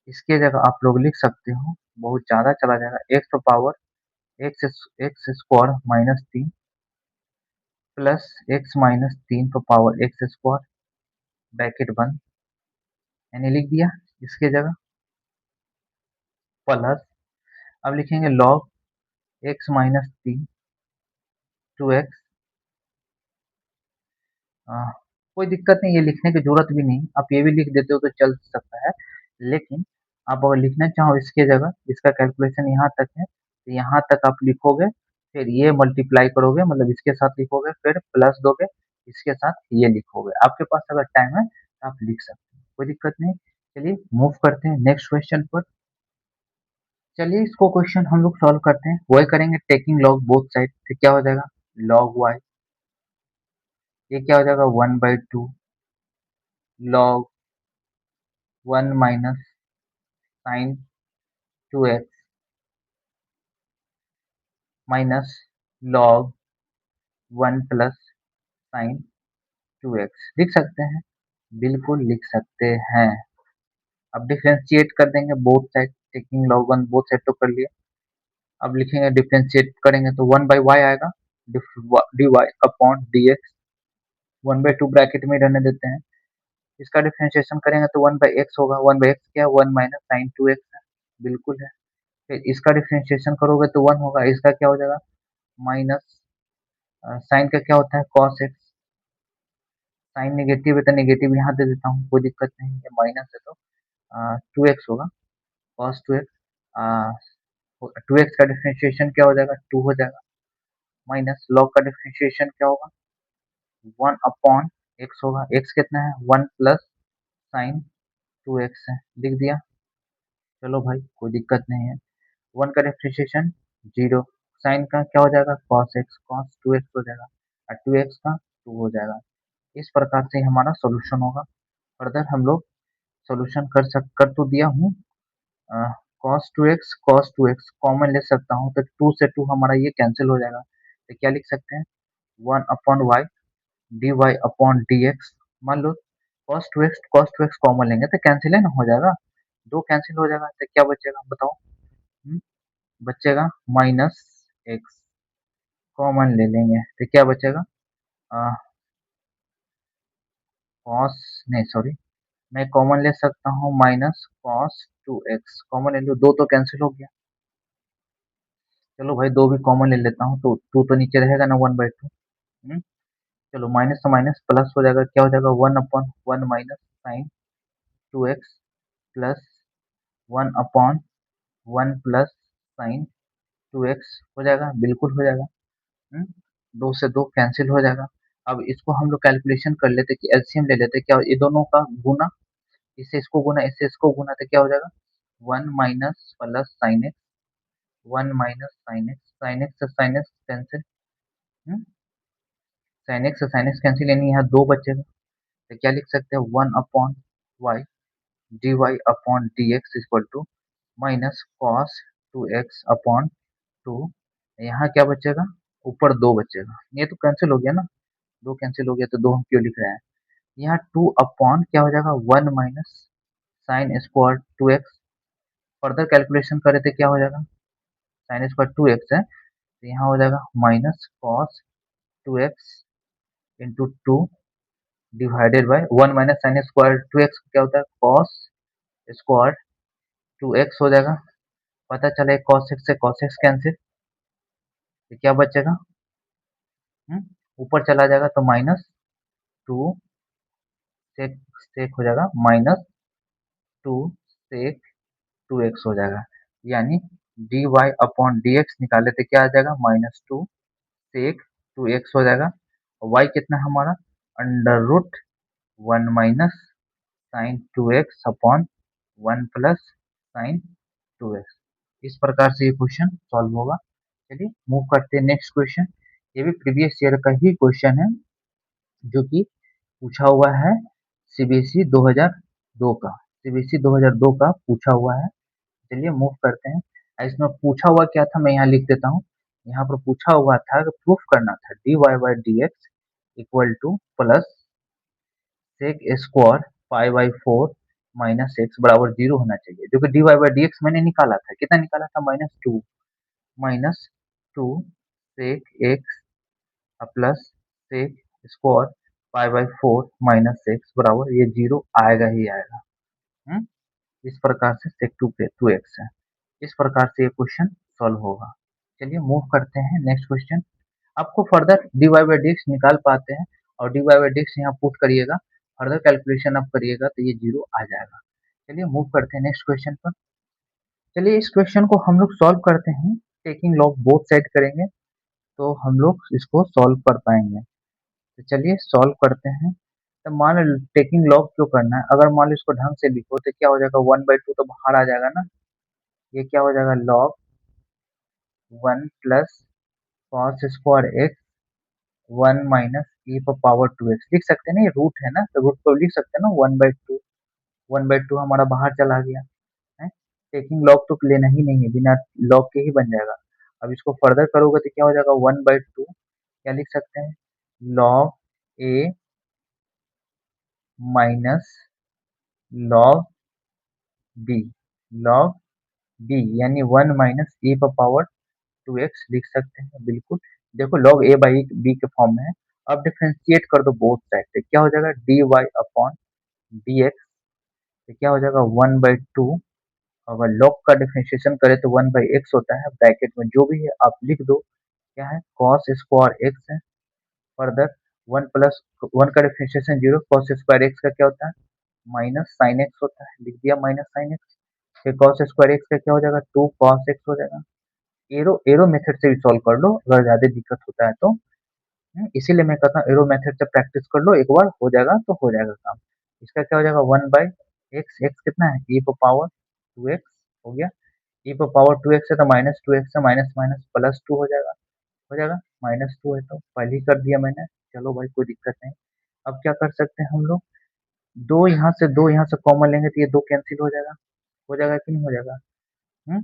इसके जगह आप लोग लिख सकते हो, बहुत ज़्यादा चला जाएगा, एक्स तो power x square minus 3 plus x minus 3 को पावर एक्स स्क्वायर ब्रैकेट बंद, मैंने लिख दिया इसके जगह प्लस, अब लिखेंगे लॉग एक्स माइनस 3 2x, कोई दिक्कत नहीं, ये लिखने की जरूरत भी नहीं, आप ये भी लिख देते हो तो चल सकता है, लेकिन आप अगर लिखना चाहो इसके जगह, इसका कैलकुलेशन यहाँ तक है, तो यहाँ तक आप लिखोगे, फिर ये मल्टीप्लाई करोगे, मतलब इसके साथ लिखोगे, फिर प्लस दोगे, इसके साथ ये लिखोगे, आपके पास अगर टाइम है तो आप लिख सकते हो, कोई दिक्कत नहीं। चलिए मूव करते हैं नेक्स्ट क्वेश्चन पर। चलिए इसको क्वेश्चन हम लोग सॉल्व करते हैं, वही करेंगे टेकिंग लॉग बोथ साइड, तो क्या हो जाएगा, लॉग वाई, ये क्या हो जाएगा 1/2 log 1 minus sine 2x minus log 1 plus sine 2x, लिख सकते हैं, बिल्कुल लिख सकते हैं। अब डिफ्रेंशिएट कर देंगे both side, taking log 1 both side तो कर लिए, अब लिखेंगे डिफ्रेंशिएट करेंगे तो 1/y आएगा, dy अपॉन dx, 1/2 ब्रैकेट में रहने देते हैं, इसका डिफ्रेंशिएशन करेंगे तो 1/x होगा, 1/x क्या, 1 माइनस साइन 2x है, बिल्कुल है, फिर इसका डिफ्रेंशिएशन करोगे तो 1 होगा, इसका क्या हो जाएगा, माइनस साइन का क्या होता है कॉस एक्स, साइन नेगेटिव है तो नेगेटिव यहाँ दे देता हूँ, कोई दिक्कत नहीं है, माइनस है तो 2x होगा, कॉस 2x का डिफ्रेंशिएशन क्या हो जाएगा, 2 हो जाएगा, माइनस लॉग का डिफ्रेंशिएशन क्या होगा, 1 अपॉन एक्स होगा, एक्स कितना है 1 प्लस साइन 2x है, लिख दिया, चलो भाई कोई दिक्कत नहीं है, 1 का डिफ्रेंशिएशन 0, साइन का क्या हो जाएगा कॉस एक्स, कॉस 2x हो जाएगा, और 2x का 2 हो जाएगा, इस प्रकार से हमारा सॉल्यूशन होगा। फर्दर हम लोग सॉल्यूशन कर तो दिया हूँ, कॉस टू एक्स कॉमन ले सकता हूँ, तो 2 से 2 हमारा ये कैंसिल हो जाएगा, तो क्या लिख सकते हैं, 1 upon y d y upon d x, मान लो कॉस टू एक्स कॉमन लेंगे तो कैंसिल है ना, हो जाएगा, दो कैंसिल हो जाएगा, तो क्या बचेगा बताओ, हम्म, बचेगा माइनस एक्स, कॉमन ले लेंगे तो क्या बचेगा, कॉस नहीं सॉरी, मैं कॉमन ले सकता हूँ माइनस कॉस 2x कॉमन ले लो, 2 तो कैंसिल हो गया। चलो भाई 2 भी कॉमन ले लेता हूँ, तो 2 तो नीचे रहेगा ना 1/2। चलो माइनस तो माइनस प्लस हो जाएगा, क्या हो जाएगा 1/1 minus sine 2x plus 1/1 plus sine 2x हो जाएगा, बिल्कुल हो जाएगा। 2 से 2 कैंसिल हो जाएगा। अब इसको हम लोग कैलकुलेशन कर लेते कि एलसीएम ले लेते, क्या ये दोनों का गुना, इससे इसको गुना इससे इसको गुना, तो क्या हो जाएगा 1 minus plus sine x, 1 minus sine x से sine x cancel, sine x से साइन एक्स कैंसिल, यानी यहाँ 2 बचेगा। तो क्या लिख सकते हैं 1/y dy upon dx equal to minus cos 2x upon 2। यहाँ क्या बचेगा, ऊपर 2 बचेगा, ये तो कैंसिल हो गया ना, 2 कैंसिल हो गया, तो 2 हम क्यों लिख रहे हैं। यहाँ 2 अपॉन क्या हो जाएगा 1 minus sine square 2x, further calculation करें तो क्या हो जाएगा, साइन स्क्वायर 2x है, तो यहाँ हो जाएगा minus cos 2x into 2 divided by 1 minus sine square 2x क्या होता है कॉस स्क्वायर 2x हो जाएगा। पता चला cos x से cos x कैंसिल, तो क्या बचेगा, ऊपर चला जाएगा तो माइनस 2 सेक सेक हो जाएगा, माइनस 2 सेक 2x हो जाएगा, यानी dy अपॉन dx निकाले तो क्या आ जाएगा -2 सेक 2x हो जाएगा। और y कितना है हमारा under root 1 minus sine 2x upon 1 plus sine 2x। इस प्रकार से ये क्वेश्चन सॉल्व होगा। चलिए मूव करते हैं नेक्स्ट क्वेश्चन। ये भी प्रीवियस ईयर का ही क्वेश्चन है, जो कि पूछा हुआ है सीबीएसई 2002 का, सीबीएसई 2002 का पूछा हुआ है। चलिए मूव करते हैं। इसमें पूछा हुआ क्या था मैं यहाँ लिख देता हूँ। यहाँ पर पूछा हुआ था कि प्रूफ करना था dy by d x equal to plus sec square pi by 4 minus x बराबर 0 होना चाहिए, जो कि dy बाई डी एक्स मैंने निकाला था, कितना निकाला था -2 minus 2 sec x plus sec square pi by 4 minus x बराबर ये 0 आएगा ही आएगा। हम्म इस प्रकार से सेक 2x है। इस प्रकार से ये क्वेश्चन सॉल्व होगा। चलिए मूव करते हैं नेक्स्ट क्वेश्चन। आपको further dy by d x निकाल पाते हैं, और dy बाई डी एक्स यहाँ पुट करिएगा, फर्दर कैलकुलेशन आप करिएगा तो ये 0 आ जाएगा। चलिए मूव करते हैं नेक्स्ट क्वेश्चन पर। चलिए इस क्वेश्चन को हम लोग सॉल्व करते हैं, टेकिंग लॉग बोथ साइड करेंगे तो हम लोग इसको सॉल्व कर पाएंगे। तो चलिए सॉल्व करते हैं। तो मान लो टेकिंग लॉग क्यों करना है, अगर मान लो इसको ढंग से लिखो तो क्या हो जाएगा 1/2 तो बाहर आ जाएगा ना, ये क्या हो जाएगा log 1 plus cos square x 1 minus e पर पावर 2x लिख सकते हैं ना, ये रूट है ना, तो रूट को लिख सकते हैं ना 1/2, 1/2 हमारा बाहर चला गया है। टेकिंग लॉग तो लेना ही नहीं है, बिना लॉग के ही बन जाएगा। अब इसको फर्दर करोगे तो क्या हो जाएगा 1/2, क्या लिख सकते हैं log a minus log b, log b यानी 1 माइनस ए पर पावर 2x लिख सकते हैं, बिल्कुल। देखो लॉग ए बाई बी के फॉर्म में है। अब डिफरेंशिएट कर दो बोथ साइड से, क्या हो जाएगा dy अपॉन dx, तो क्या हो जाएगा 1/2। अगर लॉग का डिफरेंशिएशन करें तो 1/x होता है, ब्रैकेट में जो भी है आप लिख दो, क्या है cos स्क्वायर x है, फर्दर 1 प्लस 1 का डिफरेंशिएशन 0, cos स्क्वायर x का क्या होता है माइनस साइन एक्स होता है, लिख दिया माइनस साइन एक्स। फिर cos स्क्वायर एक्स का क्या हो जाएगा 2 cos x हो जाएगा। एरो एरो मेथड से भी सॉल्व कर लो अगर ज्यादा दिक्कत होता है तो। इसीलिए मैं कहता हूँ एरो मेथड से प्रैक्टिस कर लो, एक बार हो जाएगा तो हो जाएगा काम। इसका क्या हो जाएगा 1/x, x कितना है e पर पावर 2x हो गया, e पर पावर 2x है तो -2x से माइनस माइनस प्लस 2 हो जाएगा, हो जाएगा -2 है तो पहले ही कर दिया मैंने। चलो भाई कोई दिक्कत नहीं। अब क्या कर सकते हैं हम लोग, दो यहाँ से कॉमन लेंगे तो ये 2 कैंसिल हो जाएगा कि नहीं हो जाएगा, हम्म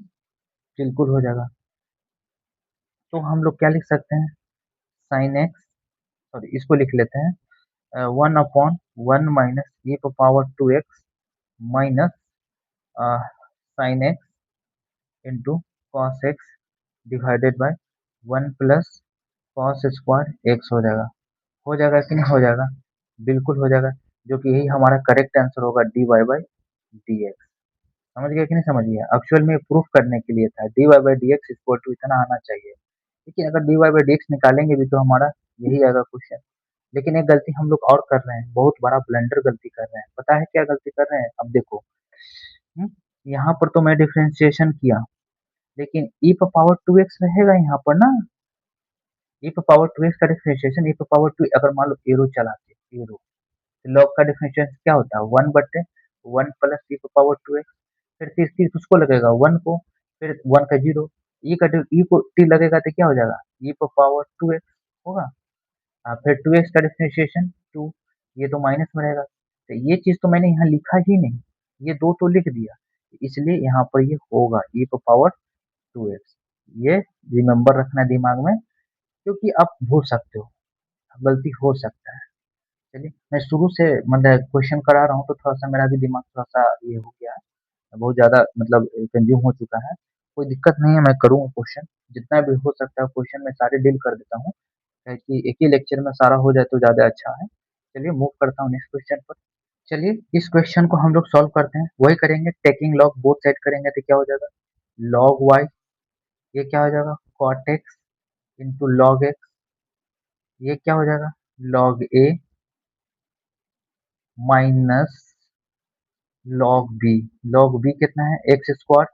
बिल्कुल हो जाएगा। तो हम लोग क्या लिख सकते हैं साइन एक्स, सॉरी इसको लिख लेते हैं 1/1 माइनस e पर power 2x minus sine x into cos x divided bye 1 plus cos square x हो जाएगा कि नहीं हो जाएगा, बिल्कुल हो जाएगा, जो कि यही हमारा करेक्ट आंसर होगा dy बाई डी एक्स। समझ गया कि नहीं समझ गया? एक्चुअल में प्रूफ करने के लिए था, dy by d x equal to इतना आना चाहिए। देखिए अगर dy बाई डी एक्स निकालेंगे भी तो हमारा यही आएगा क्वेश्चन। लेकिन एक गलती हम लोग और कर रहे हैं, बहुत बड़ा ब्लंडर गलती कर रहे हैं। पता है क्या गलती कर रहे हैं? अब देखो, हम्म, यहाँ पर तो मैं डिफरेंशिएशन किया, लेकिन e पर पावर 2x रहेगा यहाँ पर ना। e पर पावर 2x का डिफरेंशिएशन, e पर पावर 2 अगर मान लो एरो चलाते, एरो लॉग का डिफरेंशिएशन क्या होता है? 1/1 प्लस e पर पावर 2x। फिर तीस उसको लगेगा 1 को, फिर 1 का 0, e का e को t लगेगा तो क्या हो जाएगा? e पर पावर 2x होगा। फिर 2x का डिफरेंशिएशन 2, ये तो माइनस में रहेगा। तो ये चीज तो मैंने यहाँ लिखा ही नहीं, ये दो तो लिख दिया, इसलिए यहाँ पर ये होगा e पर पावर 2x। ये रिमेम्बर रखना दिमाग में, क्योंकि आप भूल सकते हो, गलती हो सकता है। चलिए मैं शुरू से मतलब क्वेश्चन करा रहा हूँ तो थोड़ा सा मेरा भी दिमाग थोड़ा सा ये हो गया है, बहुत ज्यादा मतलब कंज्यूम हो चुका है। कोई दिक्कत नहीं है, मैं करूँगा क्वेश्चन, जितना भी हो सकता है क्वेश्चन में सारे डील कर देता हूँ, कि एक ही लेक्चर में सारा हो जाए तो ज्यादा अच्छा है। चलिए मूव करता हूँ नेक्स्ट क्वेश्चन पर। चलिए इस क्वेश्चन को हम लोग सॉल्व करते हैं, वही करेंगे, टेकिंग लॉग बोथ साइड करेंगे तो क्या हो जाएगा? लॉग वाई, ये क्या हो जाएगा? Cot x into log x, ये क्या हो जाएगा? Log a minus log b. Log b कितना है? एक्स स्क्वायर,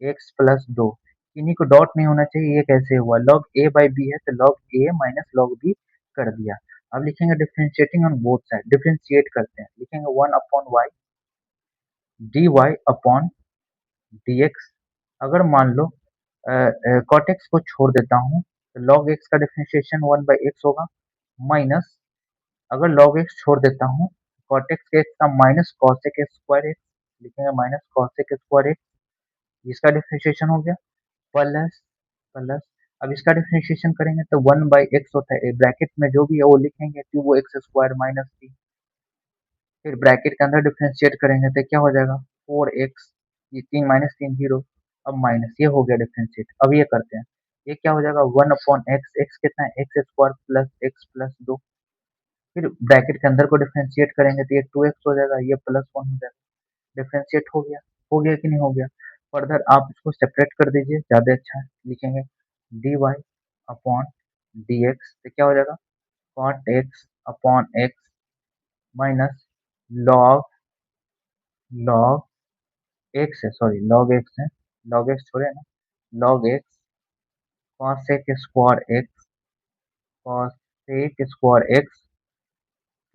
एक्स प्लस दो, इन्हीं को डॉट नहीं होना चाहिए, ये कैसे हुआ? लॉग ए बाई बी है तो log a minus log b कर दिया। अब लिखेंगे differentiating on both side, differentiate करते हैं, लिखेंगे 1/y d y upon d x. अगर मान लो कॉट एक्स को छोड़ देता हूँ तो लॉग एक्स का डिफ्रेंशिएशन 1/x होगा, माइनस अगर लॉग एक्स छोड़ देता हूँ कॉट एक्स के एक्स का minus cos x square x, लिखेंगे minus cos x square x, इसका डिफरेंशिएशन हो गया, प्लस प्लस। अब इसका डिफरेंशिएशन करेंगे तो 1/x होता है, ब्रैकेट में जो भी है वो लिखेंगे कि वो एक्स स्क्वायर माइनस थ्री, फिर ब्रैकेट के अंदर डिफरेंशिएट करेंगे तो क्या हो जाएगा? 4x, ये तीन माइनस तीन जीरो, अब माइनस, ये हो गया डिफरेंशिएट। अब ये करते हैं, ये क्या हो जाएगा? 1/x, एक्स कितना है? X square plus x plus दो, फिर ब्रैकेट के अंदर को डिफरेंशिएट करेंगे तो ये 2x हो जाएगा, ये प्लस वन हो जाएगा। डिफरेंशिएट हो गया, हो गया कि नहीं हो गया? फर्दर आप इसको सेपरेट कर दीजिए, ज्यादा अच्छा है, लिखेंगे dy अपॉन dx तो क्या हो जाएगा? Cot x upon x minus log log x है, सॉरी लॉग एक्स है, लॉग एक्स छोड़े ना, log x cosec square x, cosec square x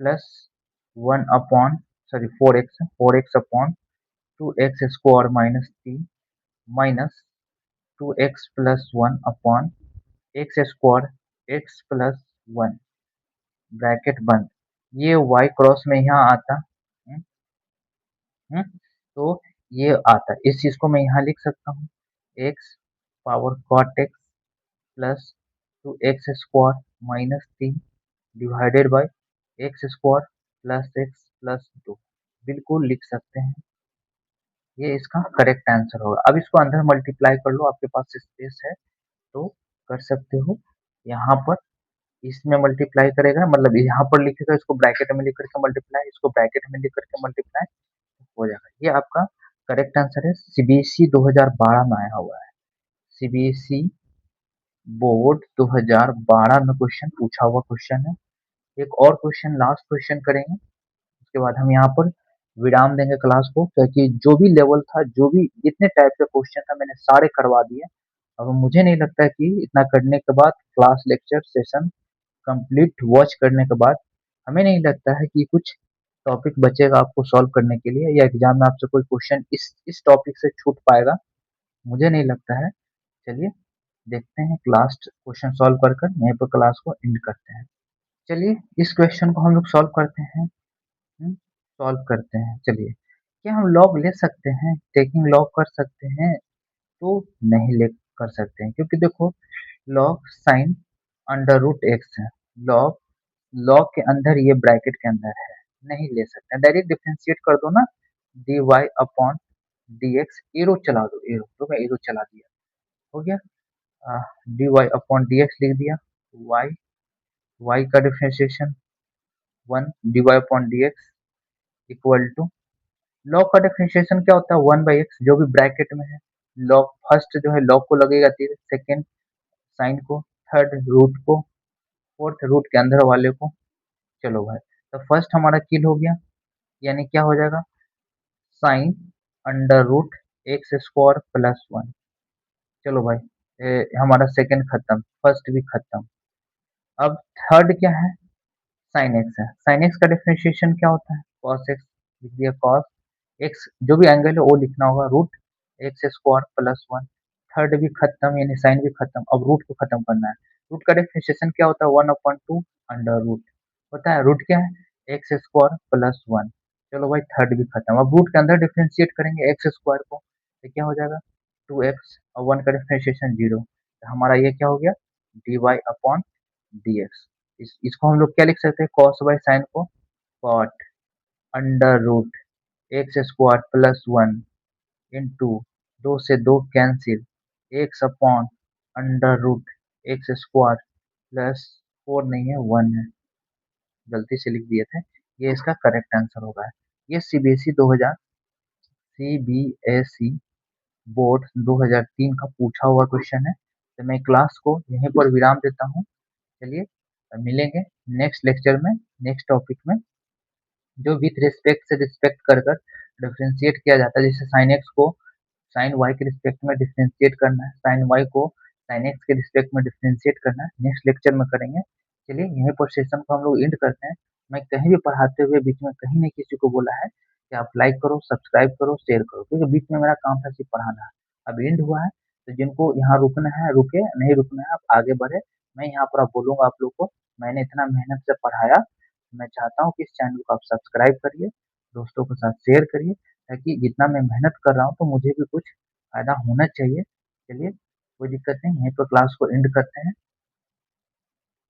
plus one upon, sorry 4x है, 4x upon 2x square minus three minus 2x plus one upon x square x plus one, bracket बंद। ये y cross में यहाँ आता, तो ये आता, इस चीज को मैं यहाँ लिख सकता हूँ, x power cot x plus 2x square minus three divided by x square plus x plus two, बिल्कुल लिख सकते हैं, ये इसका करेक्ट आंसर होगा। अब इसको अंदर मल्टीप्लाई कर लो, आपके पास स्पेस है तो कर सकते हो। यहाँ पर इसमें मल्टीप्लाई करेगा, मतलब यहाँ पर लिखेगा, इसको ब्रैकेट में लिख करके मल्टीप्लाई, इसको ब्रैकेट में लिख करके मल्टीप्लाई, हो जाएगा। ये आपका करेक्ट आंसर है, सीबीएसई 2012 में आया हुआ है, सीबीएसई बोर्ड 2012 में क्वेश्चन पूछा हुआ क्वेश्चन है। एक और क्वेश्चन, लास्ट क्वेश्चन करेंगे, उसके बाद हम यहाँ पर विराम देंगे क्लास को, क्योंकि जो भी लेवल था, जो भी जितने टाइप के क्वेश्चन था मैंने सारे करवा दिए। अब मुझे नहीं लगता है कि इतना करने के बाद, class lecture session complete watch करने के बाद, हमें नहीं लगता है कि कुछ टॉपिक बचेगा आपको सॉल्व करने के लिए, या एग्जाम में आपसे कोई क्वेश्चन इस टॉपिक से छूट पाएगा, मुझे नहीं लगता है। चलिए देखते हैं, लास्ट क्वेश्चन सॉल्व कर कर यहीं पर क्लास को एंड करते हैं। चलिए इस क्वेश्चन को हम लोग सॉल्व करते हैं, सॉल्व करते हैं। चलिए, क्या हम लॉग ले सकते हैं, टेकिंग लॉग कर सकते हैं? तो नहीं ले कर सकते हैं, क्योंकि देखो log sine under root x है, लॉग लॉग के अंदर, ये ब्रैकेट के अंदर है, नहीं ले सकते हैं। डायरेक्ट डिफरेंशिएट कर दो ना, d y upon d x, arrow चला दो, एरो तो मैं एरो चला दिया, हो गया, d y upon d x लिख दिया, वाई वाई का differentiation one d y upon d x equal to log का डिफरेंशिएशन क्या होता है, 1/x जो भी ब्रैकेट में है, लॉग फर्स्ट जो है लॉग को लगेगा, सेकेंड साइन को, थर्ड रूट को, फोर्थ रूट के अंदर वाले को। चलो भाई, तो फर्स्ट हमारा किल हो गया, यानी क्या हो जाएगा, sine under root x square plus one. चलो भाई, हमारा सेकेंड खत्म, फर्स्ट भी खत्म। अब थर्ड क्या है, साइन एक्स है। साइन एक्स का डिफरेंशिएशन क्या होता है, कॉस एक्स लिख दिया, कॉस एक्स जो भी एंगल है वो लिखना होगा, root x square plus one. Third भी खत्म, यानी साइन भी खत्म, अब रूट को खत्म करना है। रूट का डिफरेंशिएशन क्या होता है, 1/2 अंडर रूट होता है, रूट क्या है, एक्स स्क्वायर प्लस वन। चलो भाई, थर्ड भी खत्म। अब रूट के अंदर डिफरेंशिएट करेंगे एक्स स्क्वायर को, तो क्या हो जाएगा, 2x, और वन का डिफरेंशिएशन जीरो, तो हमारा ये क्या हो गया, d y upon d x. इसको हम लोग क्या लिख सकते हैं, कॉस बाई साइन को cot under root x square plus one into, दो से दो cancel, x upon under root x square plus four नहीं है, वन है, गलती से लिख दिए थे। ये इसका करेक्ट आंसर होगा। ये सीबीएसई 2000 सीबीएसई बोर्ड 2003 का पूछा हुआ क्वेश्चन है। तो मैं क्लास को यहीं पर विराम देता हूँ। चलिए, मिलेंगे नेक्स्ट लेक्चर में, नेक्स्ट टॉपिक में, जो विथ रिस्पेक्ट से रिस्पेक्ट कर कर डिफ्रेंशिएट किया जाता है। जैसे साइन एक्स को साइन वाई के रिस्पेक्ट में डिफ्रेंशिएट करना है, साइन वाई को साइन एक्स के रिस्पेक्ट में डिफ्रेंशिएट करना है, नेक्स्ट लेक्चर में करेंगे। चलिए, यहीं पर सेशन को हम लोग एंड करते हैं। मैं कहीं भी पढ़ाते हुए बीच में कहीं नहीं किसी को बोला है कि आप लाइक करो, सब्सक्राइब करो, शेयर करो, क्योंकि बीच में मेरा काम था सिर्फ पढ़ाना। अब एंड हुआ है, तो जिनको यहाँ रुकना है रुके, नहीं रुकना है आप आगे बढ़े। मैं यहाँ पर आप बोलूंगा आप लोग को, मैंने इतना मेहनत से पढ़ाया, मैं चाहता हूँ कि इस चैनल को आप सब्सक्राइब करिए, दोस्तों के साथ शेयर करिए, ताकि जितना मैं मेहनत कर रहा हूँ तो मुझे भी कुछ फायदा होना चाहिए। चलिए, कोई दिक्कत नहीं, यहीं पर क्लास को एंड करते हैं।